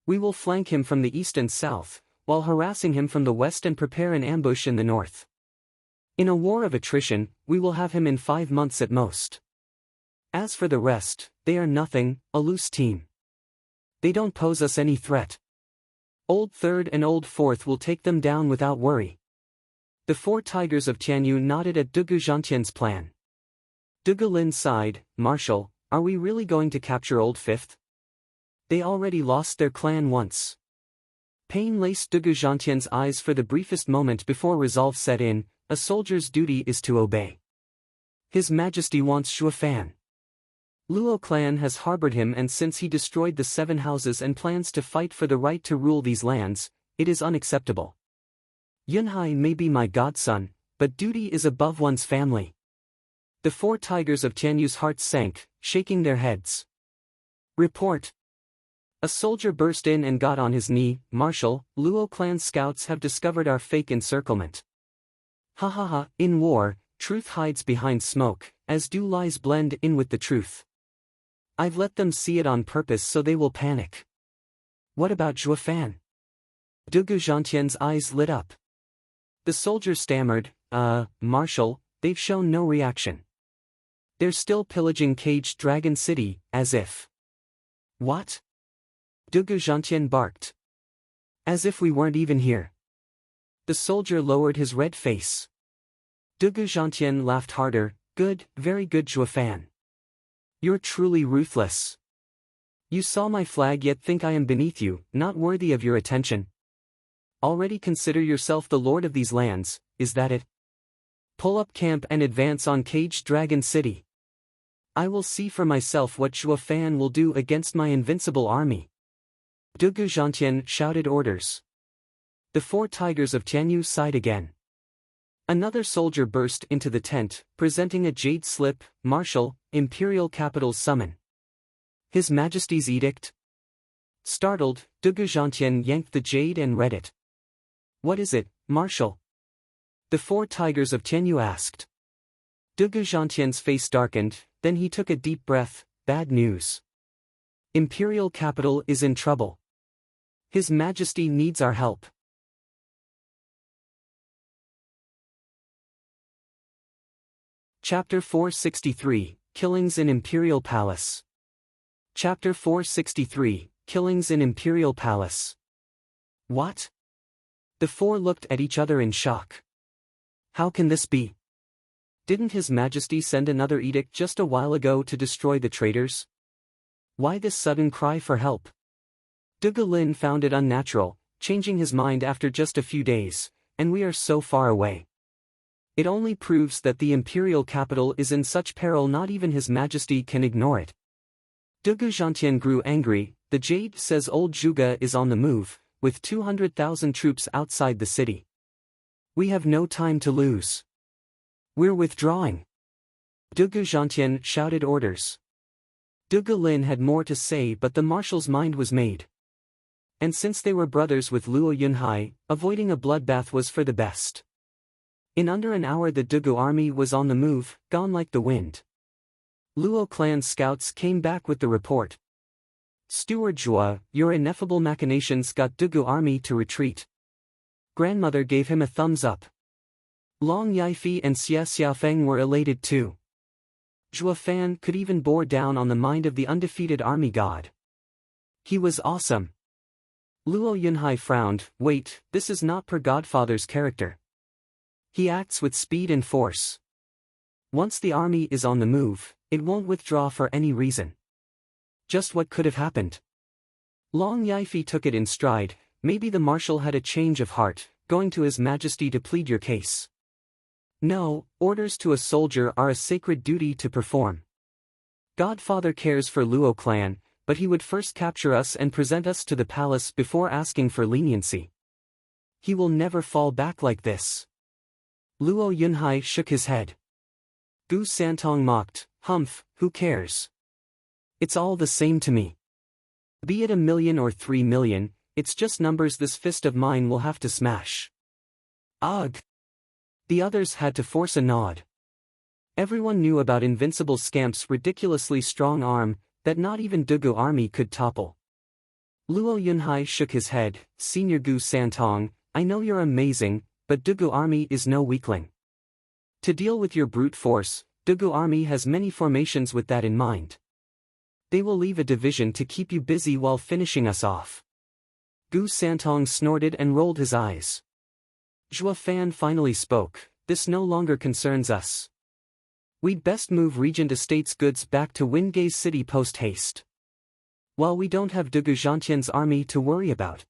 We will flank him from the east and south, while harassing him from the west and prepare an ambush in the north. In a war of attrition, we will have him in 5 months at most. As for the rest, they are nothing, a loose team. They don't pose us any threat. Old Third and Old Fourth will take them down without worry. The 4 tigers of Tianyu nodded at Dugu Zhantian's plan. Dugu Lin sighed, Marshal, are we really going to capture Old Fifth? They already lost their clan once. Pain laced Dugu Zhantian's eyes for the briefest moment before resolve set in. A soldier's duty is to obey. His Majesty wants Xue Fan. Luo clan has harbored him, and since he destroyed the 7 houses and plans to fight for the right to rule these lands, it is unacceptable. Yunhai may be my godson, but duty is above one's family. The 4 tigers of Tianyu's hearts sank, shaking their heads. Report. A soldier burst in and got on his knee. Marshal, Luo clan scouts have discovered our fake encirclement. Ha ha ha, in war, truth hides behind smoke, as do lies blend in with the truth. I've let them see it on purpose so they will panic. What about Xue Fan? Dugu Zhantian's eyes lit up. The soldier stammered, Marshal, they've shown no reaction. They're still pillaging Caged Dragon City, as if. What? Dugu Zhantian barked. As if we weren't even here. The soldier lowered his red face. Dugu Zhantian laughed harder, good, very good Xue Fan. You're truly ruthless. You saw my flag yet think I am beneath you, not worthy of your attention. Already consider yourself the lord of these lands, is that it? Pull up camp and advance on Caged Dragon City. I will see for myself what Xue Fan will do against my invincible army. Dugu Zhantian shouted orders. The 4 tigers of Tianyu sighed again. Another soldier burst into the tent, presenting a jade slip. Marshal, Imperial Capital's summon. His Majesty's edict? Startled, Dugu Zhantian yanked the jade and read it. What is it, Marshal? The 4 tigers of Tianyu asked. Dugu Zhantian's face darkened, then he took a deep breath. Bad news. Imperial Capital is in trouble. His Majesty needs our help. Chapter 463, Killings in Imperial Palace. Chapter 463, Killings in Imperial Palace. What? The 4 looked at each other in shock. How can this be? Didn't His Majesty send another edict just a while ago to destroy the traitors? Why this sudden cry for help? Dugu Lin found it unnatural, changing his mind after just a few days, and we are so far away. It only proves that the imperial capital is in such peril not even His Majesty can ignore it. Dugu Zhantian grew angry. The Jade says old Zhuge is on the move, with 200,000 troops outside the city. We have no time to lose. We're withdrawing. Dugu Zhantian shouted orders. Dugu Lin had more to say, but the marshal's mind was made. And since they were brothers with Luo Yunhai, avoiding a bloodbath was for the best. In under an hour the Dugu army was on the move, gone like the wind. Luo clan scouts came back with the report. Steward Zhua, your ineffable machinations got Dugu army to retreat. Grandmother gave him a thumbs up. Long Yaifi and Xia Xiaofeng were elated too. Xue Fan could even bore down on the mind of the undefeated army god. He was awesome. Luo Yunhai frowned. Wait, this is not per Godfather's character. He acts with speed and force. Once the army is on the move, it won't withdraw for any reason. Just what could have happened? Long Yaifi took it in stride. Maybe the marshal had a change of heart, going to His Majesty to plead your case. No, orders to a soldier are a sacred duty to perform. Godfather cares for Luo clan, but he would first capture us and present us to the palace before asking for leniency. He will never fall back like this. Luo Yunhai shook his head. Gu Santong mocked, Humph, who cares? It's all the same to me. Be it 1 million or 3 million, it's just numbers this fist of mine will have to smash. Ugh! The others had to force a nod. Everyone knew about Invincible Scamp's ridiculously strong arm, that not even Dugu army could topple. Luo Yunhai shook his head. Senior Gu Santong, I know you're amazing, but Dugu army is no weakling. To deal with your brute force, Dugu army has many formations with that in mind. They will leave a division to keep you busy while finishing us off. Gu Santong snorted and rolled his eyes. Zhua Fan finally spoke, "This no longer concerns us. We'd best move Regent Estate's goods back to Wingate City post-haste. While we don't have Dugu Zhantian's army to worry about."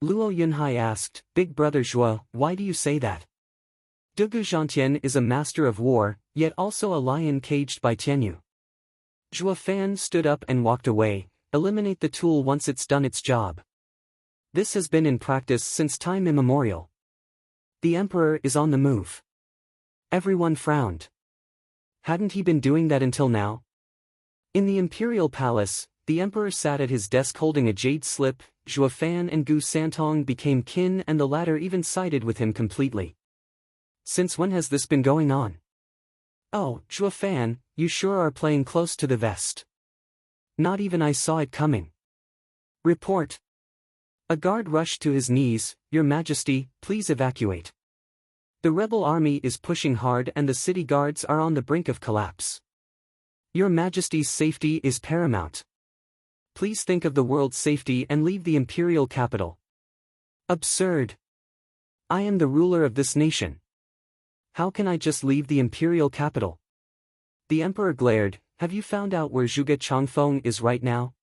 Luo Yunhai asked, "Big brother Zhua, why do you say that? Dugu Zhantian is a master of war, yet also a lion caged by Tianyu." Zhua Fan stood up and walked away. "Eliminate the tool once it's done its job. This has been in practice since time immemorial. The emperor is on the move." Everyone frowned. Hadn't he been doing that until now? In the imperial palace, the emperor sat at his desk holding a jade slip. Zhua Fan and Gu Santong became kin, and the latter even sided with him completely. "Since when has this been going on?" "Oh, Zhua Fan, you sure are playing close to the vest. Not even I saw it coming." "Report." A guard rushed to his knees. "Your Majesty, please evacuate. The rebel army is pushing hard and the city guards are on the brink of collapse. Your Majesty's safety is paramount. Please think of the world's safety and leave the imperial capital." "Absurd. I am the ruler of this nation. How can I just leave the imperial capital?" The emperor glared. "Have you found out where Zhuge Changfeng is right now?"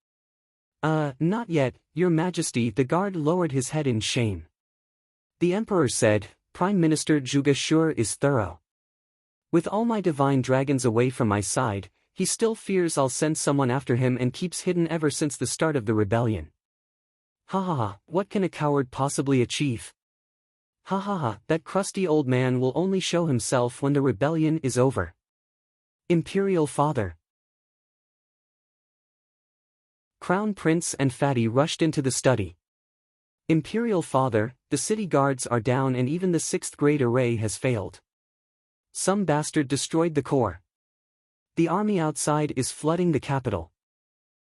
Not yet, Your Majesty." The guard lowered his head in shame. The emperor said, "Prime Minister Zhuge sure is thorough. With all my divine dragons away from my side, he still fears I'll send someone after him and keeps hidden ever since the start of the rebellion. Ha ha ha, what can a coward possibly achieve? Ha ha ha, that crusty old man will only show himself when the rebellion is over. Imperial Father." Crown Prince and Fatty rushed into the study. "Imperial Father, the city guards are down and even the 6th grade array has failed. Some bastard destroyed the core. The army outside is flooding the capital.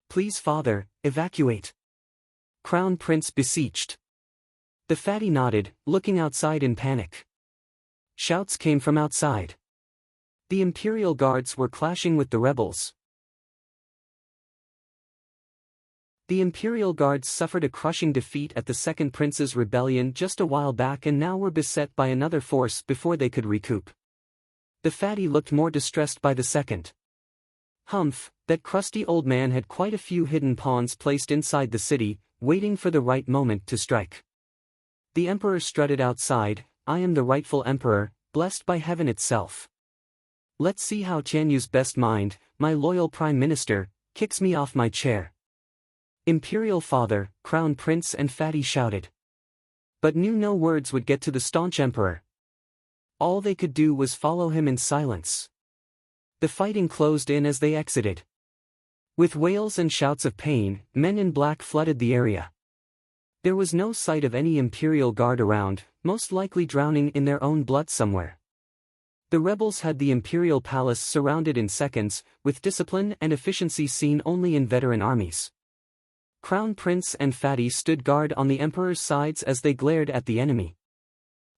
Please Father, evacuate." Crown Prince beseeched. The fatty nodded, looking outside in panic. Shouts came from outside. The Imperial Guards were clashing with the rebels. The Imperial Guards suffered a crushing defeat at the Second Prince's rebellion just a while back and now were beset by another force before they could recoup. The fatty looked more distressed by the second. Humph, that crusty old man had quite a few hidden pawns placed inside the city, waiting for the right moment to strike. The emperor strutted outside. "I am the rightful emperor, blessed by heaven itself. Let's see how Tianyu's best mind, my loyal prime minister, kicks me off my chair." Imperial Father, Crown Prince and Fatty shouted. But knew no words would get to the staunch emperor. All they could do was follow him in silence. The fighting closed in as they exited. With wails and shouts of pain, men in black flooded the area. There was no sight of any Imperial Guard around, most likely drowning in their own blood somewhere. The rebels had the Imperial Palace surrounded in seconds, with discipline and efficiency seen only in veteran armies. Crown Prince and Fatty stood guard on the Emperor's sides as they glared at the enemy.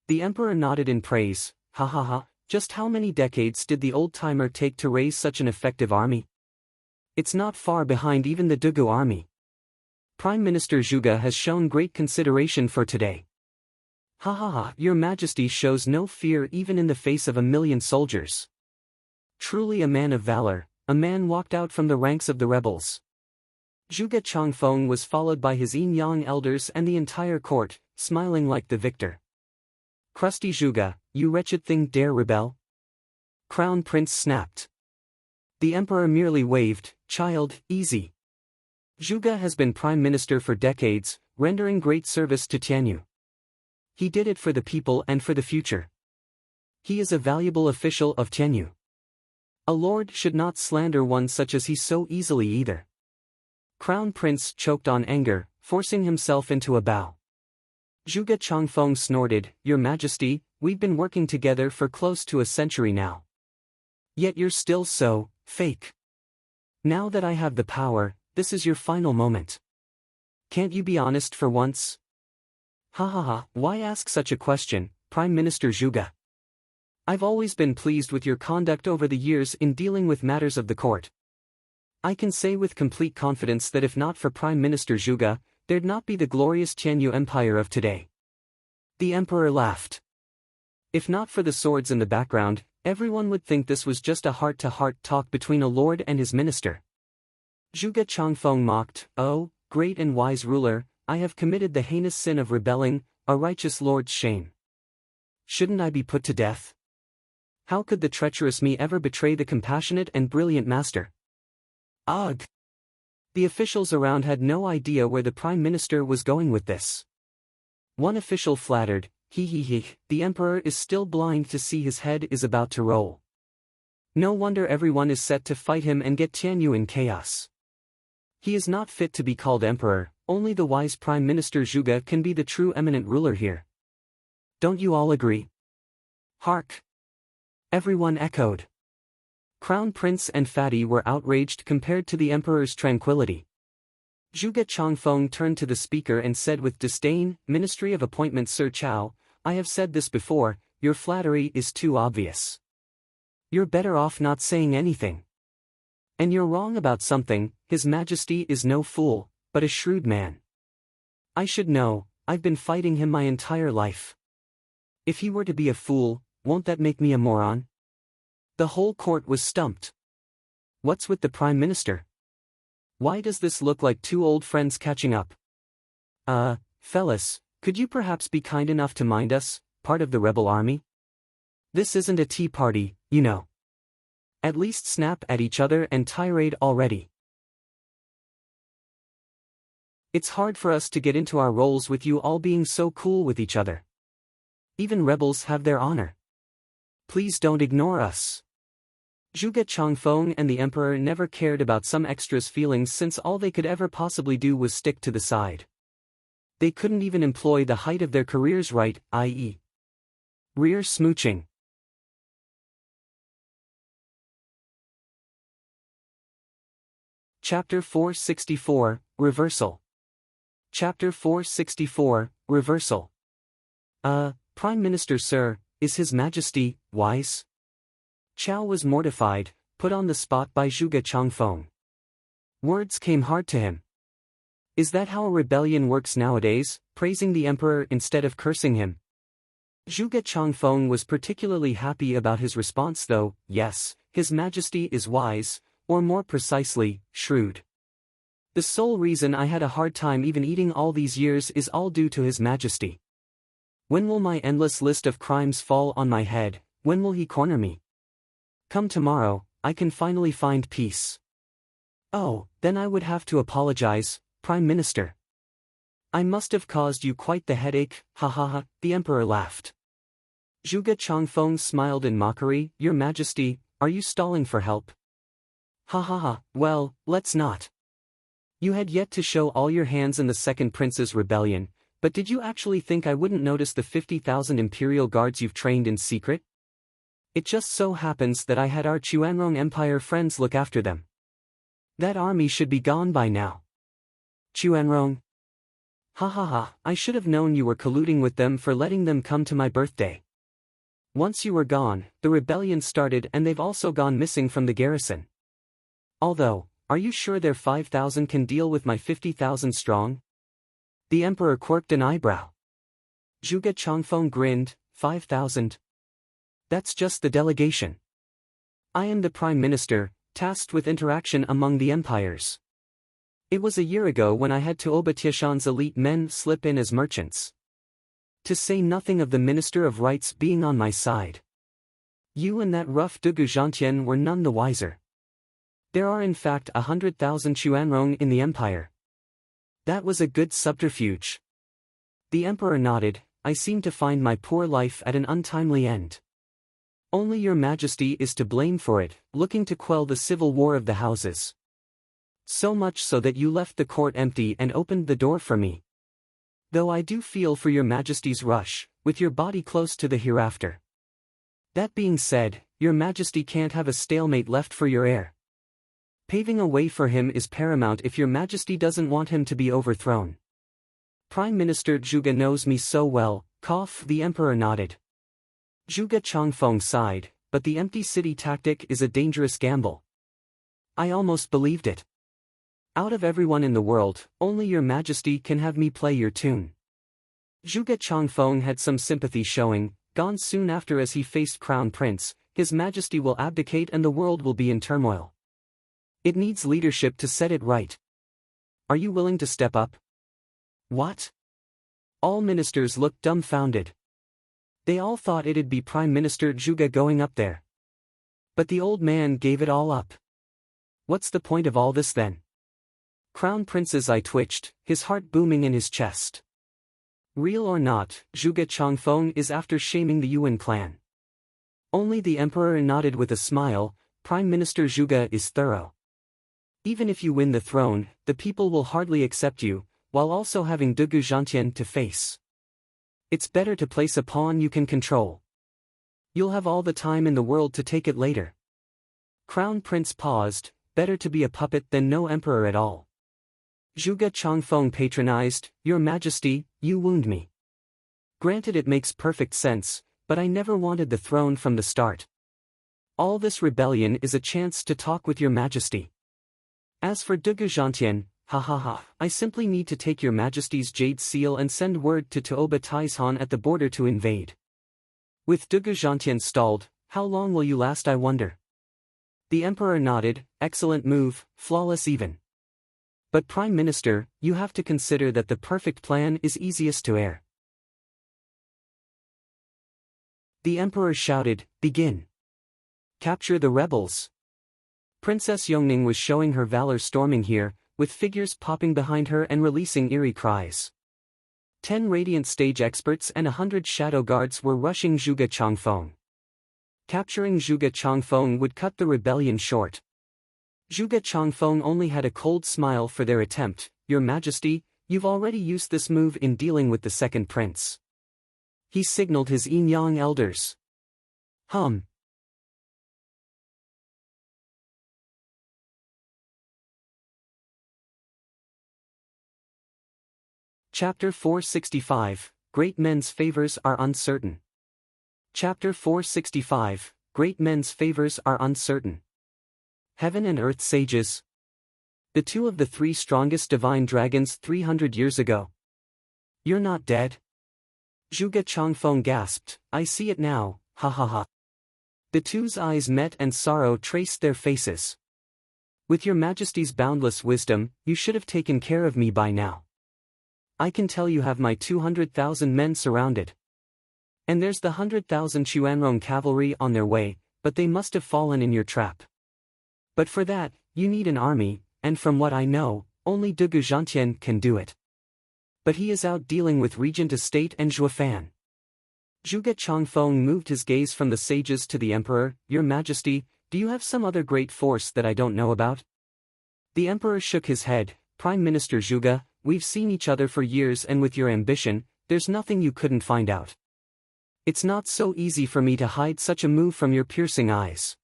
The Emperor nodded in praise. "Ha ha ha, just how many decades did the old-timer take to raise such an effective army? It's not far behind even the Dugu army. Prime Minister Zhuge has shown great consideration for today. Ha ha ha, Your Majesty shows no fear even in the face of 1,000,000 soldiers. Truly a man of valor." A man walked out from the ranks of the rebels. Zhuge Changfeng was followed by his Yin-Yang elders and the entire court, smiling like the victor. "Crusty Zhuge, you wretched thing, dare rebel?" Crown Prince snapped. The Emperor merely waved. "Child, easy. Zhuge has been Prime Minister for decades, rendering great service to Tianyu. He did it for the people and for the future. He is a valuable official of Tianyu. A lord should not slander one such as he so easily either." Crown Prince choked on anger, forcing himself into a bow. Zhuge Changfeng snorted. "Your Majesty, we've been working together for close to a century now. Yet you're still so fake. Now that I have the power, this is your final moment. Can't you be honest for once?" "Ha ha ha, why ask such a question, Prime Minister Zhuge? I've always been pleased with your conduct over the years in dealing with matters of the court. I can say with complete confidence that if not for Prime Minister Zhuge, there'd not be the glorious Tianyu Empire of today. The emperor laughed. If not for the swords in the background, everyone would think this was just a heart-to-heart talk between a lord and his minister. Zhuge Changfeng mocked, "Oh, great and wise ruler, I have committed the heinous sin of rebelling, a righteous lord's shame. Shouldn't I be put to death? How could the treacherous me ever betray the compassionate and brilliant master?" Ugh! The officials around had no idea where the prime minister was going with this. One official flattered, "He, the emperor is still blind to see his head is about to roll. No wonder everyone is set to fight him and get Tianyu in chaos. He is not fit to be called emperor, only the wise prime minister Zhuge can be the true eminent ruler here. Don't you all agree?" "Hark!" Everyone echoed. Crown Prince and Fatty were outraged compared to the emperor's tranquility. Zhuge Changfeng turned to the speaker and said with disdain, "Ministry of Appointments Sir Chao, I have said this before, your flattery is too obvious. You're better off not saying anything. And you're wrong about something, His Majesty is no fool, but a shrewd man. I should know, I've been fighting him my entire life. If he were to be a fool, won't that make me a moron?" The whole court was stumped. What's with the prime minister? Why does this look like two old friends catching up? Fellas, could you perhaps be kind enough to mind us, part of the rebel army? This isn't a tea party, you know. At least snap at each other and tirade already. It's hard for us to get into our roles with you all being so cool with each other. Even rebels have their honor. Please don't ignore us." Zhuge Changfeng and the emperor never cared about some extras' feelings since all they could ever possibly do was stick to the side. They couldn't even employ the height of their careers right, i.e. rear smooching. Chapter 464, Reversal. Chapter 464, Reversal. Prime Minister Sir, is His Majesty wise?" Chao was mortified, put on the spot by Zhuge Changfeng. Words came hard to him. Is that how a rebellion works nowadays, praising the emperor instead of cursing him? Zhuge Changfeng was particularly happy about his response though. "Yes, His Majesty is wise, or more precisely, shrewd. The sole reason I had a hard time even eating all these years is all due to His Majesty. When will my endless list of crimes fall on my head? When will he corner me? Come tomorrow, I can finally find peace." "Oh, then I would have to apologize, Prime Minister. I must have caused you quite the headache, ha ha ha," the emperor laughed. Zhuge Changfeng smiled in mockery, "Your Majesty, are you stalling for help?" "Ha ha ha, well, let's not. You had yet to show all your hands in the Second Prince's rebellion, but did you actually think I wouldn't notice the 50,000 Imperial Guards you've trained in secret? It just so happens that I had our Chuanrong Empire friends look after them. That army should be gone by now." "Chuanrong? Ha ha ha, I should have known you were colluding with them for letting them come to my birthday. Once you were gone, the rebellion started and they've also gone missing from the garrison. Although, are you sure their 5,000 can deal with my 50,000 strong?" The emperor quirked an eyebrow. Zhuge Changfeng grinned, 5,000? That's just the delegation. I am the prime minister, tasked with interaction among the empires. It was a year ago when I had Tuoba Tieshan's elite men slip in as merchants. To say nothing of the Minister of Rights being on my side. You and that rough Dugu Zhantian were none the wiser. There are in fact 100,000 Chuanrong in the empire. That was a good subterfuge. The emperor nodded. I seem to find my poor life at an untimely end. Only your Majesty is to blame for it, looking to quell the civil war of the houses. So much so that you left the court empty and opened the door for me. Though I do feel for your Majesty's rush, with your body close to the hereafter. That being said, your Majesty can't have a stalemate left for your heir. Paving a way for him is paramount if your Majesty doesn't want him to be overthrown. Prime Minister Zhuge knows me so well, cough, the emperor nodded. Zhuge Changfeng sighed, but the empty city tactic is a dangerous gamble. I almost believed it. Out of everyone in the world, only your majesty can have me play your tune. Zhuge Changfeng had some sympathy showing, gone soon after as he faced Crown Prince, his majesty will abdicate and the world will be in turmoil. It needs leadership to set it right. Are you willing to step up? What? All ministers looked dumbfounded. They all thought it'd be Prime Minister Zhuge going up there. But the old man gave it all up. What's the point of all this then? Crown Prince's eye twitched, his heart booming in his chest. Real or not, Zhuge Changfeng is after shaming the Yuan clan. Only the emperor nodded with a smile. Prime Minister Zhuge is thorough. Even if you win the throne, the people will hardly accept you, while also having Dugu Zhantian to face. It's better to place a pawn you can control. You'll have all the time in the world to take it later. Crown Prince paused, better to be a puppet than no emperor at all. Zhuge Changfeng patronized, Your Majesty, you wound me. Granted it makes perfect sense, but I never wanted the throne from the start. All this rebellion is a chance to talk with Your Majesty. As for Dugu Zhantian, I simply need to take Your Majesty's jade seal and send word to Tuoba Taishan at the border to invade. With Dugu Zhantian stalled, how long will you last I wonder? The emperor nodded, excellent move, flawless even. But Prime Minister, you have to consider that the perfect plan is easiest to err. The emperor shouted, begin. Capture the rebels. Princess Yongning was showing her valor storming here, with figures popping behind her and releasing eerie cries. 10 radiant stage experts and 100 shadow guards were rushing Zhuge Changfeng. Capturing Zhuge Changfeng would cut the rebellion short. Zhuge Changfeng only had a cold smile for their attempt. Your Majesty, you've already used this move in dealing with the second prince. He signaled his Yin-Yang elders. Chapter 465, Great Men's Favors Are Uncertain. Chapter 465, Great Men's Favors Are Uncertain. Heaven and Earth Sages. The two of the 3 strongest divine dragons 300 years ago. You're not dead? Zhuge Changfeng gasped, I see it now, The two's eyes met and sorrow traced their faces. With Your Majesty's boundless wisdom, you should have taken care of me by now. I can tell you have my 200,000 men surrounded. And there's the 100,000 Xuanrong cavalry on their way, but they must have fallen in your trap. But for that, you need an army, and from what I know, only Dugu Zhantian can do it. But he is out dealing with Regent Estate and Zhuofan. Zhuge Changfeng moved his gaze from the sages to the emperor. Your Majesty, do you have some other great force that I don't know about? The emperor shook his head. Prime Minister Zhuge, we've seen each other for years and with your ambition, there's nothing you couldn't find out. It's not so easy for me to hide such a move from your piercing eyes.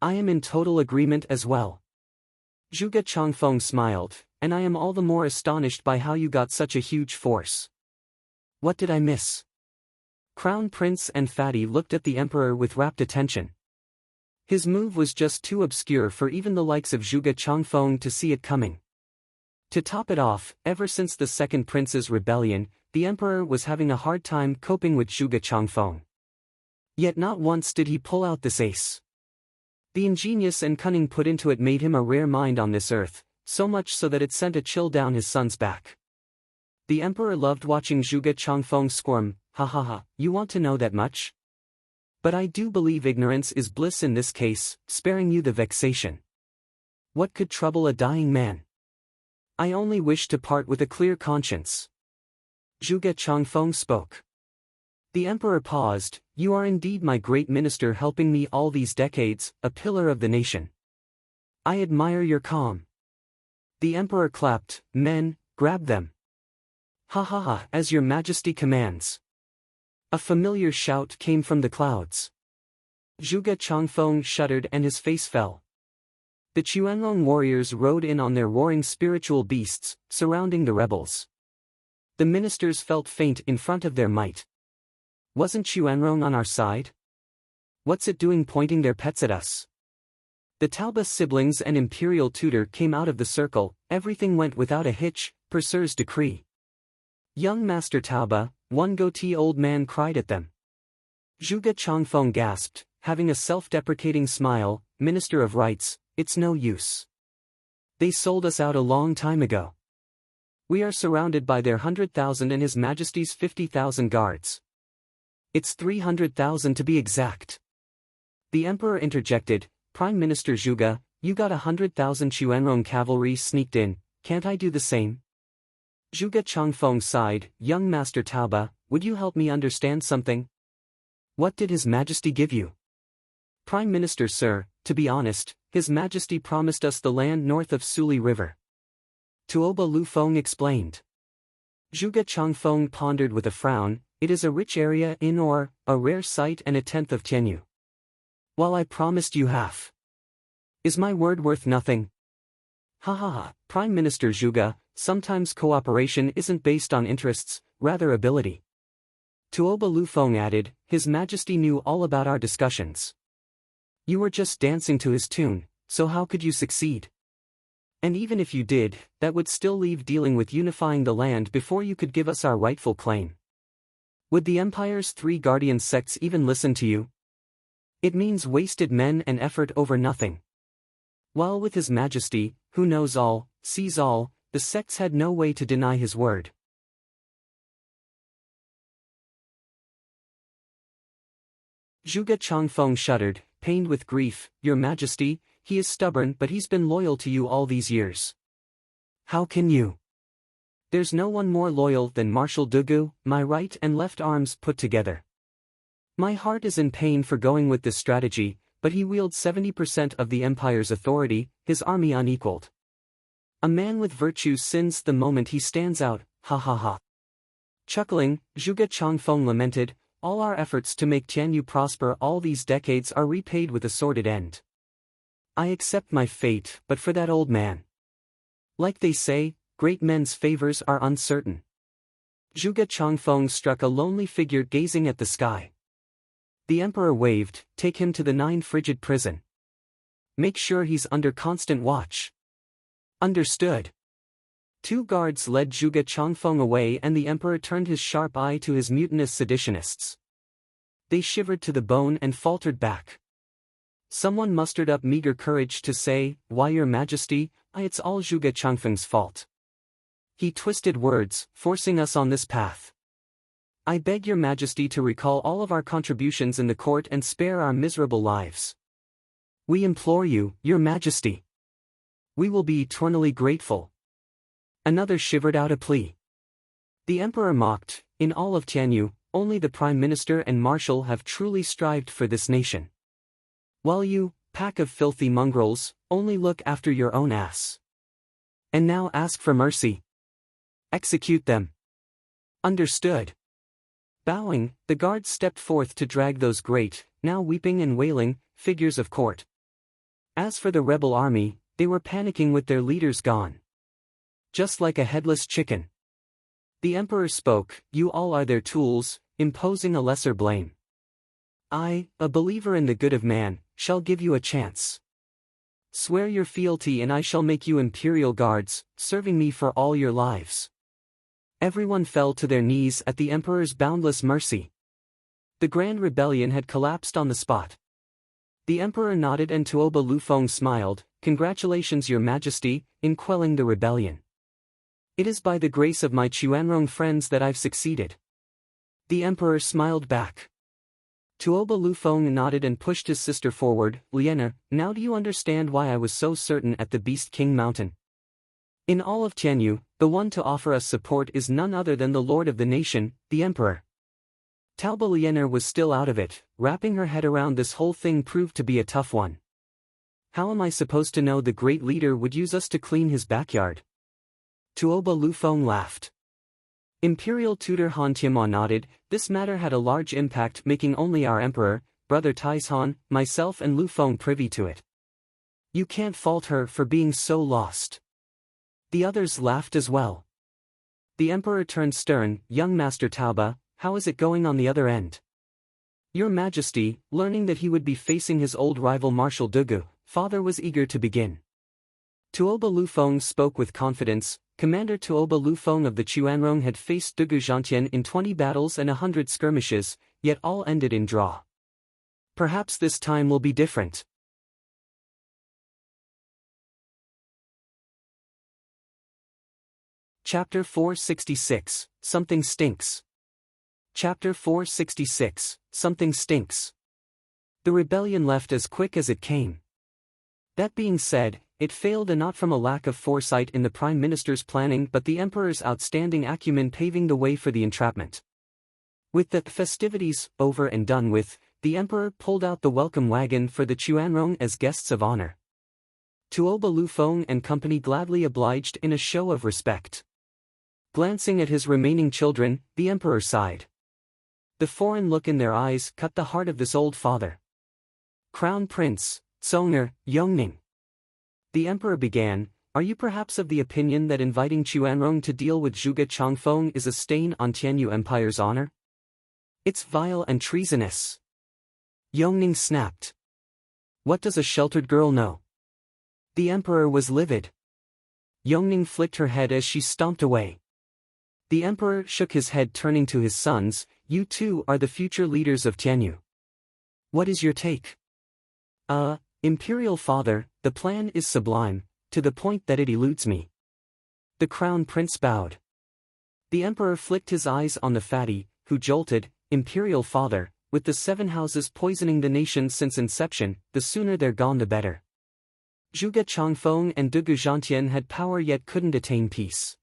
I am in total agreement as well. Zhuge Changfeng smiled, and I am all the more astonished by how you got such a huge force. What did I miss? Crown Prince and Fatty looked at the emperor with rapt attention. His move was just too obscure for even the likes of Zhuge Changfeng to see it coming. To top it off, ever since the second prince's rebellion, the emperor was having a hard time coping with Zhuge Changfeng. Yet not once did he pull out this ace. The ingenious and cunning put into it made him a rare mind on this earth, so much so that it sent a chill down his son's back. The emperor loved watching Zhuge Changfeng squirm. You want to know that much? But I do believe ignorance is bliss in this case, sparing you the vexation. What could trouble a dying man? I only wish to part with a clear conscience. Zhuge Changfeng spoke. The emperor paused. You are indeed my great minister, helping me all these decades, a pillar of the nation. I admire your calm. The emperor clapped. Men, grab them. As your majesty commands. A familiar shout came from the clouds. Zhuge Changfeng shuddered and his face fell. The Xuanrong warriors rode in on their roaring spiritual beasts, surrounding the rebels. The ministers felt faint in front of their might. Wasn't Xuanrong on our side? What's it doing pointing their pets at us? The Tauba siblings and imperial tutor came out of the circle. Everything went without a hitch, per Sir's decree. Young Master Tauba, one goatee old man cried at them. Zhuge Changfeng gasped, having a self-deprecating smile, Minister of Rights, it's no use. They sold us out a long time ago. We are surrounded by their 100,000 and His Majesty's 50,000 guards. It's 300,000 to be exact. The Emperor interjected, Prime Minister Zhuge, you got 100,000 Xuanrong cavalry sneaked in, can't I do the same? Zhuge Changfeng sighed, Young Master Tauba, would you help me understand something? What did His Majesty give you? Prime Minister Sir, to be honest, His Majesty promised us the land north of Suli River. Tuoba Lufeng explained. Zhuge Changfeng pondered with a frown, it is a rich area in ore, a rare site and a tenth of Tianyu. While I promised you half. Is my word worth nothing? Ha ha ha, Prime Minister Zhuge, sometimes cooperation isn't based on interests, rather ability. Tuoba Lufeng added, His Majesty knew all about our discussions. You were just dancing to his tune, so how could you succeed? And even if you did, that would still leave dealing with unifying the land before you could give us our rightful claim. Would the Empire's 3 guardian sects even listen to you? It means wasted men and effort over nothing. While with His Majesty, who knows all, sees all, the sects had no way to deny his word. Zhuge Changfeng shuddered, pained with grief, Your Majesty, he is stubborn but he's been loyal to you all these years. How can you? There's no one more loyal than Marshal Dugu, my right and left arms put together. My heart is in pain for going with this strategy, but he wields 70% of the Empire's authority, his army unequaled. A man with virtue sins the moment he stands out, ha ha ha. Chuckling, Zhuge Changfeng lamented, all our efforts to make Tianyu prosper all these decades are repaid with a sordid end. I accept my fate, but for that old man. Like they say, great men's favors are uncertain. Zhuge Changfeng struck a lonely figure gazing at the sky. The Emperor waved, take him to the 9 frigid prison. Make sure he's under constant watch. Understood. 2 guards led Zhuge Changfeng away and the Emperor turned his sharp eye to his mutinous seditionists. They shivered to the bone and faltered back. Someone mustered up meager courage to say, Why Your Majesty, it's all Zhuge Changfeng's fault. He twisted words, forcing us on this path. I beg Your Majesty to recall all of our contributions in the court and spare our miserable lives. We implore you, Your Majesty. We will be eternally grateful. Another shivered out a plea. The Emperor mocked, in all of Tianyu, only the Prime Minister and Marshal have truly strived for this nation. While you, pack of filthy mongrels, only look after your own ass. And now ask for mercy. Execute them. Understood. Bowing, the guards stepped forth to drag those great, now weeping and wailing, figures of court. As for the rebel army, they were panicking with their leaders gone. Just like a headless chicken. The Emperor spoke, you all are their tools, imposing a lesser blame. I, a believer in the good of man, shall give you a chance. Swear your fealty and I shall make you imperial guards, serving me for all your lives. Everyone fell to their knees at the Emperor's boundless mercy. The Grand Rebellion had collapsed on the spot. The Emperor nodded and Tuoba Lufeng smiled, Congratulations Your Majesty, in quelling the rebellion. It is by the grace of my Xuanrong friends that I've succeeded. The Emperor smiled back. Tuoba Lufeng nodded and pushed his sister forward, Liena, now do you understand why I was so certain at the Beast King Mountain? In all of Tianyu, the one to offer us support is none other than the Lord of the nation, the Emperor. Tauba Liena was still out of it, wrapping her head around this whole thing proved to be a tough one. How am I supposed to know the great leader would use us to clean his backyard? Tuoba Lufeng laughed. Imperial tutor Han Tianhua nodded, this matter had a large impact making only our Emperor, Brother Taishan, myself and Lufeng privy to it. You can't fault her for being so lost. The others laughed as well. The Emperor turned stern, Young Master Tauba, how is it going on the other end? Your Majesty, learning that he would be facing his old rival Marshal Dugu, father was eager to begin. Tuoba Lufeng spoke with confidence. Commander Tuoba Lufeng of the Chuanrong had faced Dugu Zhantian in 20 battles and 100 skirmishes, yet all ended in draw. Perhaps this time will be different. Chapter 466, Something Stinks. Chapter 466, Something Stinks. The rebellion left as quick as it came. That being said, it failed not from a lack of foresight in the Prime Minister's planning but the Emperor's outstanding acumen paving the way for the entrapment. With the festivities over and done with, the Emperor pulled out the welcome wagon for the Chuanrong as guests of honor. Tuoba Lufeng and company gladly obliged in a show of respect. Glancing at his remaining children, the Emperor sighed. The foreign look in their eyes cut the heart of this old father. Crown Prince, Tsong'er, Yongning. The Emperor began, are you perhaps of the opinion that inviting Chuanrong to deal with Zhuge Changfeng is a stain on Tianyu Empire's honor? It's vile and treasonous. Yongning snapped. What does a sheltered girl know? The Emperor was livid. Yongning flicked her head as she stomped away. The Emperor shook his head turning to his sons, you two are the future leaders of Tianyu. What is your take? Imperial Father, the plan is sublime, to the point that it eludes me. The Crown Prince bowed. The Emperor flicked his eyes on the fatty, who jolted, Imperial Father, with the 7 houses poisoning the nation since inception, the sooner they're gone the better. Zhuge Changfeng and Dugu Zhantian had power yet couldn't attain peace.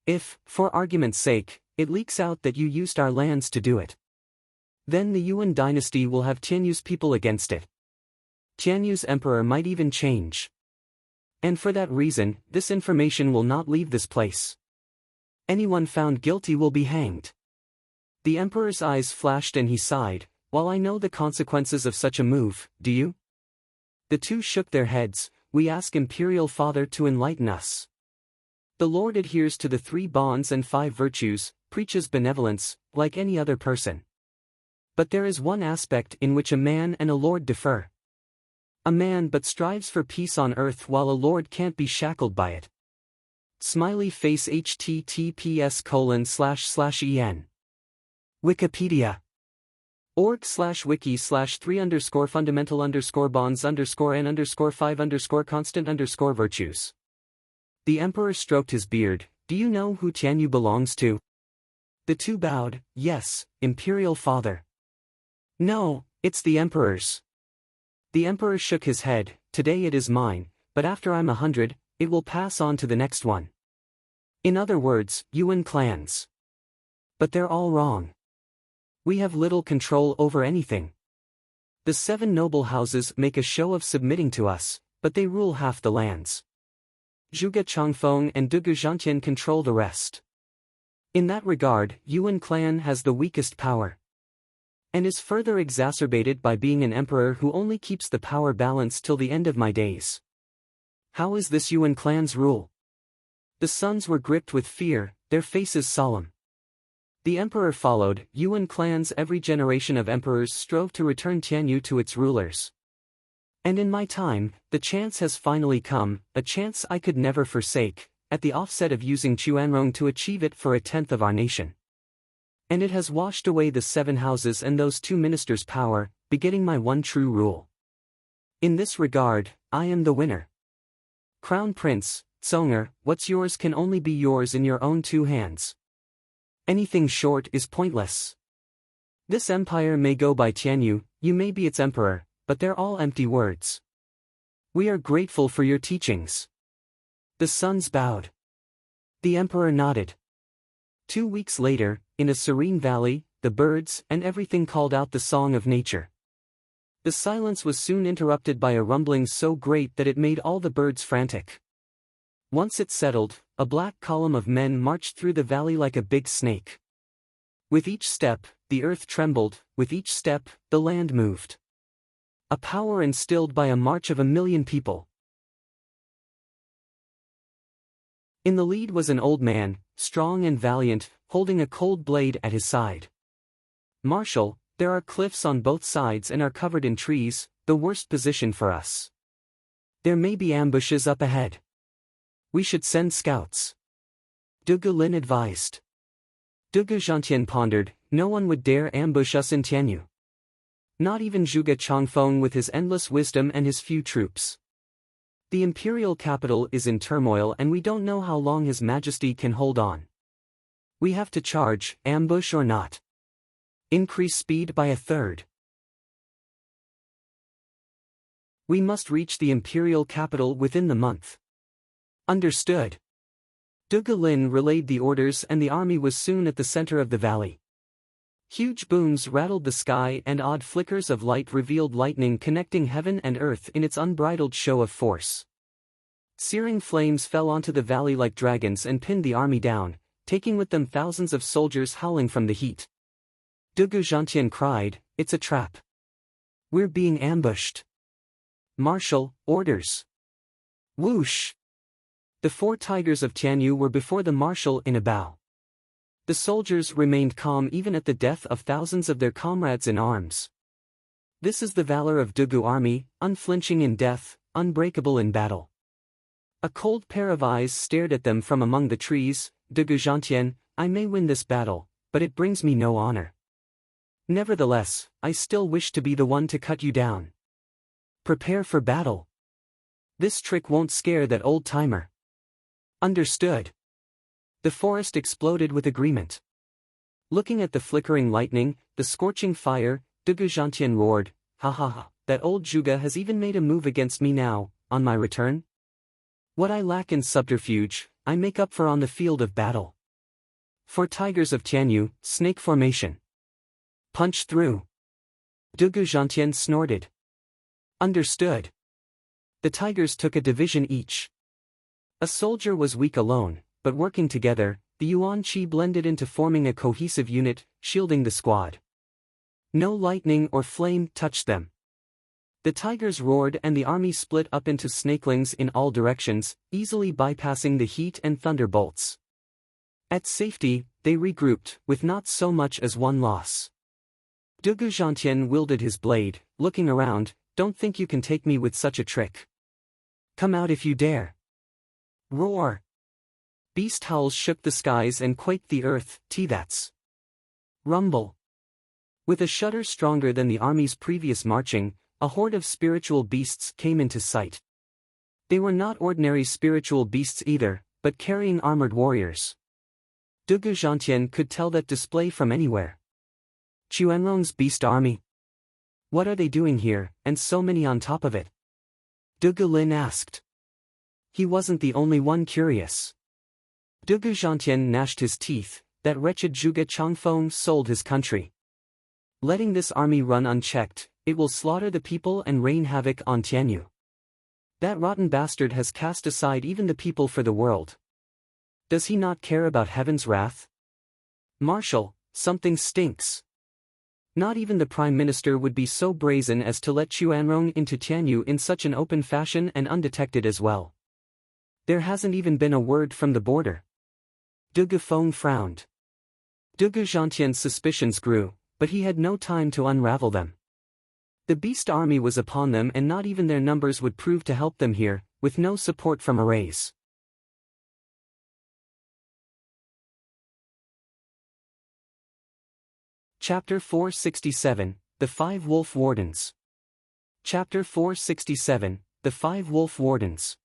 If, for argument's sake, it leaks out that you used our lands to do it, then the Yuan dynasty will have Tianyu's people against it. Tianyu's emperor might even change. And for that reason, this information will not leave this place. Anyone found guilty will be hanged. The emperor's eyes flashed and he sighed, while I know the consequences of such a move, do you? The two shook their heads, we ask Imperial Father to enlighten us. The Lord adheres to the 3 bonds and 5 virtues, preaches benevolence, like any other person. But there is one aspect in which a man and a lord differ. A man but strives for peace on earth while a lord can't be shackled by it. Smiley face https://en. Wikipedia. org/wiki/3_fundamental_bonds_n_5_virtues. The Emperor stroked his beard, do you know who Tianyu belongs to? The two bowed, yes, Imperial Father. No, it's the Emperor's. The Emperor shook his head, today it is mine, but after I'm 100, it will pass on to the next one. In other words, Yuan clans. But they're all wrong. We have little control over anything. The 7 noble houses make a show of submitting to us, but they rule half the lands. Zhuge Changfeng and Dugu Zhantian control the rest. In that regard, Yuan clan has the weakest power. And is further exacerbated by being an emperor who only keeps the power balance till the end of my days. How is this Yuan clan's rule? The sons were gripped with fear, their faces solemn. The emperor followed, Yuan clans every generation of emperors strove to return Tianyu to its rulers. And in my time, the chance has finally come, a chance I could never forsake, at the offset of using Chuanrong to achieve it for 1/10 of our nation. And it has washed away the 7 houses and those 2 ministers' power, begetting my one true rule. In this regard, I am the winner. Crown Prince, Tsong'er, what's yours can only be yours in your own 2 hands. Anything short is pointless. This empire may go by Tianyu, you may be its emperor, but they're all empty words. We are grateful for your teachings. The sons bowed. The emperor nodded. 2 weeks later, in a serene valley, the birds and everything called out the song of nature. The silence was soon interrupted by a rumbling so great that it made all the birds frantic. Once it settled, a black column of men marched through the valley like a big snake. With each step, the earth trembled, with each step, the land moved. A power instilled by a march of 1,000,000 people. In the lead was an old man, strong and valiant, holding a cold blade at his side. Marshal, there are cliffs on both sides and are covered in trees, the worst position for us. There may be ambushes up ahead. We should send scouts. Dugu Lin advised. Dugu Zhantian pondered, no one would dare ambush us in Tianyu. Not even Zhuge Changfeng with his endless wisdom and his few troops. The imperial capital is in turmoil and we don't know how long His Majesty can hold on. We have to charge, ambush or not. Increase speed by 1/3. We must reach the imperial capital within the month. Understood. Dugu Lin relayed the orders and the army was soon at the center of the valley. Huge booms rattled the sky and odd flickers of light revealed lightning connecting heaven and earth in its unbridled show of force. Searing flames fell onto the valley like dragons and pinned the army down, taking with them thousands of soldiers howling from the heat. Dugu Zhantian cried, "It's a trap. We're being ambushed." "Marshal, orders." Whoosh! The 4 tigers of Tianyu were before the marshal in a bow. The soldiers remained calm even at the death of thousands of their comrades in arms. This is the valor of Dugu army, unflinching in death, unbreakable in battle. A cold pair of eyes stared at them from among the trees. "Dugu Zhantian, I may win this battle, but it brings me no honor. Nevertheless, I still wish to be the one to cut you down. Prepare for battle. This trick won't scare that old-timer." Understood. The forest exploded with agreement. Looking at the flickering lightning, the scorching fire, Dugu Zhantian roared, "Ha ha ha, that old Zhuge has even made a move against me now, on my return? What I lack in subterfuge, I make up for on the field of battle. 4 tigers of Tianyu, snake formation. Punch through." Dugu Zhantian snorted. Understood. The tigers took a division each. A soldier was weak alone, but working together, the Yuan Qi blended into forming a cohesive unit, shielding the squad. No lightning or flame touched them. The tigers roared and the army split up into snakelings in all directions, easily bypassing the heat and thunderbolts. At safety, they regrouped, with not so much as one loss. Dugu Zhantian wielded his blade, looking around, "Don't think you can take me with such a trick. Come out if you dare." Roar! Beast howls shook the skies and quaked the earth. That's rumble. With a shudder stronger than the army's previous marching, a horde of spiritual beasts came into sight. They were not ordinary spiritual beasts either, but carrying armored warriors. Dugu Zhantian could tell that display from anywhere. Chuanlong's beast army. What are they doing here, and so many on top of it? Dugu Lin asked. He wasn't the only one curious. Dugu Zhantian gnashed his teeth. That wretched Zhuge Changfeng sold his country. Letting this army run unchecked, it will slaughter the people and rain havoc on Tianyu. That rotten bastard has cast aside even the people for the world. Does he not care about heaven's wrath? Marshal, something stinks. Not even the Prime Minister would be so brazen as to let Chuanrong into Tianyu in such an open fashion and undetected as well. There hasn't even been a word from the border. Dugu Feng frowned. Dugu Zhantian's suspicions grew, but he had no time to unravel them. The beast army was upon them and not even their numbers would prove to help them here, with no support from arrays. Chapter 467, The 5 Wolf Wardens. Chapter 467, The 5 Wolf Wardens.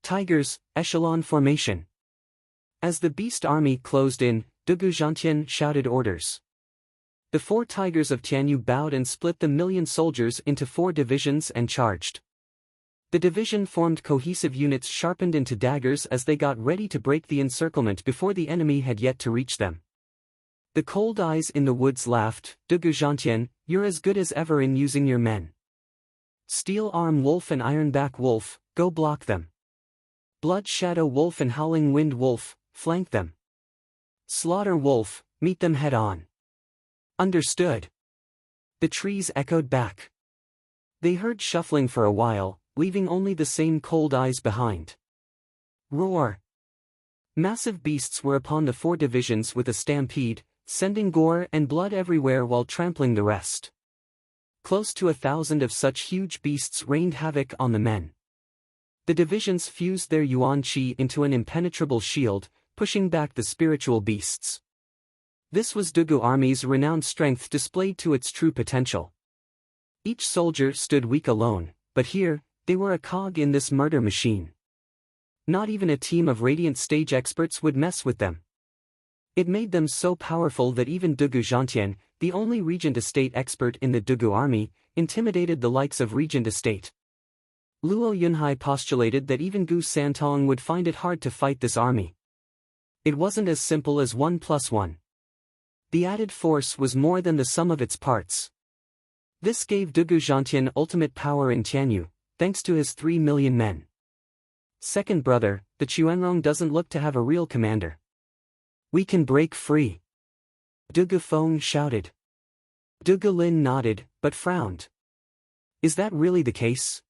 Tigers, echelon formation. As the beast army closed in, Dugu Zhantian shouted orders. The 4 tigers of Tianyu bowed and split the million soldiers into 4 divisions and charged. The division formed cohesive units sharpened into daggers as they got ready to break the encirclement before the enemy had yet to reach them. The cold eyes in the woods laughed. Dugu Zhantian, you're as good as ever in using your men. Steel Arm Wolf and Ironback Wolf, go block them. Blood Shadow Wolf and Howling Wind Wolf, flank them. Slaughter Wolf, meet them head on. Understood. The trees echoed back. They heard shuffling for a while, leaving only the same cold eyes behind. Roar! Massive beasts were upon the 4 divisions with a stampede, sending gore and blood everywhere while trampling the rest. Close to 1,000 of such huge beasts rained havoc on the men. The divisions fused their yuan qi into an impenetrable shield, pushing back the spiritual beasts. This was Dugu army's renowned strength displayed to its true potential. Each soldier stood weak alone, but here, they were a cog in this murder machine. Not even a team of radiant stage experts would mess with them. It made them so powerful that even Dugu Zhantian, the only Regent Estate expert in the Dugu army, intimidated the likes of Regent Estate. Luo Yunhai postulated that even Gu Santong would find it hard to fight this army. It wasn't as simple as 1 + 1. The added force was more than the sum of its parts. This gave Dugu Zhantian ultimate power in Tianyu, thanks to his 3 million men. Second brother, the Chuanrong doesn't look to have a real commander. We can break free. Dugu Feng shouted. Dugu Lin nodded, but frowned. Is that really the case?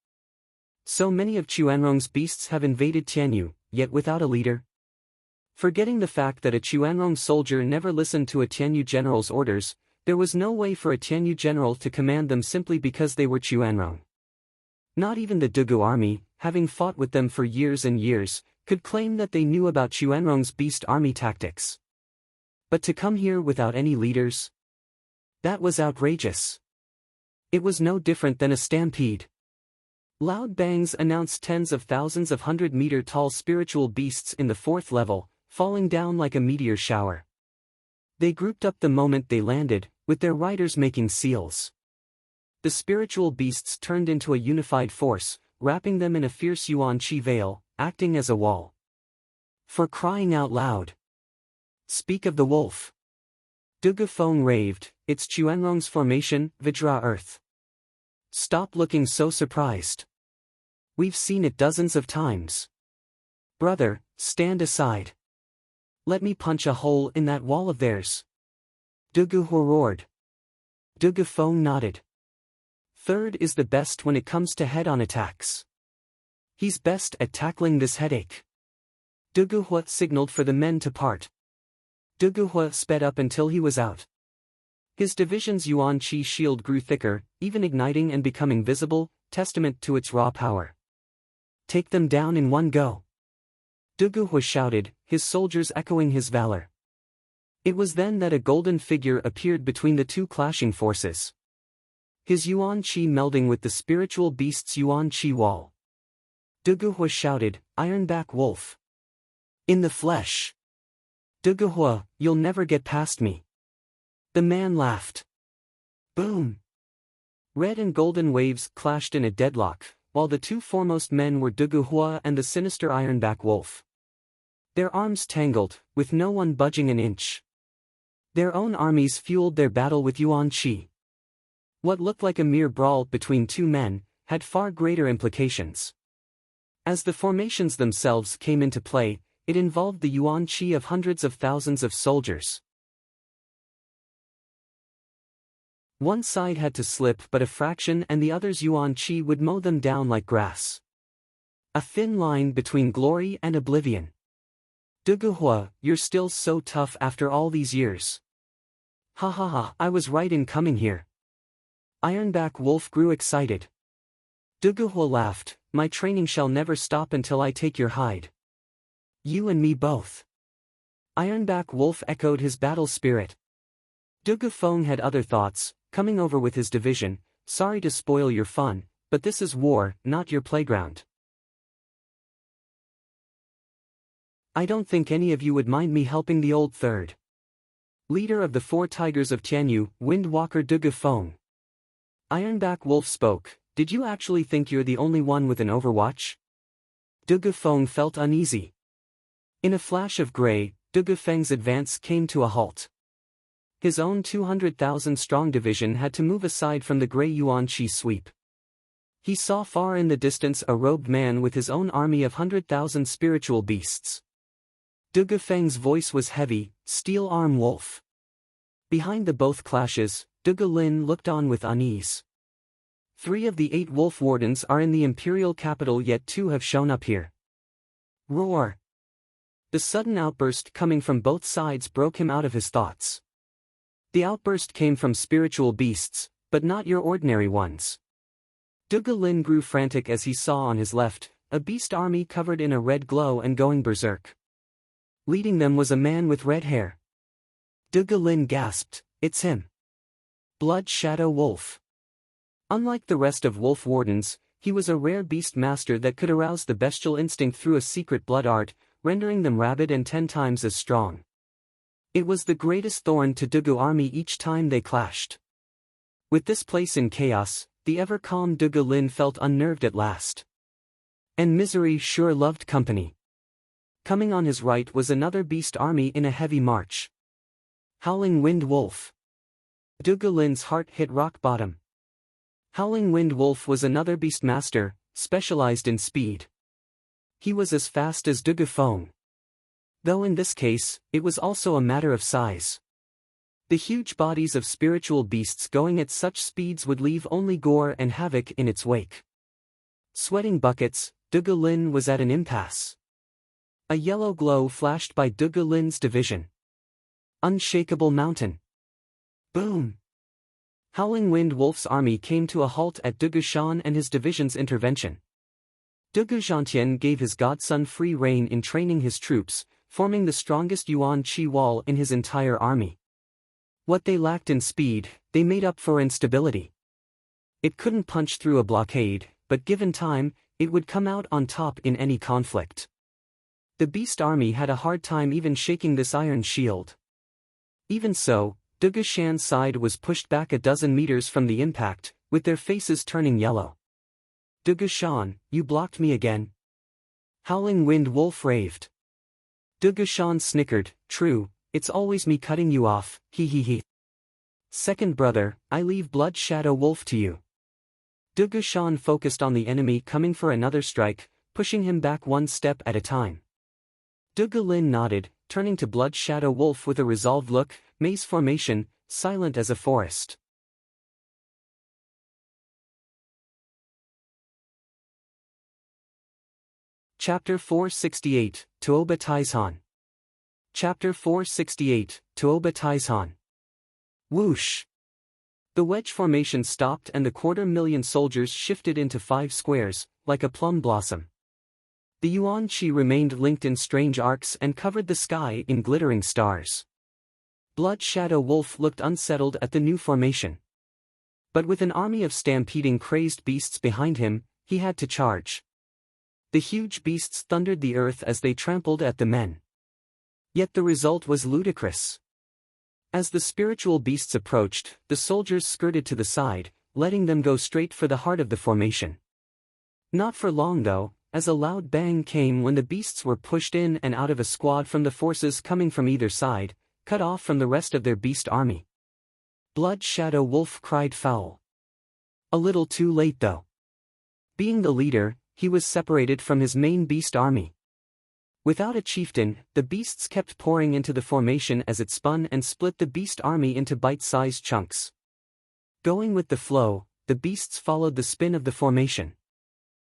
So many of Chuanrong's beasts have invaded Tianyu, yet without a leader? Forgetting the fact that a Chuanrong soldier never listened to a Tianyu general's orders, there was no way for a Tianyu general to command them simply because they were Chuanrong. Not even the Dugu army, having fought with them for years and years, could claim that they knew about Chuanrong's beast army tactics. But to come here without any leaders? That was outrageous. It was no different than a stampede. Loud bangs announced tens of thousands of 100-meter-tall spiritual beasts in the 4th level, falling down like a meteor shower. They grouped up the moment they landed, with their riders making seals. The spiritual beasts turned into a unified force, wrapping them in a fierce yuan qi veil, acting as a wall. For crying out loud! Speak of the wolf! Dugu Feng raved, it's Chuanrong's formation, Vajra Earth. Stop looking so surprised. We've seen it dozens of times. Brother, stand aside. Let me punch a hole in that wall of theirs. Dugu roared. Dugu Feng nodded. Third is the best when it comes to head-on attacks. He's best at tackling this headache. Dugu Hua signaled for the men to part. Dugu Hua sped up until he was out. His division's yuan qi shield grew thicker, even igniting and becoming visible, testament to its raw power. Take them down in one go. Dugu Hua shouted, his soldiers echoing his valor. It was then that a golden figure appeared between the two clashing forces. His yuan qi melding with the spiritual beast's yuan qi wall. Dugu Hua shouted, Ironback Wolf. In the flesh. Dugu Hua, you'll never get past me. The man laughed. Boom! Red and golden waves clashed in a deadlock, while the two foremost men were Dugu Hua and the sinister Ironback Wolf. Their arms tangled, with no one budging an inch. Their own armies fueled their battle with yuan qi. What looked like a mere brawl between two men, had far greater implications. As the formations themselves came into play, it involved the yuan qi of hundreds of thousands of soldiers. One side had to slip but a fraction and the other's yuan qi would mow them down like grass. A thin line between glory and oblivion. Dugu Hua, you're still so tough after all these years. Ha ha ha, I was right in coming here. Ironback Wolf grew excited. Dugu Hua laughed, my training shall never stop until I take your hide. You and me both. Ironback Wolf echoed his battle spirit. Dugu Feng had other thoughts, coming over with his division, sorry to spoil your fun, but this is war, not your playground. I don't think any of you would mind me helping the old third. Leader of the 4 Tigers of Tianyu, Windwalker Dugu Feng. Ironback Wolf spoke, did you actually think you're the only one with an overwatch? Dugu Feng felt uneasy. In a flash of grey, Dugu Feng's advance came to a halt. His own 200,000-strong division had to move aside from the grey yuan qi sweep. He saw far in the distance a robed man with his own army of 100,000 spiritual beasts. Dugu Feng's voice was heavy, steel arm wolf. Behind the both clashes, Dugu Lin looked on with unease. 3 of the 8 wolf wardens are in the imperial capital, yet 2 have shown up here. Roar! The sudden outburst coming from both sides broke him out of his thoughts. The outburst came from spiritual beasts, but not your ordinary ones. Dugu Lin grew frantic as he saw on his left, a beast army covered in a red glow and going berserk. Leading them was a man with red hair. Dugu Lin gasped, "It's him. Blood Shadow Wolf." Unlike the rest of wolf wardens, he was a rare beast master that could arouse the bestial instinct through a secret blood art, rendering them rabid and 10 times as strong. It was the greatest thorn to Dugu army each time they clashed. With this place in chaos, the ever-calm Dugu Lin felt unnerved at last. And misery sure loved company. Coming on his right was another beast army in a heavy march. Howling Wind Wolf. Dugu Lin's heart hit rock bottom. Howling Wind Wolf was another beastmaster, specialized in speed. He was as fast as Dugu Feng. Though in this case, it was also a matter of size. The huge bodies of spiritual beasts going at such speeds would leave only gore and havoc in its wake. Sweating buckets, Dugu Lin was at an impasse. A yellow glow flashed by Dugu Lin's division. Unshakable mountain. Boom! Howling Wind Wolf's army came to a halt at Dugu Shan and his division's intervention. Dugu Zhantian gave his godson free rein in training his troops, forming the strongest Yuan Qi wall in his entire army. What they lacked in speed, they made up for in stability. It couldn't punch through a blockade, but given time, it would come out on top in any conflict. The beast army had a hard time even shaking this iron shield. Even so, Dugu Shan's side was pushed back a dozen meters from the impact, with their faces turning yellow. "Dugu Shan, you blocked me again." Howling Wind Wolf raved. Dugu Shan snickered, "True, it's always me cutting you off, he he he. Second brother, I leave Blood Shadow Wolf to you." Dugu Shan focused on the enemy coming for another strike, pushing him back one step at a time. Dugu Lin nodded, turning to Blood Shadow Wolf with a resolved look, maze formation, silent as a forest. Chapter 468, Tuoba Taizhan. Chapter 468, Tuoba Taizhan. Whoosh! The wedge formation stopped and the 250,000 soldiers shifted into 5 squares, like a plum blossom. The Yuan Qi remained linked in strange arcs and covered the sky in glittering stars. Blood Shadow Wolf looked unsettled at the new formation. But with an army of stampeding crazed beasts behind him, he had to charge. The huge beasts thundered the earth as they trampled at the men. Yet the result was ludicrous. As the spiritual beasts approached, the soldiers skirted to the side, letting them go straight for the heart of the formation. Not for long though, as a loud bang came when the beasts were pushed in and out of a squad from the forces coming from either side, cut off from the rest of their beast army. Blood Shadow Wolf cried foul. A little too late though. Being the leader, he was separated from his main beast army. Without a chieftain, the beasts kept pouring into the formation as it spun and split the beast army into bite-sized chunks. Going with the flow, the beasts followed the spin of the formation.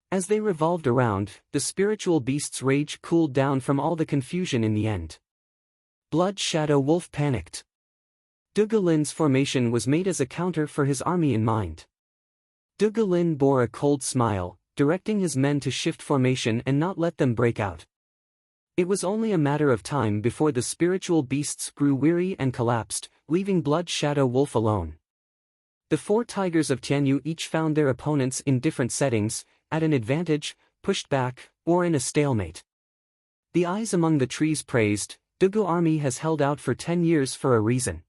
As they revolved around, the spiritual beasts' rage cooled down from all the confusion in the end. Blood Shadow Wolf panicked. Dugu Lin's formation was made as a counter for his army in mind. Dugu Lin bore a cold smile, directing his men to shift formation and not let them break out. It was only a matter of time before the spiritual beasts grew weary and collapsed, leaving Blood Shadow Wolf alone. The 4 tigers of Tianyu each found their opponents in different settings, at an advantage, pushed back, or in a stalemate. The eyes among the trees praised, "Dugu army has held out for 10 years for a reason.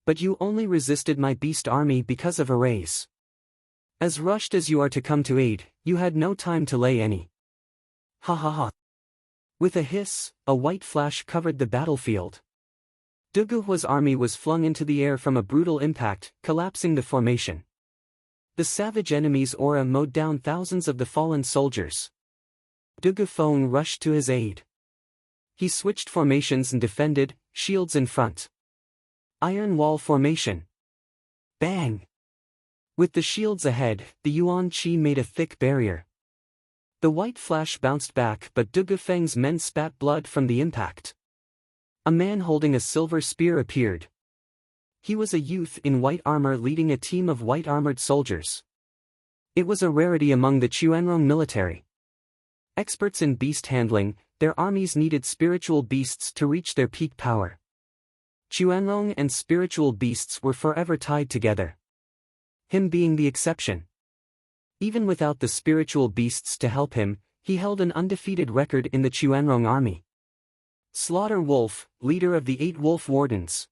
But you only resisted my beast army because of arrays. As rushed as you are to come to aid, you had no time to lay any." Ha ha ha. With a hiss, a white flash covered the battlefield. Dugu Hua's army was flung into the air from a brutal impact, collapsing the formation. The savage enemy's aura mowed down thousands of the fallen soldiers. Dugu Feng rushed to his aid. He switched formations and defended, shields in front. Iron wall formation. Bang! With the shields ahead, the Yuan Qi made a thick barrier. The white flash bounced back but Dugu Feng's men spat blood from the impact. A man holding a silver spear appeared. He was a youth in white armor leading a team of white-armored soldiers. It was a rarity among the Chuanrong military. Experts in beast handling, their armies needed spiritual beasts to reach their peak power. Chuanrong and spiritual beasts were forever tied together. Him being the exception. Even without the spiritual beasts to help him, he held an undefeated record in the Chuanrong army. Slaughter Wolf, leader of the 8 wolf wardens.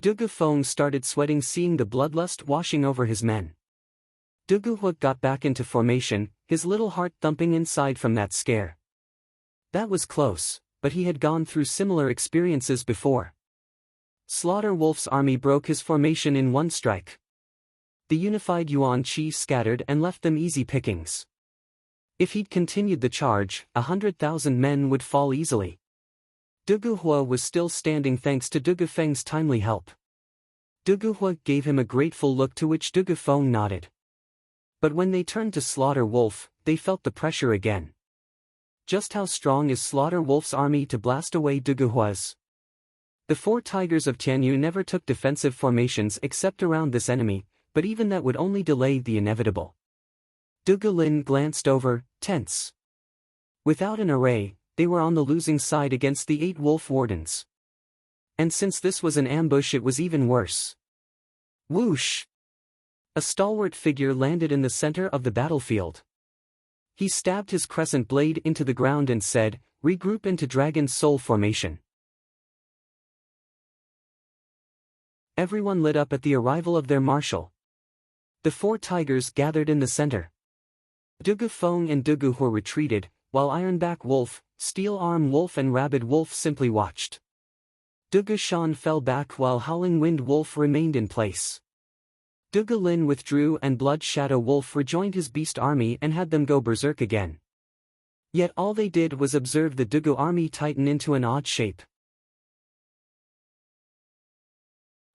Dugu Feng started sweating seeing the bloodlust washing over his men. Dugu Hua got back into formation, his little heart thumping inside from that scare. That was close, but he had gone through similar experiences before. Slaughter Wolf's army broke his formation in one strike. The unified Yuan Qi scattered and left them easy pickings. If he'd continued the charge, 100,000 men would fall easily. Dugu Hua was still standing thanks to Dugu Feng's timely help. Dugu Hua gave him a grateful look to which Dugu Feng nodded. But when they turned to Slaughter Wolf, they felt the pressure again. Just how strong is Slaughter Wolf's army to blast away Dugu Hua's? The 4 tigers of Tianyu never took defensive formations except around this enemy, but even that would only delay the inevitable. Dugu Lin glanced over, tense. Without an array, they were on the losing side against the 8 wolf wardens. And since this was an ambush it was even worse. Whoosh! A stalwart figure landed in the center of the battlefield. He stabbed his crescent blade into the ground and said, "Regroup into Dragon's Soul formation." Everyone lit up at the arrival of their marshal. The 4 tigers gathered in the center. Dugu Feng and Dugu Hua retreated, while Ironback Wolf, Steel Arm Wolf and Rabid Wolf simply watched. Dugu Shan fell back while Howling Wind Wolf remained in place. Dugu Lin withdrew and Blood Shadow Wolf rejoined his beast army and had them go berserk again. Yet all they did was observe the Dugu army tighten into an odd shape.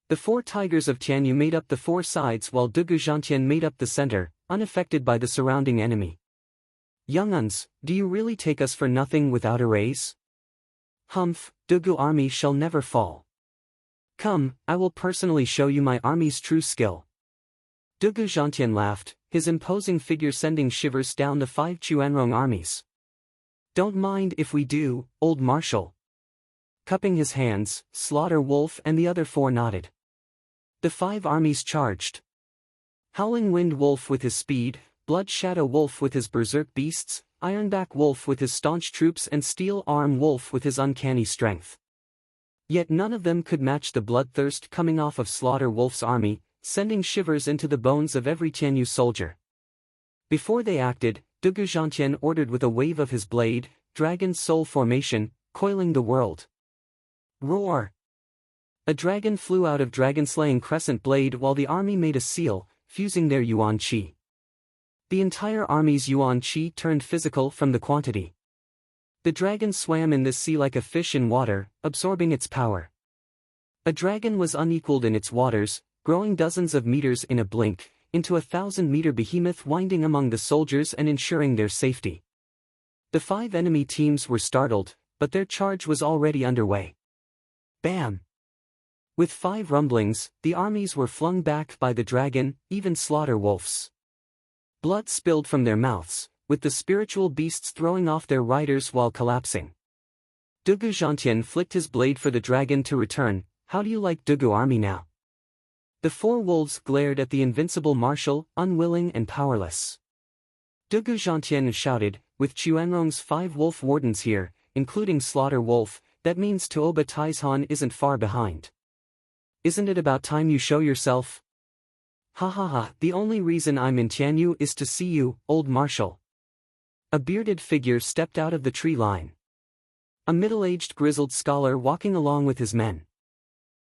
The 4 tigers of Tianyu made up the 4 sides while Dugu Zhantian made up the center, unaffected by the surrounding enemy. "Younguns, do you really take us for nothing without arrays? Humph, Dugu army shall never fall. Come, I will personally show you my army's true skill." Dugu Zhantian laughed, his imposing figure sending shivers down the 5 Chuanrong armies. "Don't mind if we do, old marshal." Cupping his hands, Slaughter Wolf and the other 4 nodded. The 5 armies charged. Howling Wind Wolf with his speed, Blood Shadow Wolf with his berserk beasts, Ironback Wolf with his staunch troops and Steel Arm Wolf with his uncanny strength. Yet none of them could match the bloodthirst coming off of Slaughter Wolf's army, sending shivers into the bones of every Tianyu soldier. Before they acted, Dugu Zhantian ordered with a wave of his blade, Dragon's Soul formation, coiling the world. Roar! A dragon flew out of dragon-slaying crescent blade while the army made a seal, fusing their Yuan Qi. The entire army's Yuan Qi turned physical from the quantity. The dragon swam in this sea like a fish in water, absorbing its power. A dragon was unequaled in its waters, growing dozens of meters in a blink, into a 1,000-meter behemoth winding among the soldiers and ensuring their safety. The 5 enemy teams were startled, but their charge was already underway. Bam! With 5 rumblings, the armies were flung back by the dragon, even Slaughter Wolf's. Blood spilled from their mouths, with the spiritual beasts throwing off their riders while collapsing. Dugu Zhantian flicked his blade for the dragon to return. "How do you like Dugu army now?" The 4 wolves glared at the invincible marshal, unwilling and powerless. Dugu Zhantian shouted, "With Chuanrong's 5 wolf wardens here, including Slaughter Wolf, that means Tuoba Taizhan isn't far behind. Isn't it about time you show yourself?" "Ha ha ha, the only reason I'm in Tianyu is to see you, old marshal." A bearded figure stepped out of the tree line. A middle-aged grizzled scholar walking along with his men.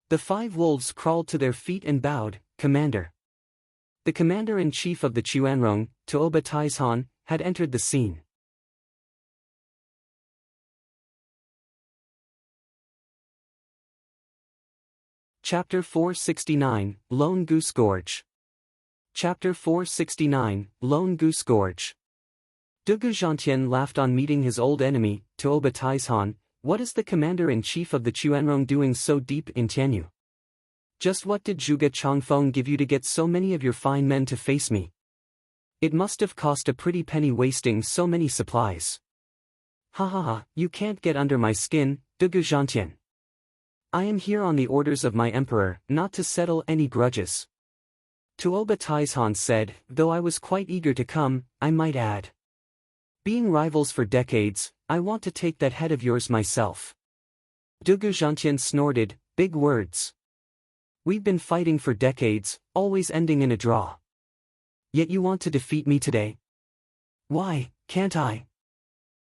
The 5 wolves crawled to their feet and bowed, "Commander." The commander-in-chief of the Chuanrong, Tuoba Taizhan, had entered the scene. Chapter 469, Lone Goose Gorge. Chapter 469, Lone Goose Gorge. Dugu Zhantian laughed on meeting his old enemy, Tuoba Taizhan. "What is the commander-in-chief of the Chuanrong doing so deep in Tianyu? Just what did Zhuge Changfeng give you to get so many of your fine men to face me? It must have cost a pretty penny wasting so many supplies." Ha ha ha, you can't get under my skin, Dugu Zhantian. I am here on the orders of my emperor, not to settle any grudges. Tuoba Taizhan said, though I was quite eager to come, I might add. Being rivals for decades, I want to take that head of yours myself. Dugu Zhantian snorted, big words. We've been fighting for decades, always ending in a draw. Yet you want to defeat me today? Why, can't I?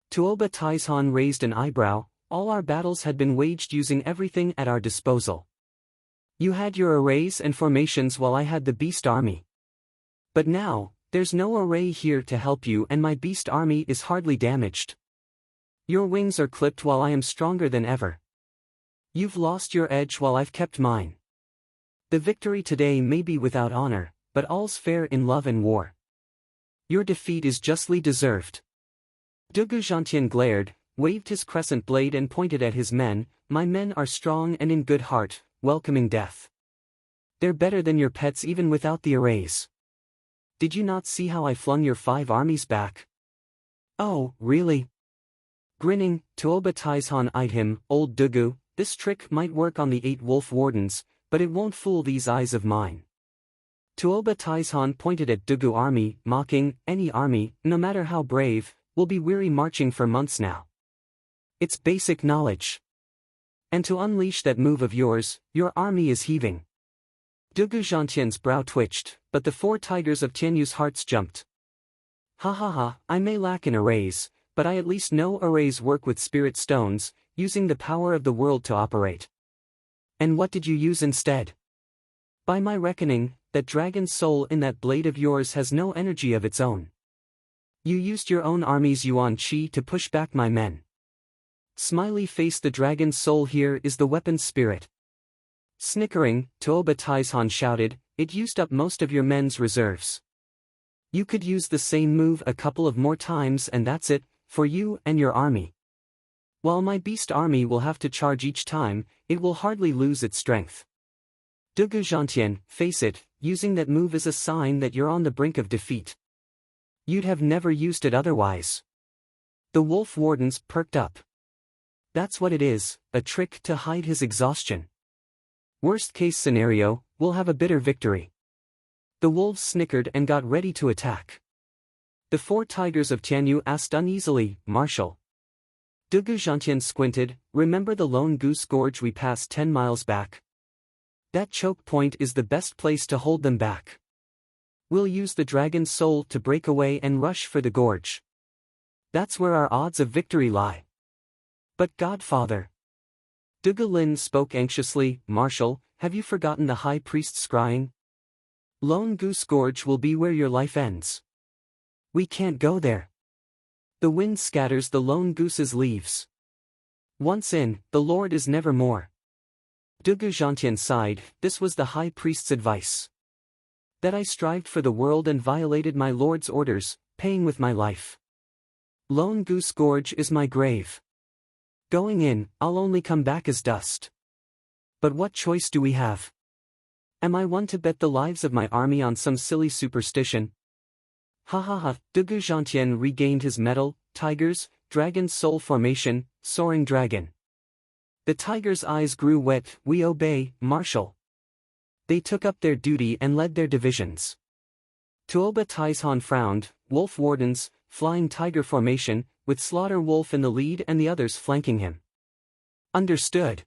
Tuoba Taizhan raised an eyebrow. All our battles had been waged using everything at our disposal. You had your arrays and formations while I had the beast army. But now, there's no array here to help you and my beast army is hardly damaged. Your wings are clipped while I am stronger than ever. You've lost your edge while I've kept mine. The victory today may be without honor, but all's fair in love and war. Your defeat is justly deserved. Dugu Zhantian glared, waved his crescent blade and pointed at his men. My men are strong and in good heart, welcoming death. They're better than your pets even without the arrays. Did you not see how I flung your 5 armies back? Oh, really? Grinning, Tuoba Taizhan eyed him. Old Dugu, this trick might work on the 8 wolf wardens, but it won't fool these eyes of mine. Tuoba Taizhan pointed at Dugu army, mocking, any army, no matter how brave, will be weary marching for months now. It's basic knowledge. And to unleash that move of yours, your army is heaving. Dugu Zhantian's brow twitched, but the 4 tigers of Tianyu's hearts jumped. Ha ha ha, I may lack in arrays, but I at least know arrays work with spirit stones, using the power of the world to operate. And what did you use instead? By my reckoning, that dragon's soul in that blade of yours has no energy of its own. You used your own army's yuan qi to push back my men. Smiley face, the dragon's soul here is the weapon's spirit. Snickering, Tuoba Taizhan shouted, it used up most of your men's reserves. You could use the same move a couple of more times and that's it, for you and your army. While my beast army will have to charge each time, it will hardly lose its strength. Dugu Zhantian, face it, using that move is a sign that you're on the brink of defeat. You'd have never used it otherwise. The wolf wardens perked up. That's what it is, a trick to hide his exhaustion. Worst case scenario, we'll have a bitter victory. The wolves snickered and got ready to attack. The 4 tigers of Tianyu asked uneasily, Marshal. Dugu Zhantian squinted, remember the Lone Goose Gorge we passed 10 miles back? That choke point is the best place to hold them back. We'll use the dragon's soul to break away and rush for the gorge. That's where our odds of victory lie. But Godfather. Dugu Lin spoke anxiously, Marshal, have you forgotten the high priest's scrying? Lone Goose Gorge will be where your life ends. We can't go there. The wind scatters the lone goose's leaves. Once in, the Lord is never more. Dugu Zhantian sighed, this was the high priest's advice. That I strived for the world and violated my Lord's orders, paying with my life. Lone Goose Gorge is my grave. Going in, I'll only come back as dust. But what choice do we have? Am I one to bet the lives of my army on some silly superstition? Ha ha ha, Dugu Zhantian regained his mettle, tigers, dragon's soul formation, soaring dragon. The tiger's eyes grew wet, we obey, Marshal. They took up their duty and led their divisions. Tuoba Taizhan frowned, wolf wardens, flying tiger formation, with Slaughter Wolf in the lead and the others flanking him. Understood.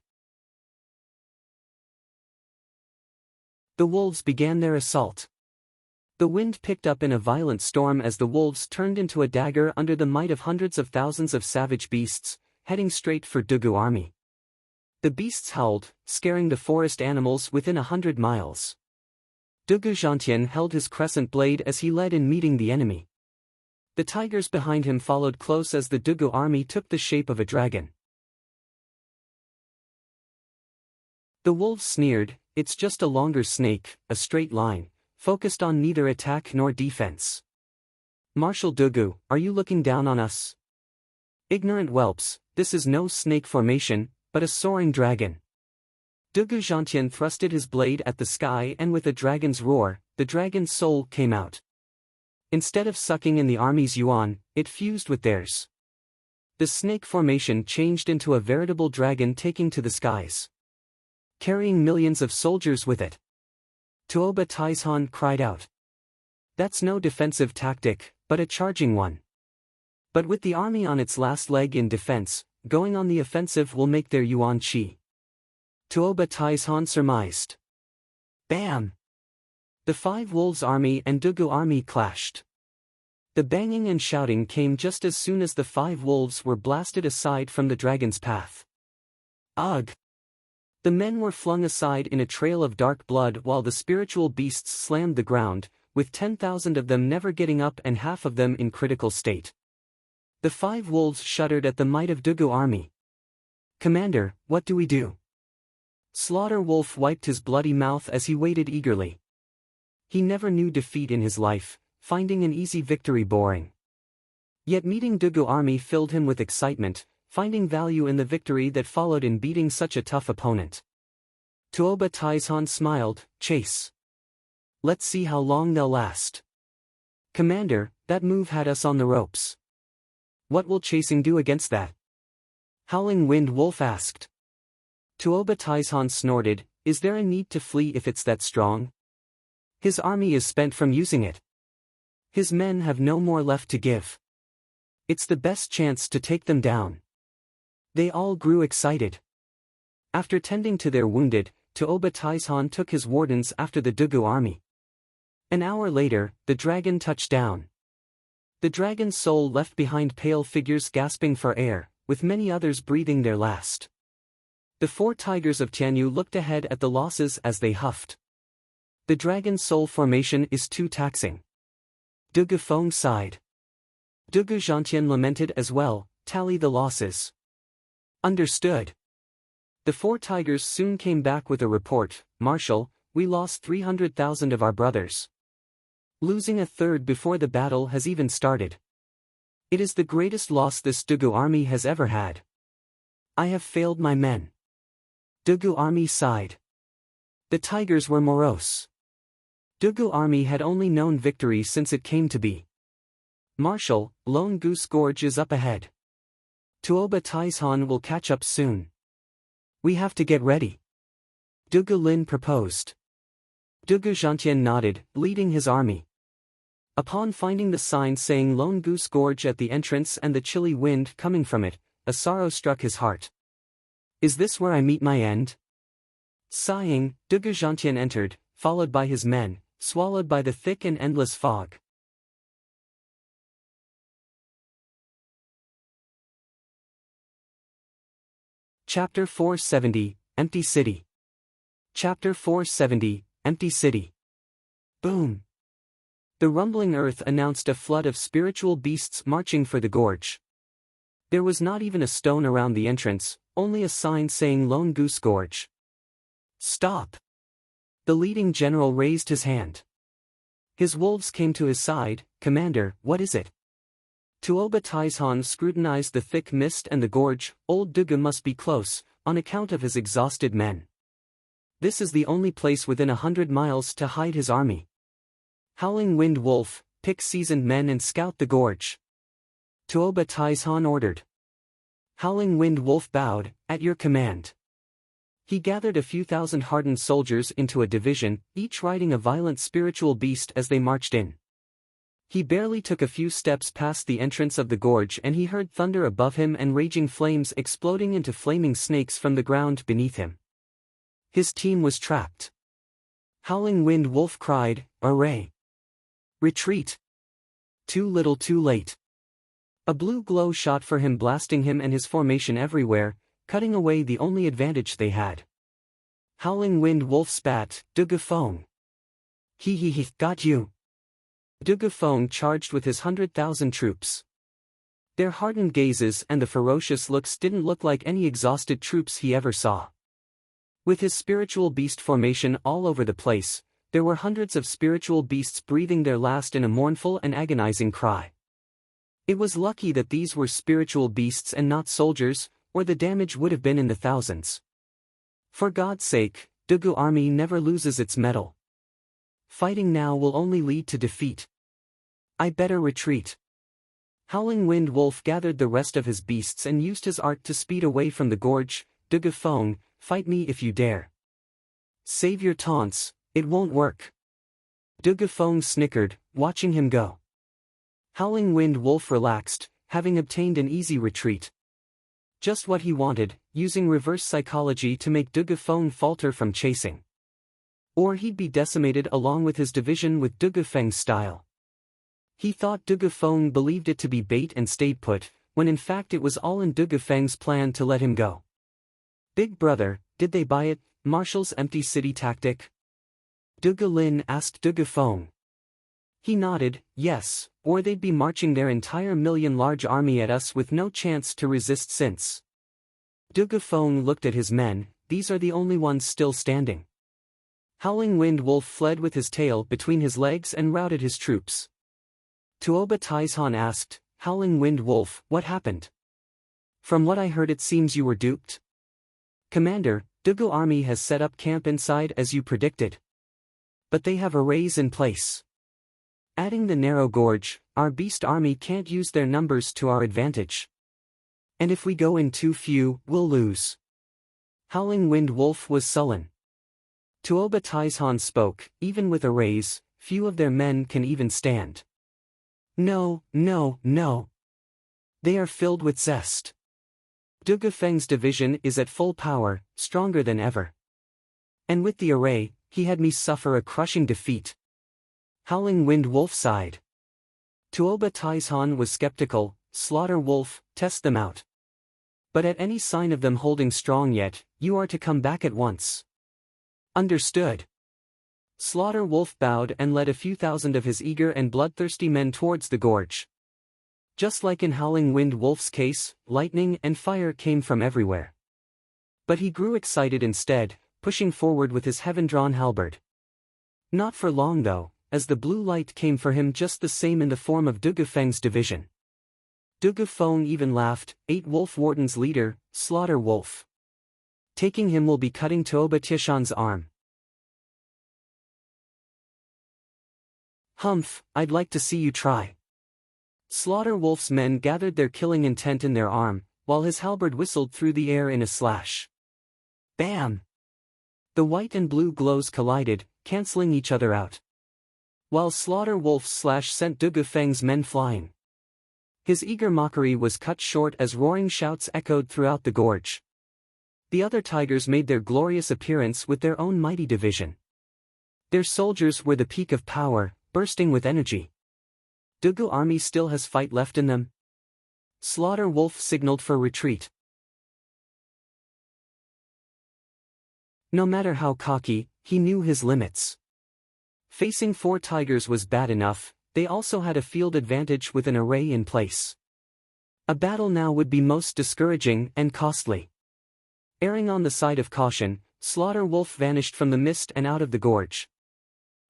The wolves began their assault. The wind picked up in a violent storm as the wolves turned into a dagger under the might of hundreds of thousands of savage beasts, heading straight for Dugu army. The beasts howled, scaring the forest animals within 100 miles. Dugu Zhantian held his crescent blade as he led in meeting the enemy. The tigers behind him followed close as the Dugu army took the shape of a dragon. The wolves sneered, it's just a longer snake, a straight line, focused on neither attack nor defense. Marshal Dugu, are you looking down on us? Ignorant whelps, this is no snake formation, but a soaring dragon. Dugu Zhantian thrusted his blade at the sky and with a dragon's roar, the dragon's soul came out. Instead of sucking in the army's yuan, it fused with theirs. The snake formation changed into a veritable dragon taking to the skies, carrying millions of soldiers with it. Tuoba Taizhan cried out. That's no defensive tactic, but a charging one. But with the army on its last leg in defense, going on the offensive will make their yuan qi. Tuoba Taizhan surmised. Bam! The Five Wolves army and Dugu army clashed. The banging and shouting came just as soon as the Five Wolves were blasted aside from the dragon's path. Ugh! The men were flung aside in a trail of dark blood while the spiritual beasts slammed the ground, with 10,000 of them never getting up and half of them in critical state. The Five Wolves shuddered at the might of Dugu army. Commander, what do we do? Slaughter Wolf wiped his bloody mouth as he waited eagerly. He never knew defeat in his life, finding an easy victory boring. Yet meeting Dugu army filled him with excitement, finding value in the victory that followed in beating such a tough opponent. Tuoba Taizhan smiled, chase. Let's see how long they'll last. Commander, that move had us on the ropes. What will chasing do against that? Howling Wind Wolf asked. Tuoba Taizhan snorted, is there a need to flee if it's that strong? His army is spent from using it. His men have no more left to give. It's the best chance to take them down. They all grew excited. After tending to their wounded, Tuoba Taizhan took his wardens after the Dugu army. An hour later, the dragon touched down. The dragon's soul left behind pale figures gasping for air, with many others breathing their last. The four tigers of Tianyu looked ahead at the losses as they huffed. The dragon's soul formation is too taxing. Dugu Feng sighed. Dugu Zhantian lamented as well, tally the losses. Understood. The four tigers soon came back with a report, Marshal, we lost 300,000 of our brothers. Losing a third before the battle has even started. It is the greatest loss this Dugu army has ever had. I have failed my men. Dugu army sighed. The tigers were morose. Dugu army had only known victory since it came to be. Marshal, Lone Goose Gorge is up ahead. Tuoba Taizhan will catch up soon. We have to get ready. Dugu Lin proposed. Dugu Zhantian nodded, leading his army. Upon finding the sign saying Lone Goose Gorge at the entrance and the chilly wind coming from it, a sorrow struck his heart. Is this where I meet my end? Sighing, Dugu Zhantian entered, followed by his men, swallowed by the thick and endless fog. Chapter 470, Empty City. Chapter 470, Empty City. Boom! The rumbling earth announced a flood of spiritual beasts marching for the gorge. There was not even a stone around the entrance, only a sign saying Lone Goose Gorge. Stop! The leading general raised his hand. His wolves came to his side. Commander, what is it? Tuoba Taizhan scrutinized the thick mist and the gorge. Old Dugu must be close, on account of his exhausted men. This is the only place within 100 miles to hide his army. Howling Wind Wolf, pick seasoned men and scout the gorge. Tuoba Taizhan ordered. Howling Wind Wolf bowed, at your command. He gathered a few thousand hardened soldiers into a division, each riding a violent spiritual beast as they marched in. He barely took a few steps past the entrance of the gorge and he heard thunder above him and raging flames exploding into flaming snakes from the ground beneath him. His team was trapped. Howling Wind Wolf cried, "Array! Retreat! Too little too late." A blue glow shot for him, blasting him and his formation everywhere, cutting away the only advantage they had. Howling Wind Wolf spat, "Dugu Feng. He, got you." Dugu Feng charged with his 100,000 troops. Their hardened gazes and the ferocious looks didn't look like any exhausted troops he ever saw. With his spiritual beast formation all over the place, there were hundreds of spiritual beasts breathing their last in a mournful and agonizing cry. It was lucky that these were spiritual beasts and not soldiers, or the damage would have been in the thousands. For God's sake, Dugu army never loses its mettle. Fighting now will only lead to defeat. I better retreat. Howling Wind Wolf gathered the rest of his beasts and used his art to speed away from the gorge. Dugafeng, fight me if you dare. Save your taunts, it won't work. Dugafeng snickered, watching him go. Howling Wind Wolf relaxed, having obtained an easy retreat. Just what he wanted, using reverse psychology to make Dugafeng falter from chasing. Or he'd be decimated along with his division with Dugafeng's style. He thought Dugafeng believed it to be bait and stayed put, when in fact it was all in Dugafeng's plan to let him go. Big brother, did they buy it, Marshall's empty city tactic? Dugalin asked Dugafeng. He nodded, yes, or they'd be marching their entire million-large army at us with no chance to resist since. Dugafeng looked at his men, these are the only ones still standing. Howling Wind Wolf fled with his tail between his legs and routed his troops. Tuoba Taizhan asked, Howling Wind Wolf, what happened? From what I heard it seems you were duped. Commander, Dugu army has set up camp inside as you predicted. But they have arrays in place. Adding the narrow gorge, our beast army can't use their numbers to our advantage. And if we go in too few, we'll lose. Howling Wind Wolf was sullen. Tuoba Taizhan spoke, even with arrays, few of their men can even stand. No, no, no. They are filled with zest. Dugafeng's division is at full power, stronger than ever. And with the array, he had me suffer a crushing defeat. Howling Wind Wolf sighed. Tuoba Taizhan was skeptical, Slaughter Wolf, test them out. But at any sign of them holding strong yet, you are to come back at once. Understood. Slaughter Wolf bowed and led a few thousand of his eager and bloodthirsty men towards the gorge. Just like in Howling Wind Wolf's case, lightning and fire came from everywhere. But he grew excited instead, pushing forward with his heaven-drawn halberd. Not for long though, as the blue light came for him just the same in the form of Dugafeng's division. Dugafeng even laughed, 8 Wolf Wardens leader, Slaughter Wolf. Taking him will be cutting Tuoba Tieshan's arm. Humph, I'd like to see you try. Slaughter Wolf's men gathered their killing intent in their arm, while his halberd whistled through the air in a slash. Bam! The white and blue glows collided, cancelling each other out. While Slaughter Wolf's slash sent Dugafeng's men flying. His eager mockery was cut short as roaring shouts echoed throughout the gorge. The other tigers made their glorious appearance with their own mighty division. Their soldiers were the peak of power, bursting with energy. Dugu army still has fight left in them. Slaughter Wolf signaled for retreat. No matter how cocky, he knew his limits. Facing 4 tigers was bad enough, they also had a field advantage with an array in place. A battle now would be most discouraging and costly. Erring on the side of caution, Slaughter Wolf vanished from the mist and out of the gorge.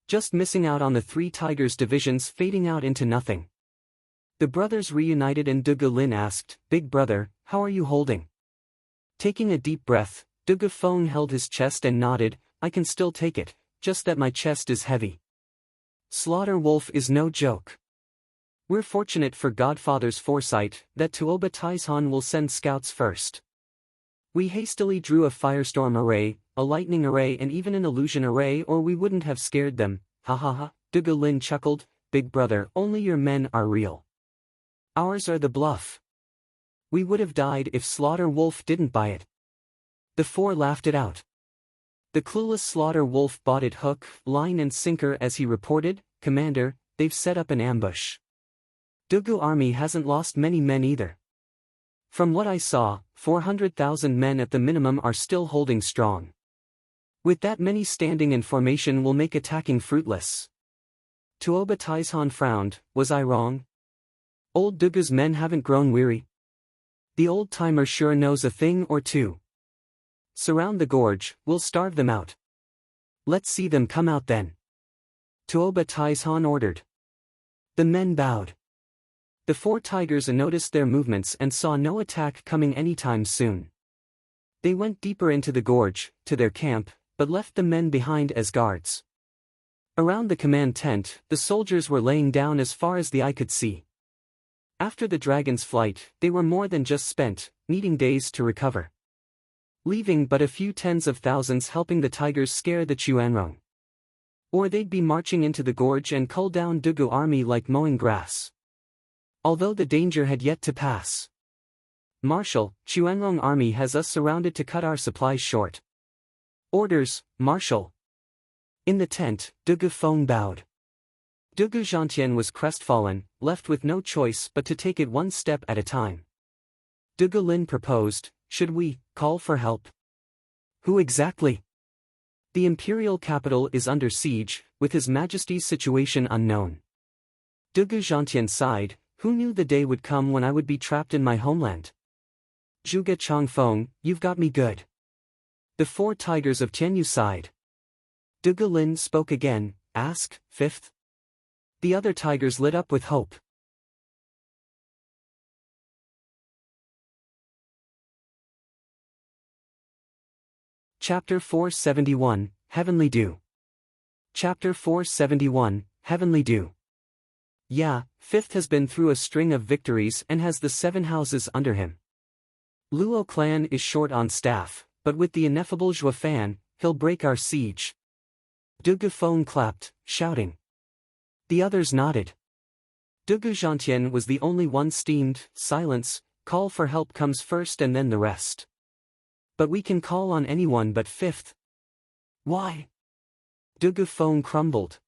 Just missing out on the 3 tigers' divisions fading out into nothing. The brothers reunited and Dugalin asked, Big brother, how are you holding? Taking a deep breath, Dugafeng held his chest and nodded, I can still take it, just that my chest is heavy. Slaughter Wolf is no joke. We're fortunate for Godfather's foresight that Tuoba Taizhan will send scouts first. We hastily drew a firestorm array, a lightning array and even an illusion array or we wouldn't have scared them, ha ha ha, Dugalin chuckled, Big brother, only your men are real. Ours are the bluff. We would have died if Slaughter Wolf didn't buy it. The 4 laughed it out. The clueless Slaughter Wolf bought it hook, line and sinker as he reported, Commander, they've set up an ambush. Dugu army hasn't lost many men either. From what I saw, 400,000 men at the minimum are still holding strong. With that many standing in formation will make attacking fruitless. Tuoba Taizhan frowned, was I wrong? Old Dugu's men haven't grown weary. The old-timer sure knows a thing or two. Surround the gorge, we'll starve them out. Let's see them come out then. Tuoba Taizhan ordered. The men bowed. The 4 tigers noticed their movements and saw no attack coming anytime soon. They went deeper into the gorge, to their camp, but left the men behind as guards. Around the command tent, the soldiers were laying down as far as the eye could see. After the dragon's flight, they were more than just spent, needing days to recover. Leaving but a few tens of thousands helping the tigers scare the Chuanrong. Or they'd be marching into the gorge and cull down Dugu army like mowing grass. Although the danger had yet to pass. Marshal, Chuanrong army has us surrounded to cut our supplies short. Orders, Marshal. In the tent, Dugu Feng bowed. Dugu Zhantian was crestfallen, left with no choice but to take it one step at a time. Dugu Lin proposed, should we call for help? Who exactly? The imperial capital is under siege, with His Majesty's situation unknown. Dugu Zhantian sighed, who knew the day would come when I would be trapped in my homeland? Zhuge Changfeng, you've got me good. The 4 tigers of Tianyu sighed. Dugu Lin spoke again, ask, 5th? The other tigers lit up with hope. Chapter 471, Heavenly Dew. Chapter 471, Heavenly Dew. Yeah, 5th has been through a string of victories and has the 7 houses under him. Luo clan is short on staff, but with the ineffable Zhuo Fan, he'll break our siege. Dugu Feng clapped, shouting. The others nodded. Dugu Zhantian was the only one steamed, silence, call for help comes first and then the rest. But we can call on anyone but 5th. Why? Dugu Feng crumbled.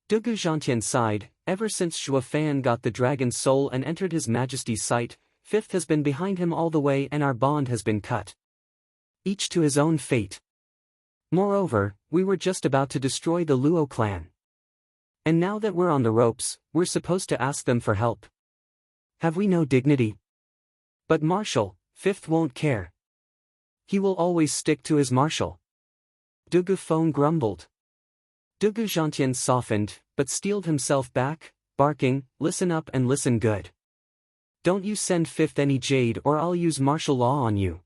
Dugu Zhantian sighed, ever since Zhuo Fan got the dragon's soul and entered His Majesty's sight, 5th has been behind him all the way and our bond has been cut. Each to his own fate. Moreover, we were just about to destroy the Luo clan. And now that we're on the ropes, we're supposed to ask them for help. Have we no dignity? But Marshal, 5th won't care. He will always stick to his marshal. Dugu Feng grumbled. Dugu Zhantian softened, but steeled himself back, barking, listen up and listen good. Don't you send 5th any jade or I'll use martial law on you.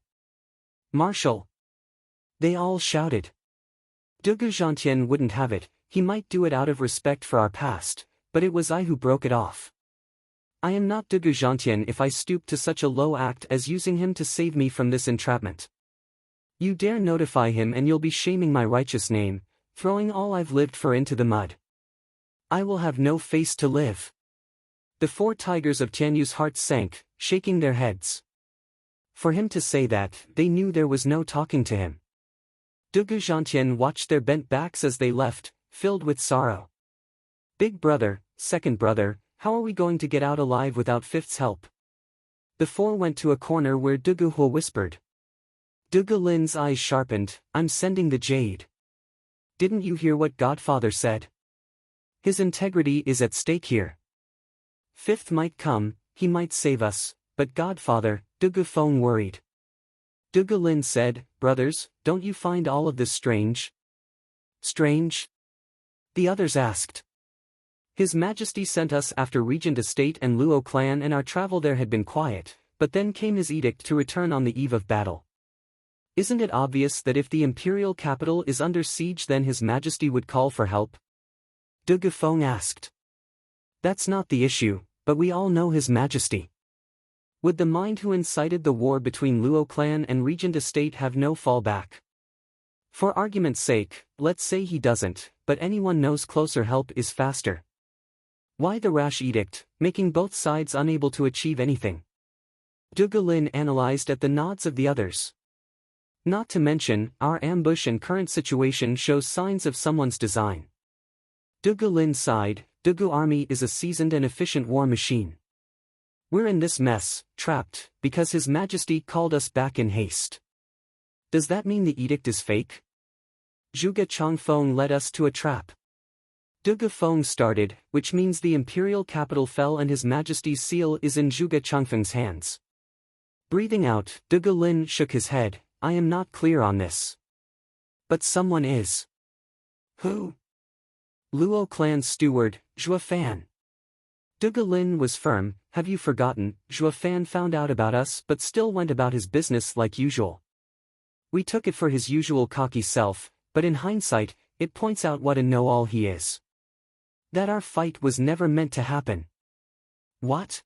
Marshal! They all shouted. Dugu Zhantian wouldn't have it, he might do it out of respect for our past, but it was I who broke it off. I am not Dugu Zhantian if I stoop to such a low act as using him to save me from this entrapment. You dare notify him and you'll be shaming my righteous name, throwing all I've lived for into the mud. I will have no face to live. The 4 tigers of Tianyu's hearts sank, shaking their heads. For him to say that, they knew there was no talking to him. Dugu Zhantian watched their bent backs as they left, filled with sorrow. Big brother, second brother, how are we going to get out alive without 5th's help? The 4 went to a corner where Dugu Huo whispered. Dugu Lin's eyes sharpened, I'm sending the jade. Didn't you hear what Godfather said? His integrity is at stake here. 5th might come, he might save us, but Godfather, Dugu Feng worried. Dugu Lin said, brothers, don't you find all of this strange? Strange? The others asked. His Majesty sent us after Regent Estate and Luo clan and our travel there had been quiet, but then came his edict to return on the eve of battle. Isn't it obvious that if the imperial capital is under siege then His Majesty would call for help? Dugu Feng asked. That's not the issue, but we all know His Majesty. Would the mind who incited the war between Luo clan and Regent Estate have no fallback? For argument's sake, let's say he doesn't, but anyone knows closer help is faster. Why the rash edict, making both sides unable to achieve anything? Dugu Lin analyzed at the nods of the others. Not to mention, our ambush and current situation shows signs of someone's design. Dugu Lin sighed, Dugu army is a seasoned and efficient war machine. We're in this mess, trapped, because His Majesty called us back in haste. Does that mean the edict is fake? Zhuge Changfeng led us to a trap. Dugu Feng started, which means the imperial capital fell and His Majesty's seal is in Zhuge Changfeng's hands. Breathing out, Dugu Lin shook his head, I am not clear on this. But someone is. Who? Luo clan's steward, Zhuo Fan. Dugu Lin was firm, have you forgotten, Zhuo Fan found out about us but still went about his business like usual. We took it for his usual cocky self, but in hindsight, it points out what a know-all he is. That our fight was never meant to happen. What?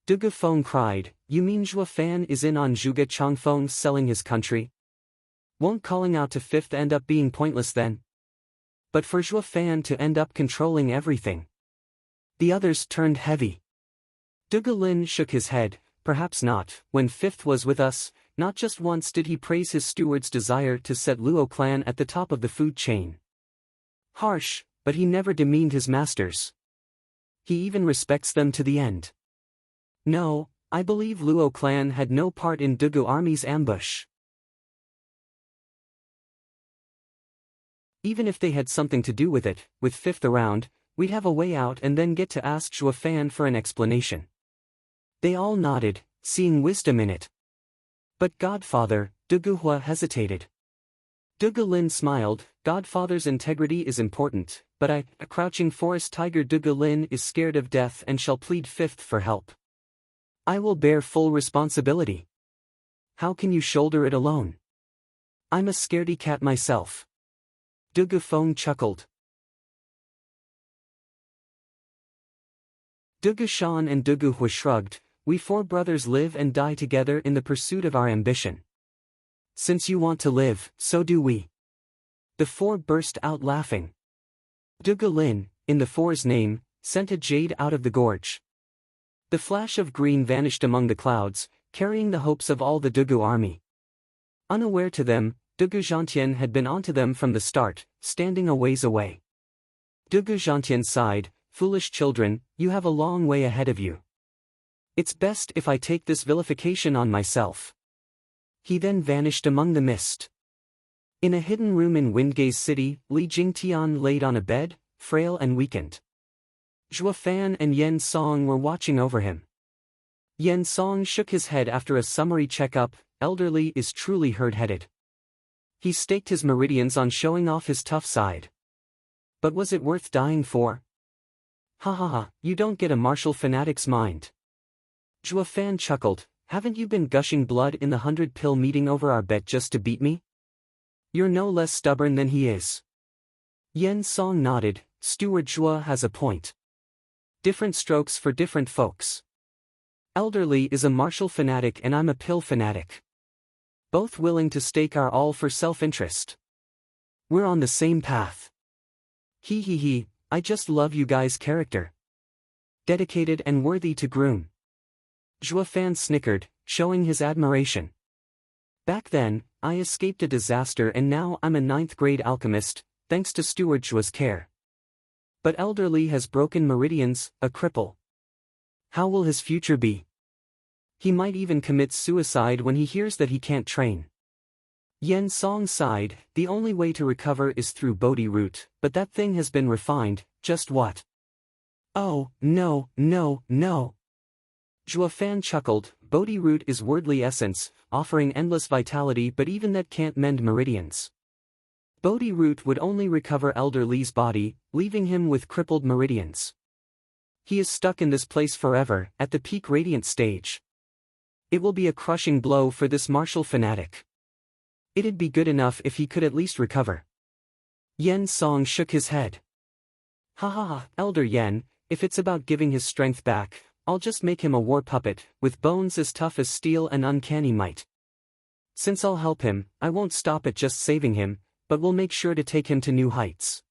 Dugu Feng cried, you mean Zhua Fan is in on Zhuge Changfeng selling his country? Won't calling out to Fifth end up being pointless then? But for Zhua Fan to end up controlling everything. The others turned heavy. Dugu Lin shook his head, perhaps not. When Fifth was with us, not just once did he praise his steward's desire to set Luo clan at the top of the food chain. Harsh, but he never demeaned his masters. He even respects them to the end. No, I believe Luo clan had no part in Dugu army's ambush. Even if they had something to do with it, with Fifth around, we'd have a way out and then get to ask Zhua Fan for an explanation. They all nodded, seeing wisdom in it. But Godfather, Dugu Hua hesitated. Dugu Lin smiled, Godfather's integrity is important, but a crouching forest tiger Dugu Lin is scared of death and shall plead Fifth for help. I will bear full responsibility. How can you shoulder it alone? I'm a scaredy cat myself. Dugu Feng chuckled. Dugu Shan and Dugu Hua shrugged, we four brothers live and die together in the pursuit of our ambition. Since you want to live, so do we. The four burst out laughing. Dugu Lin, in the four's name, sent a jade out of the gorge. The flash of green vanished among the clouds, carrying the hopes of all the Dugu army. Unaware to them, Dugu Zhantian had been onto them from the start, standing a ways away. Dugu Zhantian sighed, foolish children, you have a long way ahead of you. It's best if I take this vilification on myself. He then vanished among the mist. In a hidden room in Windgaze City, Li Jingtian laid on a bed, frail and weakened. Zhua Fan and Yen Song were watching over him. Yen Song shook his head after a summary checkup, elderly is truly herd-headed. He staked his meridians on showing off his tough side. But was it worth dying for? Ha ha ha, you don't get a martial fanatic's mind. Zhua Fan chuckled, haven't you been gushing blood in the 100-pill meeting over our bet just to beat me? You're no less stubborn than he is. Yen Song nodded, Steward Zhua has a point. Different strokes for different folks. Elderly is a martial fanatic and I'm a pill fanatic. Both willing to stake our all for self-interest. We're on the same path. He, I just love you guys' character. Dedicated and worthy to groom. Zhua Fan snickered, showing his admiration. Back then, I escaped a disaster and now I'm a 9th-grade alchemist, thanks to Steward Zhua's care. But Elderly has broken meridians, a cripple. How will his future be? He might even commit suicide when he hears that he can't train. Yen Song sighed, the only way to recover is through Bodhi root, but that thing has been refined, just what? Oh, no. Zhua Fan chuckled, Bodhi root is wordly essence, offering endless vitality but even that can't mend meridians. Bodhi root would only recover Elder Li's body, leaving him with crippled meridians. He is stuck in this place forever, at the peak radiant stage. It will be a crushing blow for this martial fanatic. It'd be good enough if he could at least recover. Yen Song shook his head. Ha, Elder Yen, if it's about giving his strength back, I'll just make him a war puppet, with bones as tough as steel and uncanny might. Since I'll help him, I won't stop at just saving him, but we'll make sure to take him to new heights.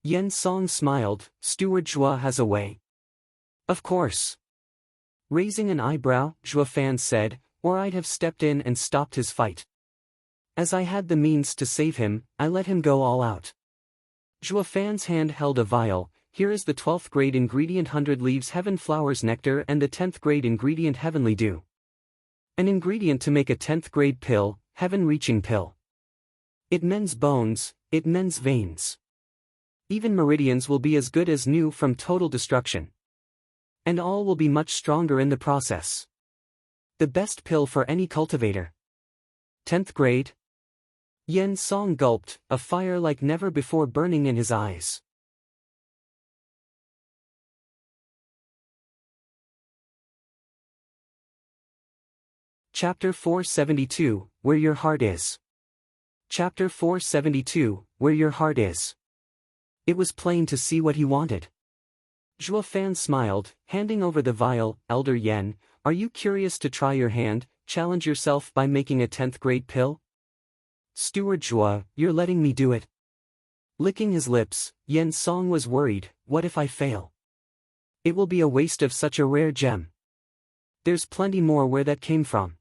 Yen Song smiled, Steward Zhua has a way. Of course. Raising an eyebrow, Zhua Fan said, or I'd have stepped in and stopped his fight. As I had the means to save him, I let him go all out. Zhua Fan's hand held a vial, here is the 12th grade ingredient 100 leaves heaven flowers nectar and the 10th grade ingredient heavenly dew. An ingredient to make a 10th grade pill, heaven reaching pill. It mends bones, it mends veins. Even meridians will be as good as new from total destruction. And all will be much stronger in the process. The best pill for any cultivator. 10th grade? Yen Song gulped, a fire like never before burning in his eyes. Chapter 472, Where Your Heart Is. Chapter 472, Where Your Heart Is. It was plain to see what he wanted. Zhuo Fan smiled, handing over the vial. Elder Yen, are you curious to try your hand, challenge yourself by making a 10th grade pill? Steward Zhuo, you're letting me do it. Licking his lips, Yen Song was worried, what if I fail? It will be a waste of such a rare gem. There's plenty more where that came from.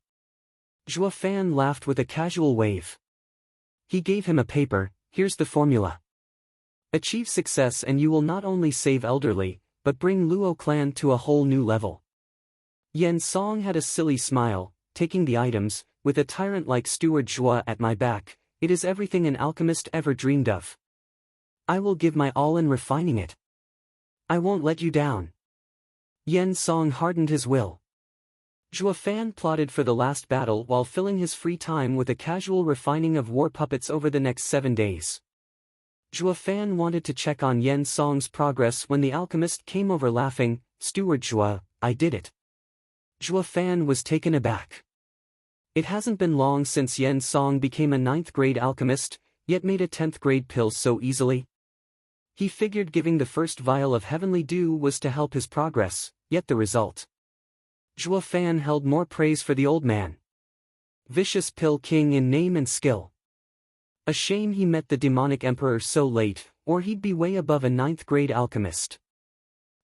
Zhuo Fan laughed with a casual wave. He gave him a paper, here's the formula. Achieve success and you will not only save elderly, but bring Luo clan to a whole new level. Yen Song had a silly smile, taking the items, with a tyrant like Steward Zhuo at my back, it is everything an alchemist ever dreamed of. I will give my all in refining it. I won't let you down. Yen Song hardened his will. Zhuo Fan plotted for the last battle while filling his free time with a casual refining of war puppets over the next 7 days. Zhuo Fan wanted to check on Yen Song's progress when the alchemist came over laughing, Steward Zhuo, I did it. Zhuo Fan was taken aback. It hasn't been long since Yen Song became a 9th grade alchemist, yet made a 10th grade pill so easily. He figured giving the first vial of heavenly dew was to help his progress, yet the result. Zhuo Fan held more praise for the old man. Vicious pill king in name and skill. A shame he met the demonic emperor so late, or he'd be way above a 9th grade alchemist.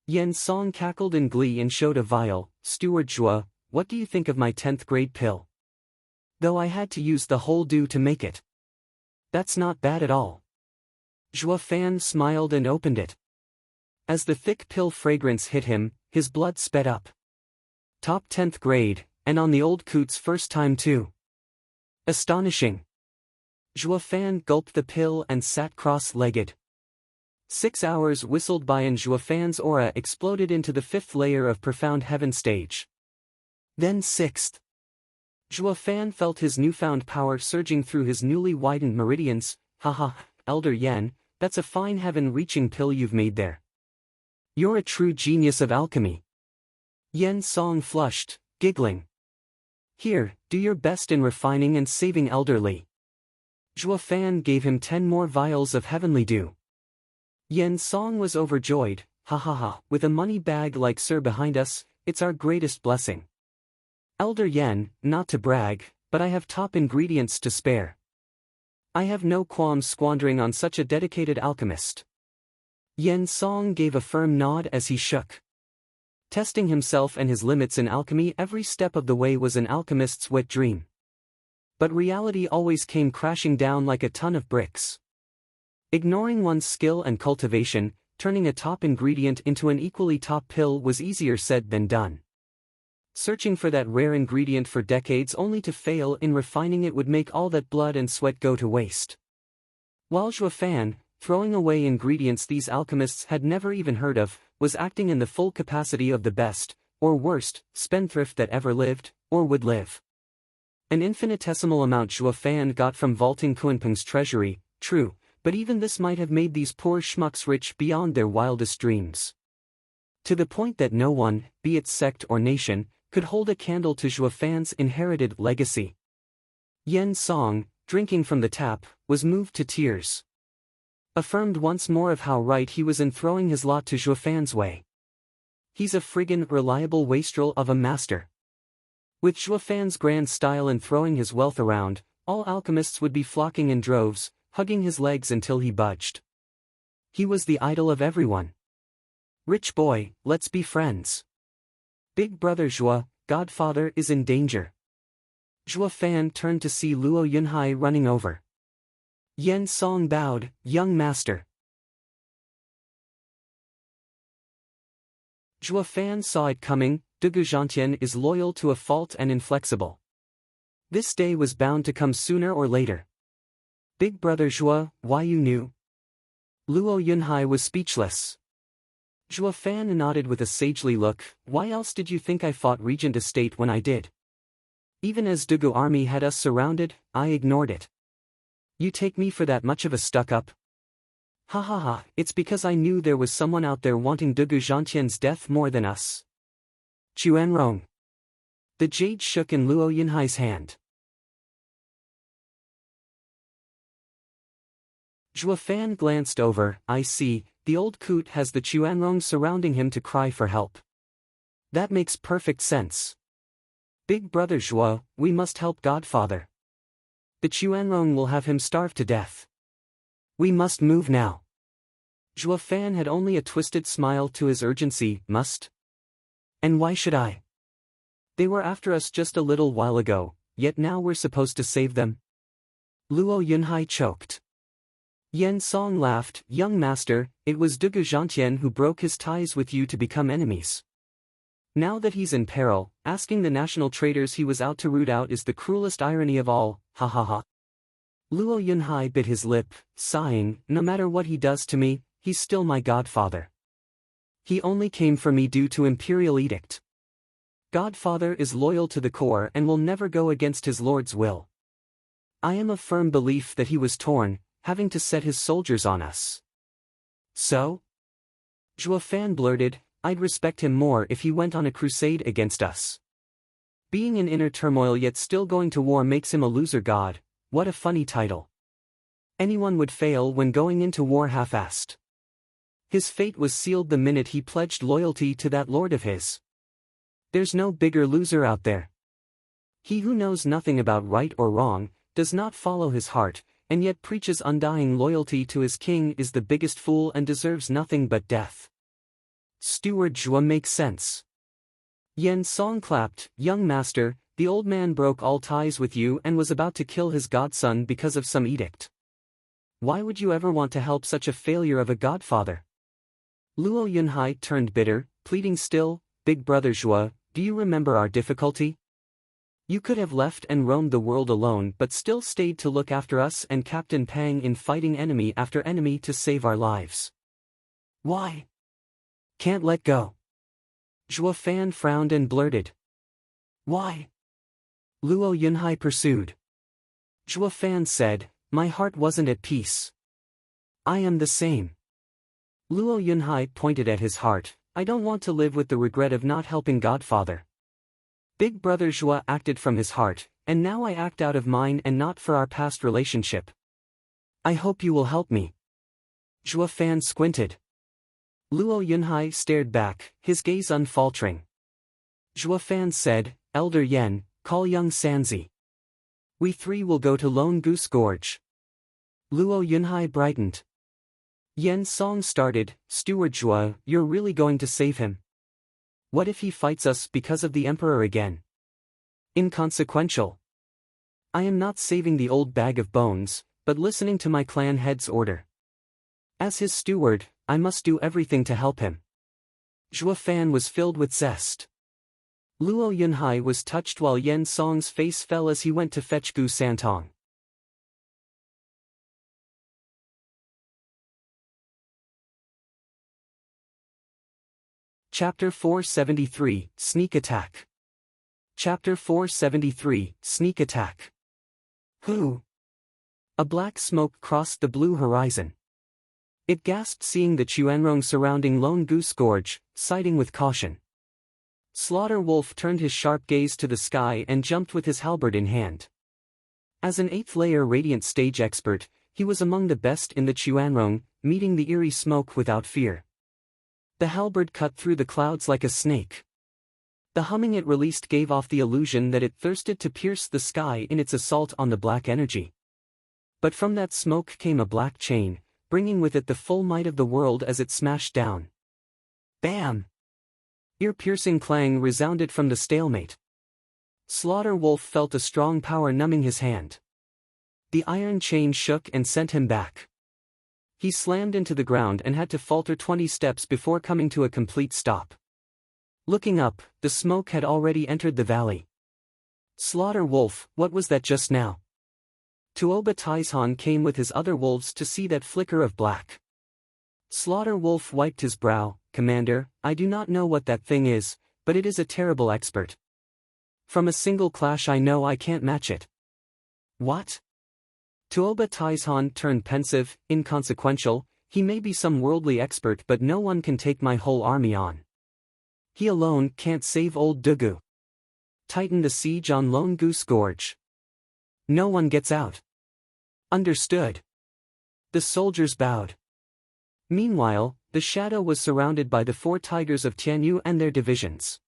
Yen Song cackled in glee and showed a vial, Steward Zhuo, what do you think of my 10th grade pill? Though I had to use the whole dew to make it. That's not bad at all. Zhuo Fan smiled and opened it. As the thick pill fragrance hit him, his blood sped up. Top 10th grade, and on the old coot's first time too. Astonishing. Zhuo Fan gulped the pill and sat cross-legged. 6 hours whistled by and Zhuo Fan's aura exploded into the 5th layer of profound heaven stage. Then 6th. Zhuo Fan felt his newfound power surging through his newly widened meridians. Haha, Elder Yen, that's a fine heaven-reaching pill you've made there. You're a true genius of alchemy. Yen Song flushed, giggling. Here, do your best in refining and saving elderly. Zhuo Fan gave him 10 more vials of heavenly dew. Yen Song was overjoyed, ha ha ha, with a money bag like Sir behind us, it's our greatest blessing. Elder Yen, not to brag, but I have top ingredients to spare. I have no qualms squandering on such a dedicated alchemist. Yen Song gave a firm nod as he shook. Testing himself and his limits in alchemy every step of the way was an alchemist's wet dream. But reality always came crashing down like a ton of bricks. Ignoring one's skill and cultivation, turning a top ingredient into an equally top pill was easier said than done. Searching for that rare ingredient for decades only to fail in refining it would make all that blood and sweat go to waste. While Zhuo Fan, throwing away ingredients these alchemists had never even heard of, was acting in the full capacity of the best, or worst, spendthrift that ever lived, or would live. An infinitesimal amount Zhuo Fan got from vaulting Kunpeng's treasury, true, but even this might have made these poor schmucks rich beyond their wildest dreams. To the point that no one, be it sect or nation, could hold a candle to Zhuo Fan's inherited legacy. Yen Song, drinking from the tap, was moved to tears. Affirmed once more of how right he was in throwing his lot to Zhuo Fan's way. He's a friggin' reliable wastrel of a master. With Zhuo Fan's grand style in throwing his wealth around, all alchemists would be flocking in droves, hugging his legs until he budged. He was the idol of everyone. Rich boy, let's be friends. Big brother Zhuo, godfather, is in danger. Zhuo Fan turned to see Luo Yunhai running over. Yen Song bowed, young master. Zhuo Fan saw it coming, Dugu Zhantian is loyal to a fault and inflexible. This day was bound to come sooner or later. Big brother Zhuo, why you knew? Luo Yunhai was speechless. Zhuo Fan nodded with a sagely look, why else did you think I fought Regent Estate when I did? Even as Dugu army had us surrounded, I ignored it. You take me for that much of a stuck-up? Ha ha ha, it's because I knew there was someone out there wanting Dugu Zhantian's death more than us. Chuanrong. The jade shook in Luo Yunhai's hand. Zhuo Fan glanced over, I see, the old coot has the Chuanrong surrounding him to cry for help. That makes perfect sense. Big brother Zhuo, we must help Godfather. The Chuanrong will have him starve to death. We must move now. Zhuo Fan had only a twisted smile to his urgency. Must? And why should I? They were after us just a little while ago, yet now we're supposed to save them? Luo Yunhai choked. Yen Song laughed. Young master, it was Dugu Zhantian who broke his ties with you to become enemies. Now that he's in peril, asking the national traitors he was out to root out is the cruelest irony of all, ha ha ha. Luo Yunhai bit his lip, sighing, no matter what he does to me, he's still my godfather. He only came for me due to imperial edict. Godfather is loyal to the core and will never go against his lord's will. I am of firm belief that he was torn, having to set his soldiers on us. So? Zhuo Fan blurted, I'd respect him more if he went on a crusade against us. Being in inner turmoil yet still going to war makes him a loser god. What a funny title. Anyone would fail when going into war half-assed. His fate was sealed the minute he pledged loyalty to that lord of his. There's no bigger loser out there. He who knows nothing about right or wrong, does not follow his heart, and yet preaches undying loyalty to his king is the biggest fool and deserves nothing but death. Steward Zhuo makes sense. Yen Song clapped, young master, the old man broke all ties with you and was about to kill his godson because of some edict. Why would you ever want to help such a failure of a godfather? Luo Yunhai turned bitter, pleading still, big brother Zhuo, do you remember our difficulty? You could have left and roamed the world alone but still stayed to look after us and Captain Pang in fighting enemy after enemy to save our lives. Why? Can't let go. Zhuo Fan frowned and blurted. Why? Luo Yunhai pursued. Zhuo Fan said, my heart wasn't at peace. I am the same. Luo Yunhai pointed at his heart, I don't want to live with the regret of not helping Godfather. Big brother Zhuo acted from his heart, and now I act out of mine and not for our past relationship. I hope you will help me. Zhuo Fan squinted. Luo Yunhai stared back, his gaze unfaltering. Zhuo Fan said, Elder Yen, call young Sanzi. We three will go to Lone Goose Gorge. Luo Yunhai brightened. Yen Song started, Steward Zhuo, you're really going to save him? What if he fights us because of the emperor again? Inconsequential. I am not saving the old bag of bones, but listening to my clan head's order. As his steward, I must do everything to help him. Zhuo Fan was filled with zest. Luo Yunhai was touched while Yen Song's face fell as he went to fetch Gu Santong. Chapter 473, Sneak Attack. Chapter 473, Sneak Attack. Who? A black smoke crossed the blue horizon. It gasped seeing the Chuanrong surrounding Lone Goose Gorge, sighting with caution. Slaughter Wolf turned his sharp gaze to the sky and jumped with his halberd in hand. As an 8th-layer Radiant stage expert, he was among the best in the Chuanrong, meeting the eerie smoke without fear. The halberd cut through the clouds like a snake. The humming it released gave off the illusion that it thirsted to pierce the sky in its assault on the black energy. But from that smoke came a black chain, bringing with it the full might of the world as it smashed down. Bam! Ear-piercing clang resounded from the stalemate. Slaughter Wolf felt a strong power numbing his hand. The iron chain shook and sent him back. He slammed into the ground and had to falter 20 steps before coming to a complete stop. Looking up, the smoke had already entered the valley. Slaughter Wolf, what was that just now? Tuoba Taishan came with his other wolves to see that flicker of black. Slaughter Wolf wiped his brow, Commander, I do not know what that thing is, but it is a terrible expert. From a single clash I know I can't match it. What? Tuoba Taishan turned pensive, inconsequential, he may be some worldly expert but no one can take my whole army on. He alone can't save old Dugu. Tighten the siege on Lone Goose Gorge. No one gets out. Understood. The soldiers bowed. Meanwhile, the shadow was surrounded by the 4 tigers of Tianyu and their divisions.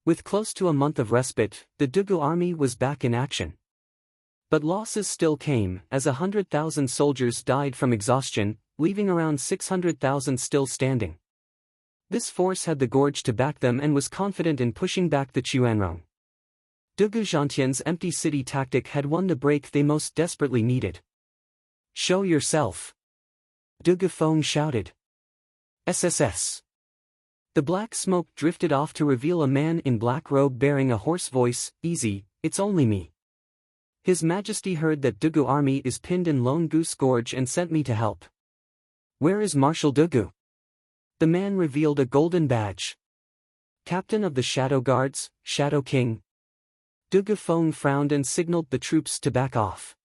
With close to a month of respite, the Dugu army was back in action. But losses still came, as 100,000 soldiers died from exhaustion, leaving around 600,000 still standing. This force had the gorge to back them and was confident in pushing back the Chuanrong. Dugu Zhantian's empty city tactic had won the break they most desperately needed. "Show yourself!" Dugu Feng shouted. "SSS." The black smoke drifted off to reveal a man in black robe bearing a hoarse voice. "Easy, it's only me. His Majesty heard that Dugu army is pinned in Lone Goose Gorge and sent me to help." "Where is Marshal Dugu?" The man revealed a golden badge. "Captain of the Shadow Guards, Shadow King." Dugu Feng frowned and signaled the troops to back off.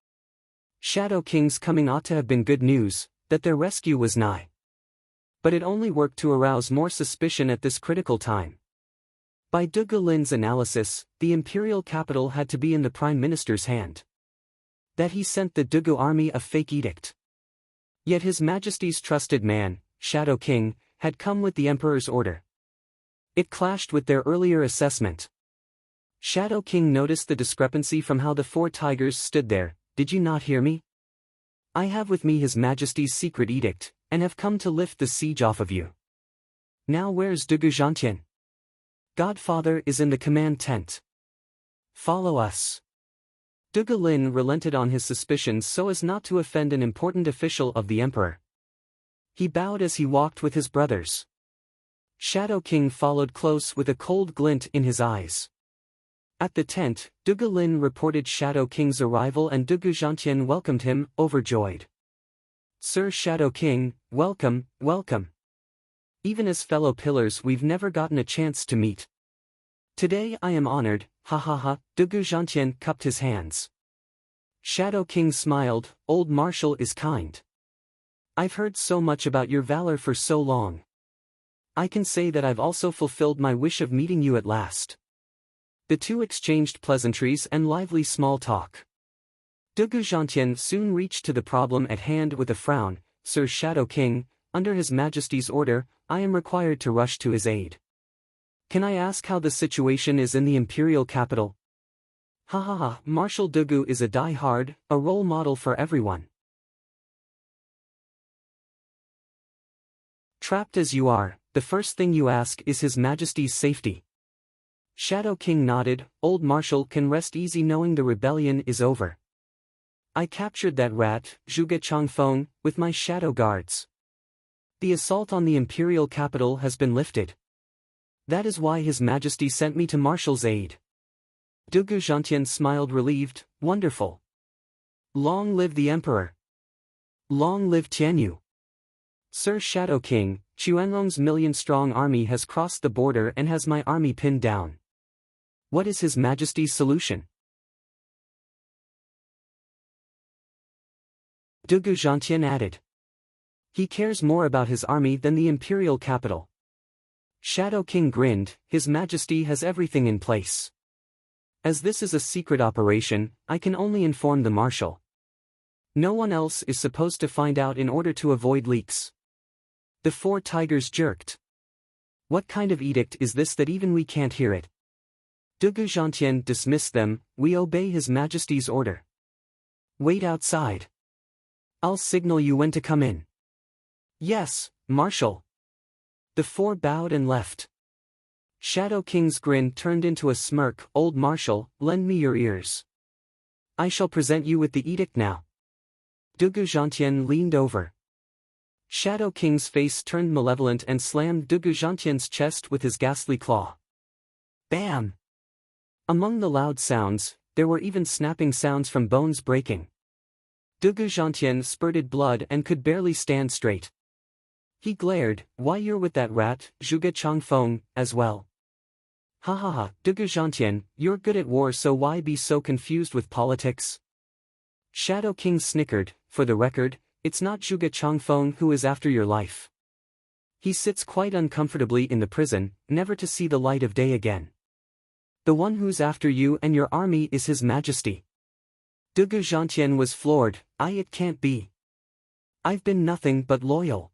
Shadow King's coming ought to have been good news, that their rescue was nigh. But it only worked to arouse more suspicion at this critical time. By Dugu Lin's analysis, the imperial capital had to be in the prime minister's hand. That he sent the Dugu army a fake edict. Yet His Majesty's trusted man, Shadow King, had come with the emperor's order. It clashed with their earlier assessment. Shadow King noticed the discrepancy from how the 4 tigers stood there. "Did you not hear me? I have with me His Majesty's secret edict, and have come to lift the siege off of you. Now where's Dugu Zhantian? Godfather is in the command tent. Follow us." Dugu Lin relented on his suspicions so as not to offend an important official of the emperor. He bowed as he walked with his brothers. Shadow King followed close with a cold glint in his eyes. At the tent, Dugu Lin reported Shadow King's arrival and Dugu Zhantian welcomed him, overjoyed. "Sir Shadow King, welcome, welcome. Even as fellow pillars we've never gotten a chance to meet. Today I am honored, ha ha ha." Dugu Zhantian cupped his hands. Shadow King smiled. "Old Marshal is kind. I've heard so much about your valor for so long. I can say that I've also fulfilled my wish of meeting you at last." The two exchanged pleasantries and lively small talk. Dugu Zhantian soon reached to the problem at hand with a frown. "Sir Shadow King, under His Majesty's order, I am required to rush to his aid. Can I ask how the situation is in the imperial capital?" "Ha ha ha, Marshal Dugu is a die-hard, a role model for everyone. Trapped as you are, the first thing you ask is His Majesty's safety." Shadow King nodded. "Old Marshal can rest easy knowing the rebellion is over. I captured that rat, Zhuge Changfeng, with my shadow guards. The assault on the imperial capital has been lifted. That is why His Majesty sent me to Marshal's aid." Dugu Zhantian smiled relieved. "Wonderful. Long live the Emperor. Long live Tianyu. Sir Shadow King, Chuanlong's million-strong army has crossed the border and has my army pinned down. What is His Majesty's solution?" Dugu Zhantian added. "He cares more about his army than the imperial capital." Shadow King grinned. "His Majesty has everything in place. As this is a secret operation, I can only inform the Marshal. No one else is supposed to find out in order to avoid leaks." The 4 tigers jerked. "What kind of edict is this that even we can't hear it?" Dugu Zhantian dismissed them. "We obey His Majesty's order. Wait outside. I'll signal you when to come in." "Yes, Marshal." The 4 bowed and left. Shadow King's grin turned into a smirk. "Old Marshal, lend me your ears. I shall present you with the edict now." Dugu Zhantian leaned over. Shadow King's face turned malevolent and slammed Dugu Zhantian's chest with his ghastly claw. Bam! Among the loud sounds, there were even snapping sounds from bones breaking. Dugu Zhantian spurted blood and could barely stand straight. He glared. "Why, you're with that rat, Zhuge Changfeng, as well. Ha ha ha, Dugu Zhantian, you're good at war, so why be so confused with politics?" Shadow King snickered. "For the record, it's not Zhuge Changfeng who is after your life. He sits quite uncomfortably in the prison, never to see the light of day again. The one who's after you and your army is His Majesty." Dugu Zhantian was floored. It can't be. I've been nothing but loyal.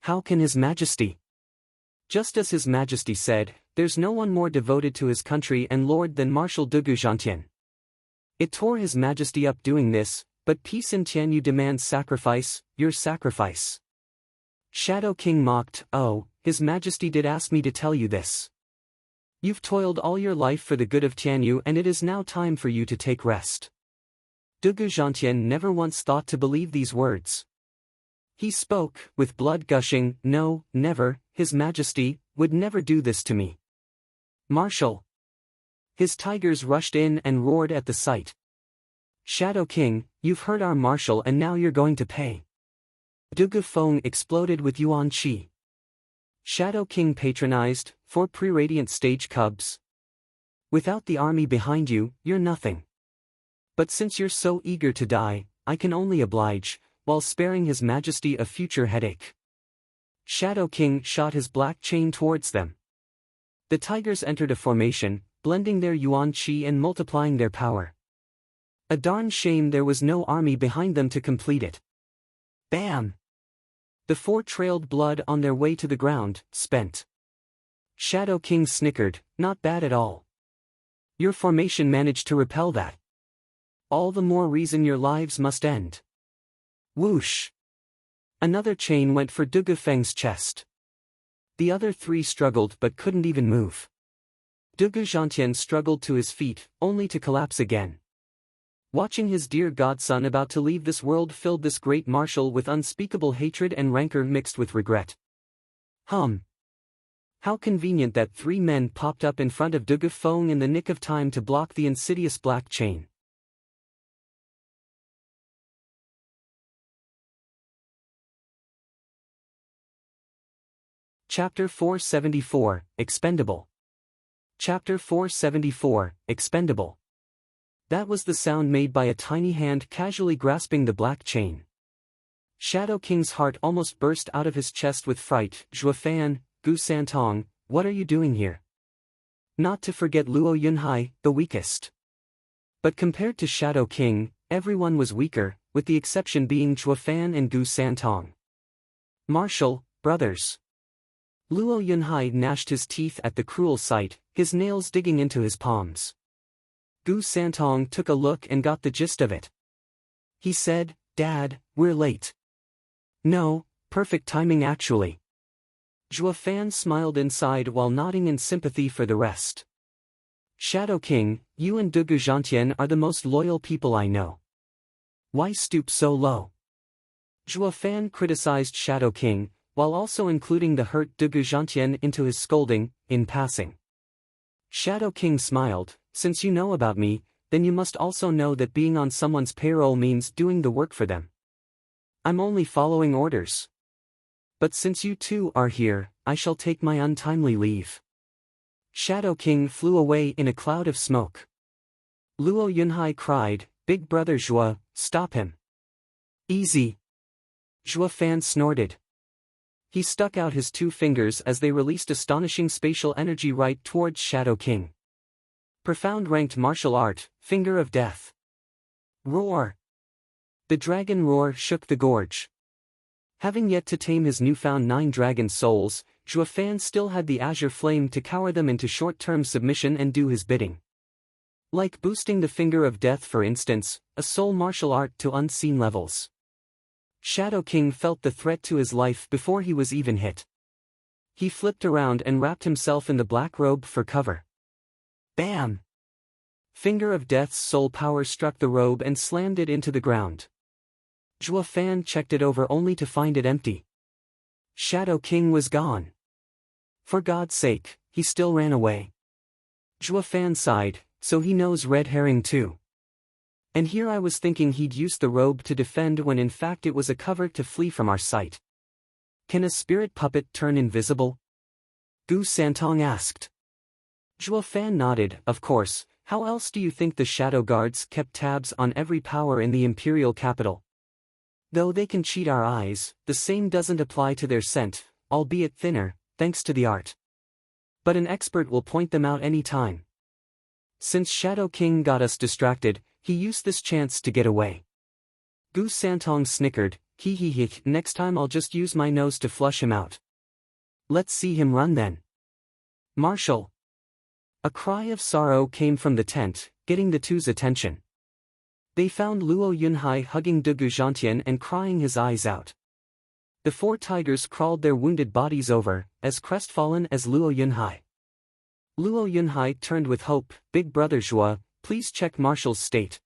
How can His Majesty? Just as His Majesty said, there's no one more devoted to his country and lord than Marshal de Goujontian. It tore His Majesty up doing this, but peace in Tianyu demands sacrifice, your sacrifice. Shadow King mocked, oh, His Majesty did ask me to tell you this. You've toiled all your life for the good of Tianyu and it is now time for you to take rest. De Goujontian never once thought to believe these words. He spoke, with blood gushing, no, never, His Majesty would never do this to me. Marshal. His tigers rushed in and roared at the sight. Shadow King, you've hurt our marshal and now you're going to pay. De Gufeng exploded with Yuan Qi. Shadow King patronized, 4 pre-radiant stage cubs. Without the army behind you, you're nothing. But since you're so eager to die, I can only oblige, while sparing His Majesty a future headache. Shadow King shot his black chain towards them. The tigers entered a formation, blending their Yuan Qi and multiplying their power. A darn shame there was no army behind them to complete it. Bam! The 4 trailed blood on their way to the ground, spent. Shadow King snickered, not bad at all. Your formation managed to repel that. All the more reason your lives must end. Whoosh! Another chain went for De Gufeng's chest. The other 3 struggled but couldn't even move. De Goujontian struggled to his feet, only to collapse again. Watching his dear godson about to leave this world filled this great marshal with unspeakable hatred and rancor mixed with regret. How convenient that 3 men popped up in front of De Gufeng in the nick of time to block the insidious black chain. Chapter 474, Expendable. Chapter 474, Expendable. That was the sound made by a tiny hand casually grasping the black chain. Shadow King's heart almost burst out of his chest with fright. Zhuofan, Gu Santong, what are you doing here? Not to forget Luo Yunhai, the weakest. But compared to Shadow King, everyone was weaker, with the exception being Zhuofan and Gu Santong. Marshal, brothers. Luo Yunhai gnashed his teeth at the cruel sight, his nails digging into his palms. Gu Santong took a look and got the gist of it. He said, Dad, we're late. No, perfect timing actually. Zhuofan smiled inside while nodding in sympathy for the rest. Shadow King, you and De Goujontian are the most loyal people I know. Why stoop so low? Zhuofan criticized Shadow King, while also including the hurt De Goujontian into his scolding, in passing. Shadow King smiled, since you know about me, then you must also know that being on someone's payroll means doing the work for them. I'm only following orders. But since you two are here, I shall take my untimely leave. Shadow King flew away in a cloud of smoke. Luo Yunhai cried, Big brother Zhuo, stop him. Easy. Zhuofan snorted. He stuck out his 2 fingers as they released astonishing spatial energy right towards Shadow King. Profound ranked martial art, Finger of Death. Roar! The dragon roar shook the gorge. Having yet to tame his newfound 9 dragon souls, Zhuofan still had the azure flame to cower them into short-term submission and do his bidding. Like boosting the Finger of Death for instance, a soul martial art to unseen levels. Shadow King felt the threat to his life before he was even hit. He flipped around and wrapped himself in the black robe for cover. Bam! Finger of Death's soul power struck the robe and slammed it into the ground. Zhuofan checked it over only to find it empty. Shadow King was gone. For God's sake, he still ran away. Zhuofan sighed, so he knows red herring too. And here I was thinking he'd use the robe to defend when in fact it was a cover to flee from our sight. Can a spirit puppet turn invisible? Gu Santong asked. Zhuofan nodded, of course, how else do you think the Shadow Guards kept tabs on every power in the imperial capital? Though they can cheat our eyes, the same doesn't apply to their scent, albeit thinner, thanks to the art. But an expert will point them out any time. Since Shadow King got us distracted, he used this chance to get away. Gu Santong snickered, Next time I'll just use my nose to flush him out. Let's see him run then. Marshal! A cry of sorrow came from the tent, getting the two's attention. They found Luo Yunhai hugging Dugu Zhantian and crying his eyes out. The four tigers crawled their wounded bodies over, as crestfallen as Luo Yunhai. Luo Yunhai turned with hope. Big brother Zhua, please check Marshal's state.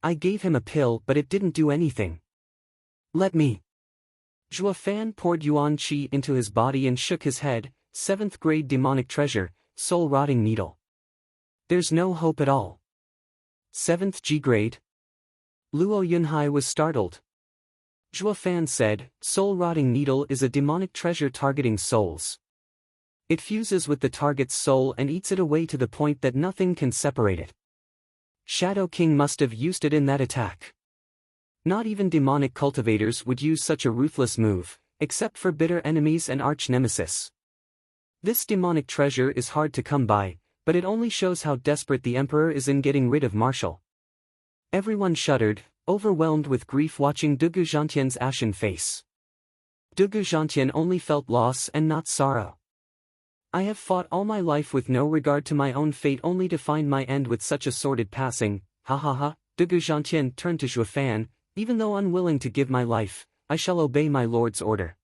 I gave him a pill but it didn't do anything. Let me. Zhua Fan poured Yuan Qi into his body and shook his head. 7th grade demonic treasure, soul-rotting needle. There's no hope at all. 7th G grade? Luo Yunhai was startled. Zhua Fan said, soul-rotting needle is a demonic treasure targeting souls. It fuses with the target's soul and eats it away to the point that nothing can separate it. Shadow King must have used it in that attack. Not even demonic cultivators would use such a ruthless move, except for bitter enemies and arch-nemesis. This demonic treasure is hard to come by, but it only shows how desperate the Emperor is in getting rid of Marshal. Everyone shuddered, overwhelmed with grief watching Dugu Zhantian's ashen face. Dugu Zhantian only felt loss and not sorrow. I have fought all my life with no regard to my own fate only to find my end with such a sordid passing, ha ha ha. Dugu Zhantian turned to Zhua Fan, even though unwilling to give my life, I shall obey my lord's order.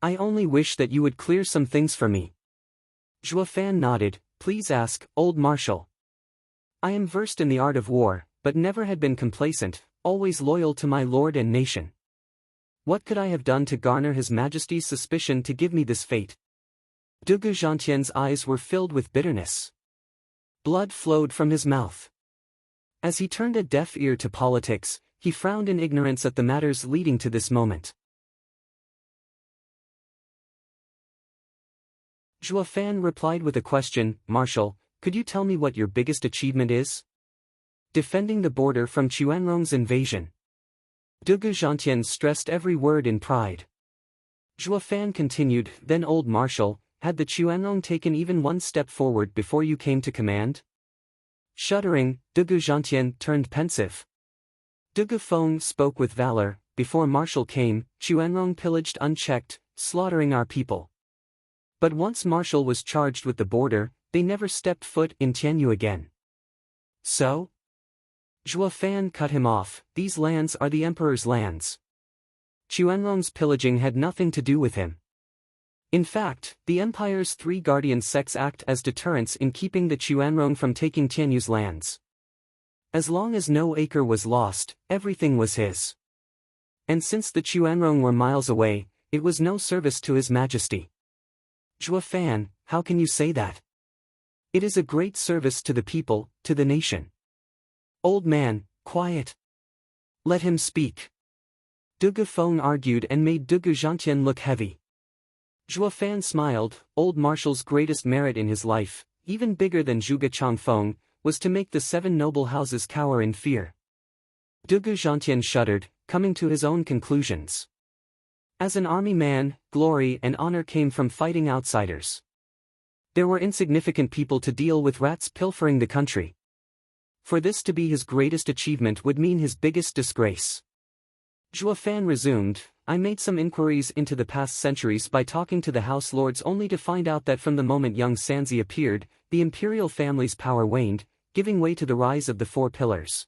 I only wish that you would clear some things for me. Zhua Fan nodded. Please ask, old Marshal. I am versed in the art of war, but never had been complacent, always loyal to my lord and nation. What could I have done to garner His Majesty's suspicion to give me this fate? Dugu Zhantian's eyes were filled with bitterness. Blood flowed from his mouth. As he turned a deaf ear to politics, he frowned in ignorance at the matters leading to this moment. Zhua Fan replied with a question, Marshal, could you tell me what your biggest achievement is? Defending the border from Chuanrong's invasion. Dugu Zhantian stressed every word in pride. Zhua Fan continued, then old Marshal, had the Chuanrong taken even one step forward before you came to command? Shuddering, Dugu Zhantian turned pensive. Dugu Feng spoke with valor, before Marshal came, Chuanrong pillaged unchecked, slaughtering our people. But once Marshal was charged with the border, they never stepped foot in Tianyu again. So? Zhua Fan cut him off, these lands are the Emperor's lands. Chuanrong's pillaging had nothing to do with him. In fact, the Empire's 3 guardian sects act as deterrents in keeping the Chuanrong from taking Tianyu's lands. As long as no acre was lost, everything was his. And since the Chuanrong were miles away, it was no service to His Majesty. Zhua Fan, how can you say that? It is a great service to the people, to the nation. Old man, quiet. Let him speak. Dugu Feng argued and made Dugu Zhantian look heavy. Zhua Fan smiled. Old Marshal's greatest merit in his life, even bigger than Zhuge Changfeng, was to make the 7 noble houses cower in fear. Dugu Zhantian shuddered, coming to his own conclusions. As an army man, glory and honor came from fighting outsiders. There were insignificant people to deal with, rats pilfering the country. For this to be his greatest achievement would mean his biggest disgrace. Zhua Fan resumed, I made some inquiries into the past centuries by talking to the house lords only to find out that from the moment young Sanzi appeared, the imperial family's power waned, giving way to the rise of the 4 pillars.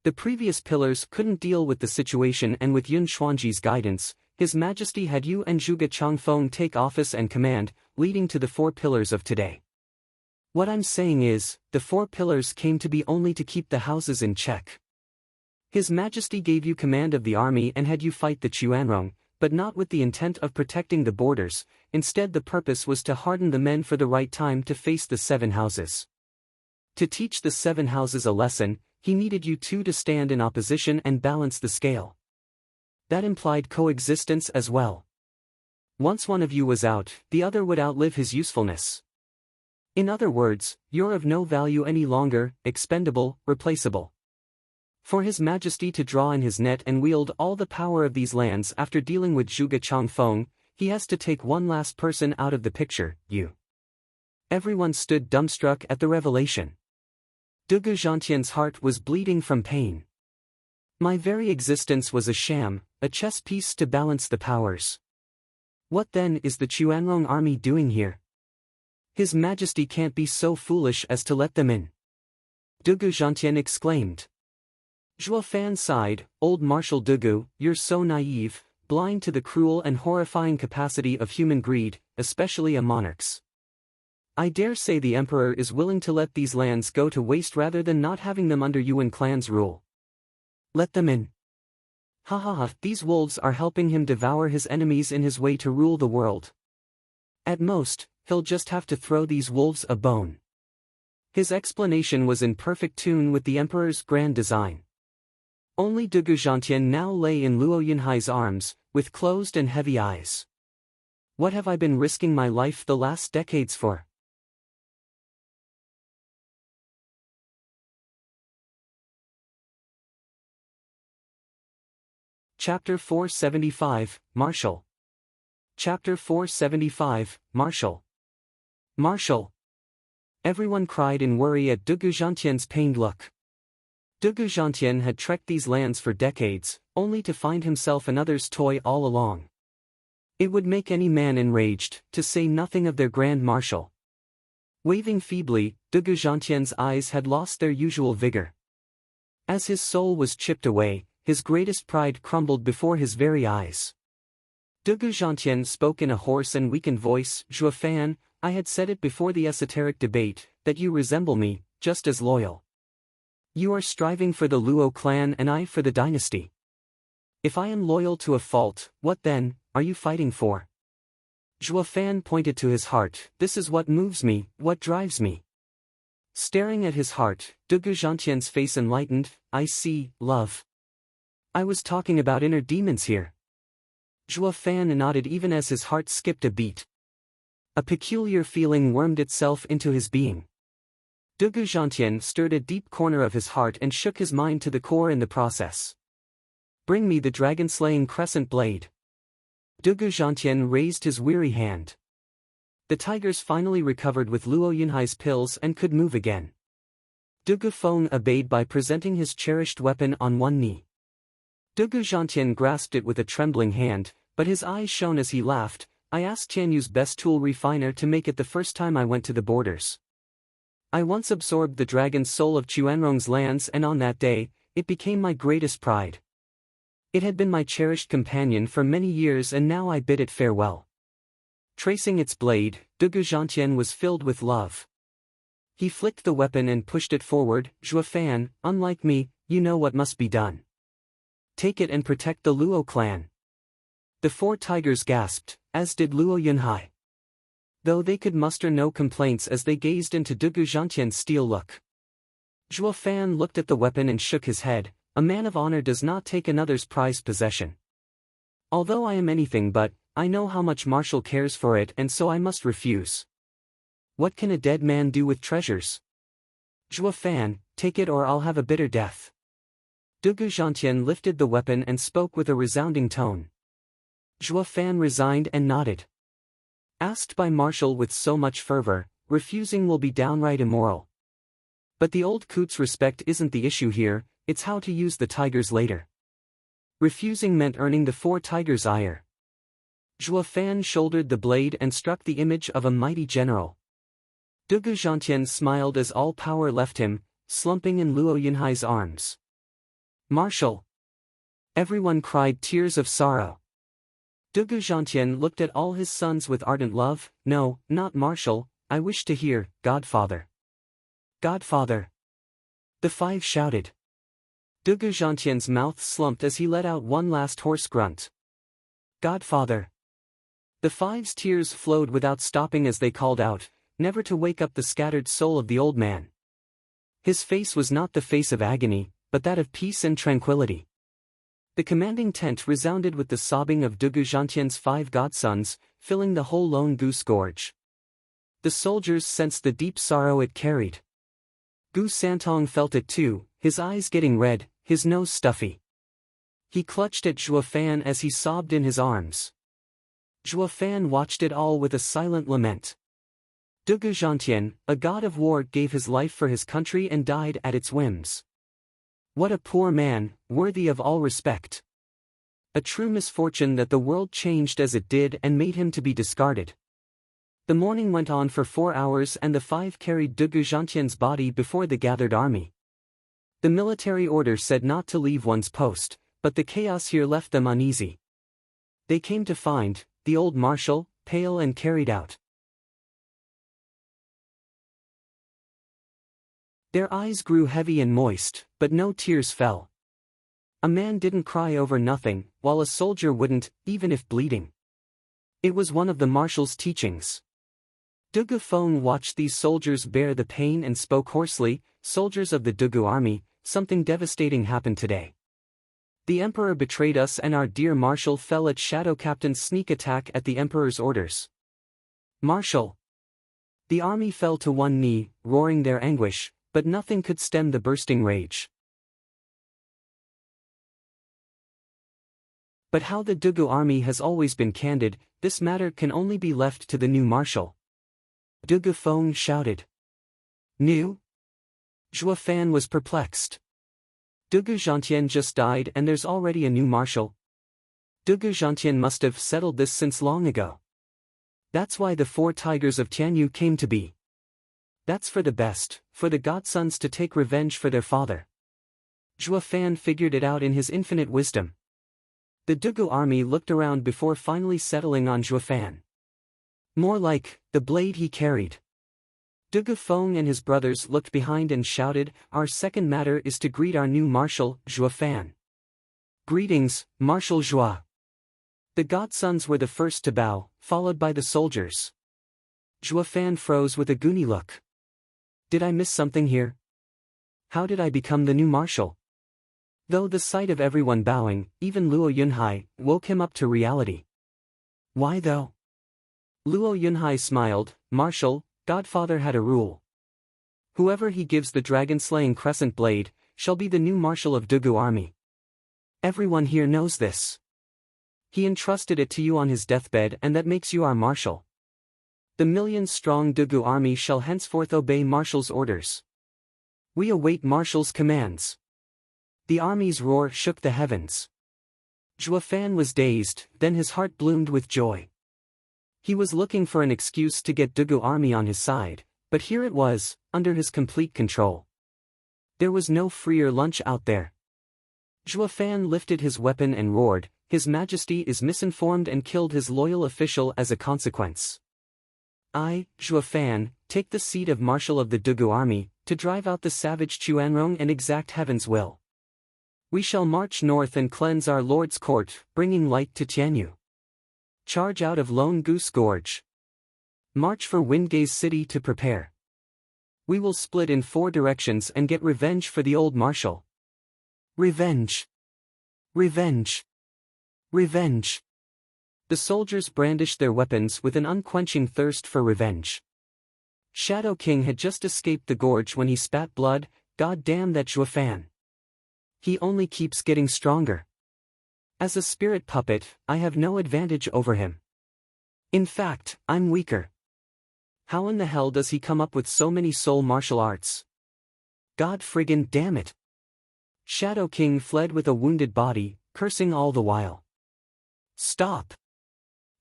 The previous pillars couldn't deal with the situation, and with Yun Xuanji's guidance, His Majesty had Yu and Zhuge Changfeng take office and command, leading to the 4 pillars of today. What I'm saying is, the 4 pillars came to be only to keep the houses in check. His Majesty gave you command of the army and had you fight the Chuanrong, but not with the intent of protecting the borders. Instead, the purpose was to harden the men for the right time to face the 7 houses. To teach the 7 houses a lesson, he needed you 2 to stand in opposition and balance the scale. That implied coexistence as well. Once one of you was out, the other would outlive his usefulness. In other words, you're of no value any longer, expendable, replaceable. For His Majesty to draw in his net and wield all the power of these lands after dealing with Zhuge Changfeng, he has to take one last person out of the picture, you. Everyone stood dumbstruck at the revelation. Dugu Zhantian's heart was bleeding from pain. My very existence was a sham, a chess piece to balance the powers. What then is the Chuanrong army doing here? His Majesty can't be so foolish as to let them in. Dugu Zhantian exclaimed. Zhuo Fan sighed, Old Marshal Dugu, you're so naive, blind to the cruel and horrifying capacity of human greed, especially a monarch's. I dare say the Emperor is willing to let these lands go to waste rather than not having them under Yuan clan's rule. Let them in. Ha ha ha, these wolves are helping him devour his enemies in his way to rule the world. At most, he'll just have to throw these wolves a bone. His explanation was in perfect tune with the Emperor's grand design. Only Dugu Zhantian now lay in Luo Yunhai's arms, with closed and heavy eyes. What have I been risking my life the last decades for? Chapter 475, Marshal. Chapter 475, Marshal. Marshal. Everyone cried in worry at Dugu Zhantian's pained look. Dugu Zhantian had trekked these lands for decades, only to find himself another's toy all along. It would make any man enraged, to say nothing of their Grand Marshal. Waving feebly, Dugu Zhantian's eyes had lost their usual vigor. As his soul was chipped away, his greatest pride crumbled before his very eyes. Dugu Zhantian spoke in a hoarse and weakened voice, Zhuo Fan, I had said it before the esoteric debate, that you resemble me, just as loyal. You are striving for the Luo clan and I for the dynasty. If I am loyal to a fault, what then, are you fighting for? Zhuo Fan pointed to his heart, this is what moves me, what drives me. Staring at his heart, Dugu Zhantian's face enlightened, I see, love. I was talking about inner demons here. Zhuo Fan nodded even as his heart skipped a beat. A peculiar feeling wormed itself into his being. Dugu Zhantian stirred a deep corner of his heart and shook his mind to the core in the process. Bring me the dragon-slaying crescent blade. Dugu Zhantian raised his weary hand. The tigers finally recovered with Luo Yunhai's pills and could move again. Dugu Feng obeyed by presenting his cherished weapon on one knee. Dugu Zhantian grasped it with a trembling hand, but his eyes shone as he laughed, I asked Tianyu's best tool refiner to make it the first time I went to the borders. I once absorbed the dragon's soul of Chuanrong's lands and on that day, it became my greatest pride. It had been my cherished companion for many years and now I bid it farewell. Tracing its blade, Dugu Zhantian was filled with love. He flicked the weapon and pushed it forward, Zhuo Fan, unlike me, you know what must be done. Take it and protect the Luo clan. The four tigers gasped, as did Luo Yunhai. Though they could muster no complaints as they gazed into Dugu Zhantian's steel look. Zhuo Fan looked at the weapon and shook his head, a man of honor does not take another's prized possession. Although I am anything but, I know how much Marshal cares for it and so I must refuse. What can a dead man do with treasures? Zhuo Fan, take it or I'll have a bitter death. Dugu Zhantian lifted the weapon and spoke with a resounding tone. Zhuo Fan resigned and nodded. Asked by Marshal with so much fervor, refusing will be downright immoral. But the old coot's respect isn't the issue here, it's how to use the tigers later. Refusing meant earning the four tigers' ire. Zhuo Fan shouldered the blade and struck the image of a mighty general. Dugu Zhantian smiled as all power left him, slumping in Luo Yunhai's arms. Marshal! Everyone cried tears of sorrow. Dugu Zhantian looked at all his sons with ardent love, no, not Marshal, I wish to hear, Godfather. Godfather! The five shouted. Dugu Zhantian's mouth slumped as he let out one last hoarse grunt. Godfather! The five's tears flowed without stopping as they called out, never to wake up the scattered soul of the old man. His face was not the face of agony, but that of peace and tranquility. The commanding tent resounded with the sobbing of Dugu Zhantian's five godsons, filling the whole Lone Goose Gorge. The soldiers sensed the deep sorrow it carried. Gu Santong felt it too, his eyes getting red, his nose stuffy. He clutched at Zhuo Fan as he sobbed in his arms. Zhuo Fan watched it all with a silent lament. Dugu Zhantian, a god of war, gave his life for his country and died at its whims. What a poor man, worthy of all respect. A true misfortune that the world changed as it did and made him to be discarded. The mourning went on for 4 hours and the 5 carried Dugu Zhantian's body before the gathered army. The military order said not to leave one's post, but the chaos here left them uneasy. They came to find the old marshal, pale and carried out. Their eyes grew heavy and moist, but no tears fell. A man didn't cry over nothing, while a soldier wouldn't, even if bleeding. It was one of the marshal's teachings. Dugu Feng watched these soldiers bear the pain and spoke hoarsely, "Soldiers of the Dugu army, something devastating happened today. The emperor betrayed us and our dear marshal fell at Shadow Captain's sneak attack at the emperor's orders. Marshal!" The army fell to one knee, roaring their anguish, but nothing could stem the bursting rage. But how the Dugu army has always been candid, this matter can only be left to the new marshal. Dugu Feng shouted. New? Zhuo Fan was perplexed. Dugu Zhantian just died and there's already a new marshal. Dugu Zhantian must have settled this since long ago. That's why the 4 tigers of Tianyu came to be. That's for the best, for the godsons to take revenge for their father. Zhuo Fan figured it out in his infinite wisdom. The Dugu army looked around before finally settling on Zhuo Fan. More like, the blade he carried. Dugu Feng and his brothers looked behind and shouted, "Our second matter is to greet our new marshal, Zhuo Fan." Greetings, Marshal Zhuo. The godsons were the first to bow, followed by the soldiers. Zhuo Fan froze with a goony look. Did I miss something here? How did I become the new marshal? Though the sight of everyone bowing, even Luo Yunhai, woke him up to reality. Why though? Luo Yunhai smiled. "Marshal, Godfather had a rule. Whoever he gives the dragon-slaying crescent blade, shall be the new marshal of Dugu army. Everyone here knows this. He entrusted it to you on his deathbed and that makes you our marshal. The million-strong Dugu army shall henceforth obey Marshal's orders. We await Marshal's commands." The army's roar shook the heavens. Zhuo Fan was dazed, then his heart bloomed with joy. He was looking for an excuse to get Dugu army on his side, but here it was, under his complete control. There was no freer lunch out there. Zhuo Fan lifted his weapon and roared, "His Majesty is misinformed and killed his loyal official as a consequence. I, Zhuo Fan, take the seat of Marshal of the Dugu army, to drive out the savage Chuanrong and exact heaven's will. We shall march north and cleanse our Lord's court, bringing light to Tianyu. Charge out of Lone Goose Gorge. March for Windgaze City to prepare. We will split in 4 directions and get revenge for the old marshal. Revenge! Revenge! Revenge!" The soldiers brandished their weapons with an unquenching thirst for revenge. Shadow King had just escaped the gorge when he spat blood. God damn that Zhuo Fan. He only keeps getting stronger. As a spirit puppet, I have no advantage over him. In fact, I'm weaker. How in the hell does he come up with so many soul martial arts? God friggin' damn it. Shadow King fled with a wounded body, cursing all the while. Stop!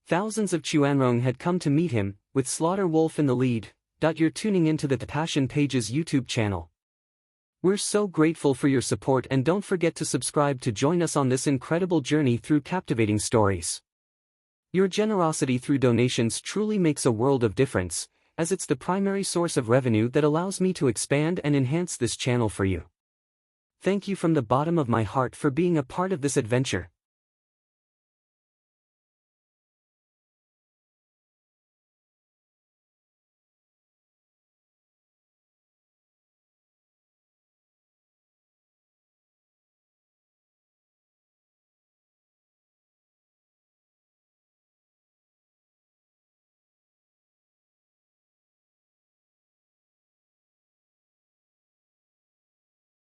Thousands of Chuanrong had come to meet him, with Slaughter Wolf in the lead. You're tuning into the Passion Pages YouTube channel. We're so grateful for your support and don't forget to subscribe to join us on this incredible journey through captivating stories. Your generosity through donations truly makes a world of difference, as it's the primary source of revenue that allows me to expand and enhance this channel for you. Thank you from the bottom of my heart for being a part of this adventure.